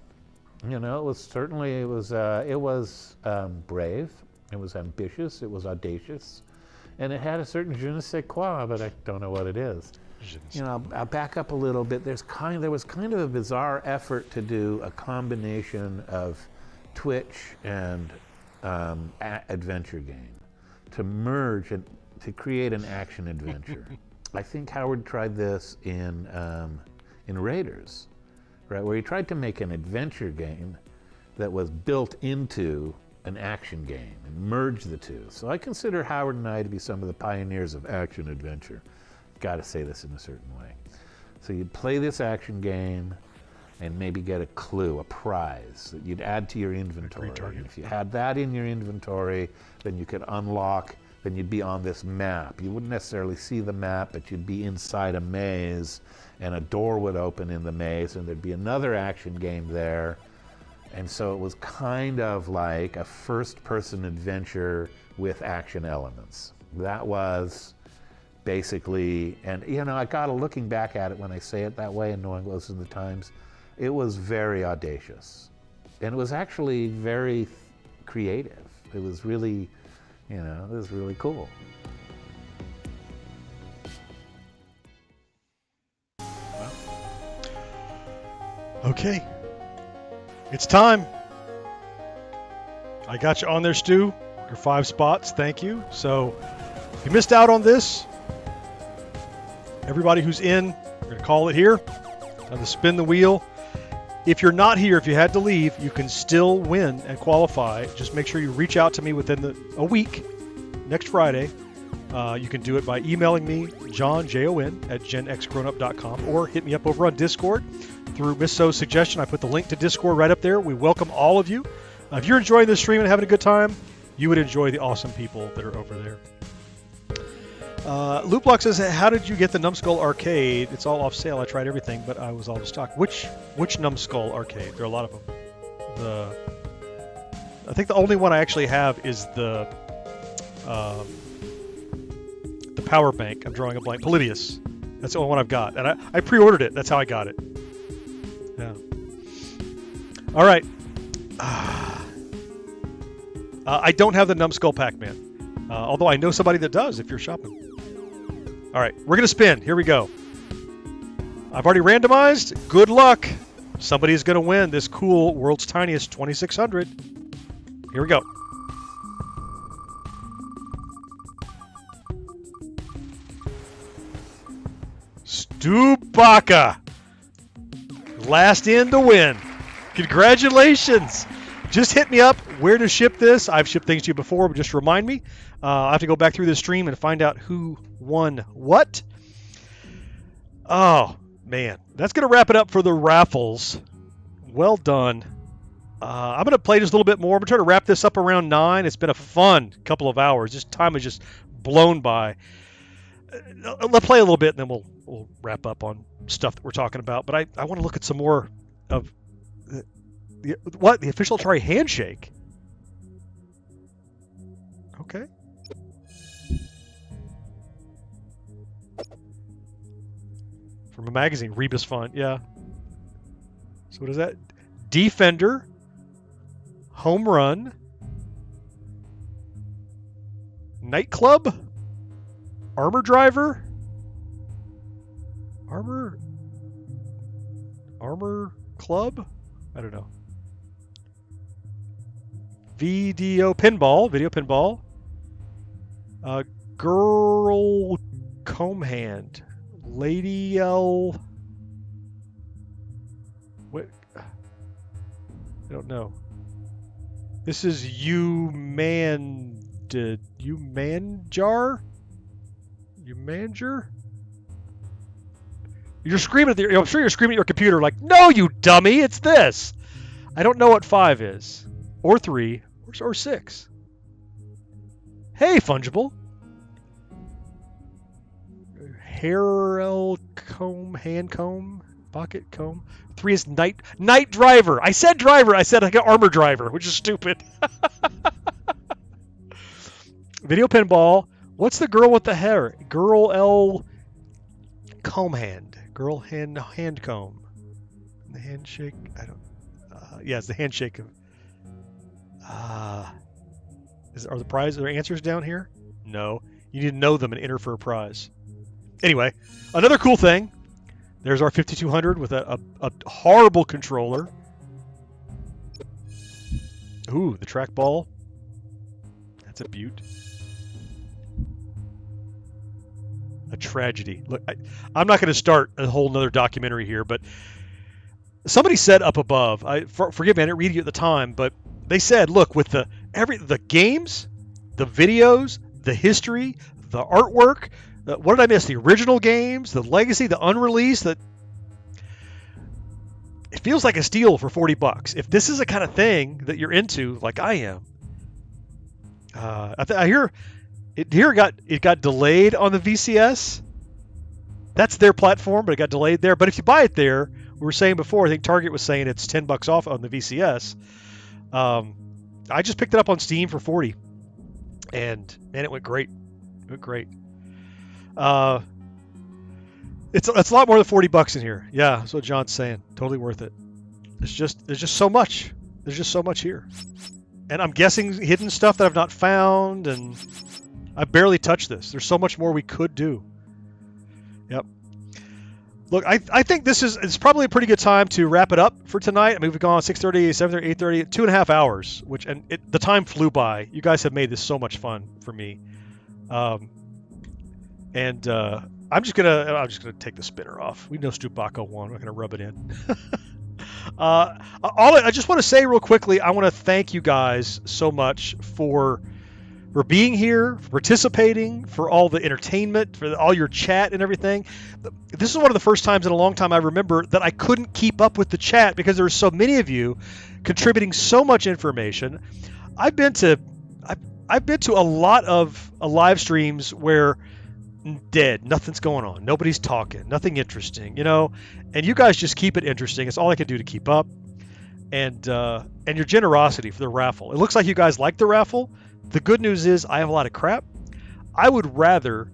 You know, it was certainly, it was brave, it was ambitious, it was audacious, and it had a certain je ne sais quoi, but I don't know what it is. You know, I'll back up a little bit. There was kind of a bizarre effort to do a combination of Twitch and adventure game, to merge and to create an action adventure. I think Howard tried this in Raiders, right, where he tried to make an adventure game that was built into an action game and merge the two. So I consider Howard and I to be some of the pioneers of action adventure. Got to say this in a certain way. So you'd play this action game and maybe get a clue, a prize that you'd add to your inventory. And if you had that in your inventory, then you could unlock, then you'd be on this map. You wouldn't necessarily see the map, but you'd be inside a maze, and a door would open in the maze, and there'd be another action game there. And so it was kind of like a first-person adventure with action elements. That was basically, and you know, I gotta, looking back at it when I say it that way and knowing what was in the times, it was very audacious. And it was actually very creative. It was really, you know, it was really cool. Okay. It's time. I got you on there, Stu. Your 5 spots. Thank you. So if you missed out on this, everybody who's in, we're going to call it here. Time to spin the wheel. If you're not here, if you had to leave, you can still win and qualify. Just make sure you reach out to me within a week, next Friday. You can do it by emailing me, John, Jon, at GenXGrownUp.com, or hit me up over on Discord through Miss So's suggestion. I put the link to Discord right up there. We welcome all of you. If you're enjoying this stream and having a good time, you would enjoy the awesome people that are over there. Loopblock says, how did you get the Numbskull arcade? It's all off sale. I tried everything, but I was all in stock. Which Numbskull arcade? There are a lot of them. I think the only one I actually have is the power bank. I'm drawing a blank. Polybius. That's the only one I've got. And I pre-ordered it. That's how I got it. Yeah. All right. I don't have the Numbskull Pac-Man. Although I know somebody that does if you're shopping. All right, we're going to spin. Here we go. I've already randomized. Good luck. Somebody's going to win this cool World's Tiniest 2600. Here we go. Stu Baca. Last in to win. Congratulations. Just hit me up where to ship this. I've shipped things to you before, but just remind me. I have to go back through this stream and find out who won what. Oh, man. That's going to wrap it up for the raffles. Well done. I'm going to play just a little bit more. I'm going to try to wrap this up around 9. It's been a fun couple of hours. This time has just blown by. Let's play a little bit, and then we'll wrap up on stuff that we're talking about. But I want to look at some more of the official Atari handshake. Okay. From a magazine, Rebus Font, yeah. So what is that? Defender, Home Run, Nightclub, Armor Driver, Armor Club? I don't know. Video Pinball, Girl Comb Hand, Lady L. What? I don't know. This is Umanjar? You're screaming at I'm sure you're screaming at your computer like, no, you dummy, it's this. I don't know what 5 is, or 3, or 6. Hey, Fungible. Hair comb, hand comb, pocket comb. 3 is night driver. I said driver. I said like an armor driver, which is stupid. Video Pinball. What's the girl with the hair? Girl L. Comb hand. Girl hand comb. The handshake. I don't. Yeah, it's the handshake of. Are there answers down here? No. You need to know them and enter for a prize. Anyway, another cool thing. There's our 5200 with a horrible controller. Ooh, the trackball. That's a beaut. A tragedy. Look, I'm not going to start a whole nother documentary here, but somebody said up above, forgive me, I didn't read you at the time, but they said, look, with the games, the videos, the history, the artwork, what did I miss? The original games, the legacy, the unreleased, it feels like a steal for $40. If this is the kind of thing that you're into, like I am, I hear it got delayed on the VCS. That's their platform, but it got delayed there. But if you buy it there, we were saying before, I think Target was saying it's $10 off on the VCS. I just picked it up on Steam for $40, and man, it went great. It went great. It's a lot more than $40 in here. Yeah, that's what John's saying. Totally worth it. There's just so much. There's just so much here, and I'm guessing hidden stuff that I've not found, and I barely touched this. There's so much more we could do. Yep. Look, I think it's probably a pretty good time to wrap it up for tonight. I mean, we've gone 6:30, 7:30, 8:30, 2.5 hours, the time flew by. You guys have made this so much fun for me. I'm just gonna take the spinner off. We know Stubako won. We're gonna rub it in. I just want to say real quickly, I want to thank you guys so much for being here, for participating, for all the entertainment, for all your chat and everything. This is one of the first times in a long time I remember that I couldn't keep up with the chat because there were so many of you contributing so much information. I've been to a lot of live streams where dead, nothing's going on, nobody's talking, nothing interesting, and you guys just keep it interesting. It's all I can do to keep up, and your generosity for the raffle. It looks like you guys like the raffle. The good news is I have a lot of crap. I would rather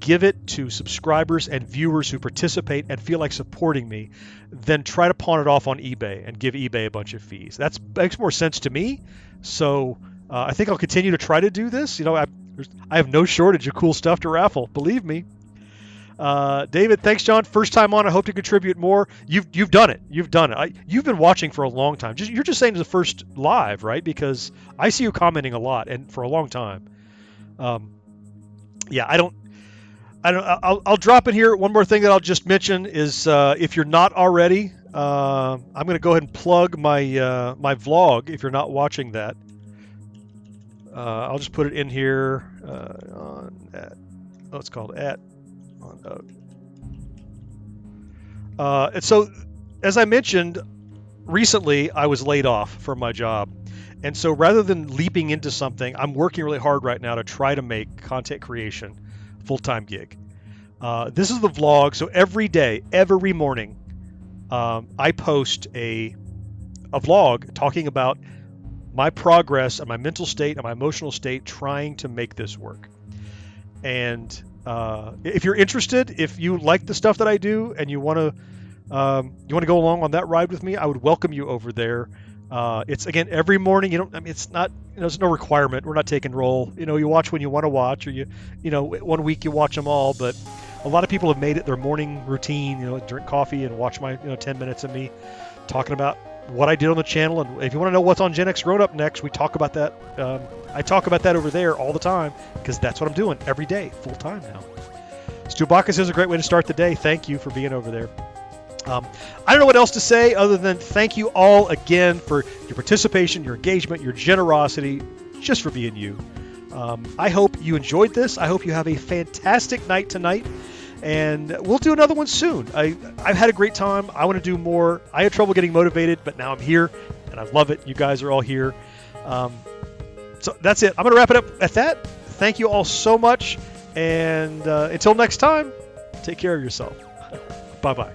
give it to subscribers and viewers who participate and feel like supporting me than try to pawn it off on eBay and give eBay a bunch of fees. That makes more sense to me. So I think I'll continue to try to do this. I have no shortage of cool stuff to raffle. Believe me. David, thanks, John. First time on. I hope to contribute more. You've done it. You've done it. You've been watching for a long time. You're just saying it's the first live, right? Because I see you commenting a lot and for a long time. Yeah, I'll drop in here. One more thing that I'll just mention is if you're not already, I'm going to go ahead and plug my vlog. If you're not watching that, I'll just put it in here it's called and so, as I mentioned, recently I was laid off from my job. And so rather than leaping into something, I'm working really hard right now to try to make content creation a full-time gig. This is the vlog. So every day, every morning, I post a vlog talking about my progress and my mental state and my emotional state trying to make this work. And if you're interested, if you like the stuff that I do and you want to go along on that ride with me, I would welcome you over there. It's again every morning. It's not. There's no requirement. We're not taking roll. You watch when you want to watch, or one week you watch them all. But a lot of people have made it their morning routine. Drink coffee and watch my 10 minutes of me talking about what I did on the channel. And if you want to know what's on GenXGrownUp next, we talk about that. I talk about that over there all the time because that's what I'm doing every day, full time now. Stubakis is a great way to start the day. Thank you for being over there. I don't know what else to say other than thank you all again for your participation, your engagement, your generosity, just for being you. I hope you enjoyed this. I hope you have a fantastic night tonight, and we'll do another one soon. I've had a great time. I want to do more. I had trouble getting motivated, but now I'm here, and I love it. You guys are all here. So that's it. I'm going to wrap it up at that. Thank you all so much, and until next time, take care of yourself. Bye-bye.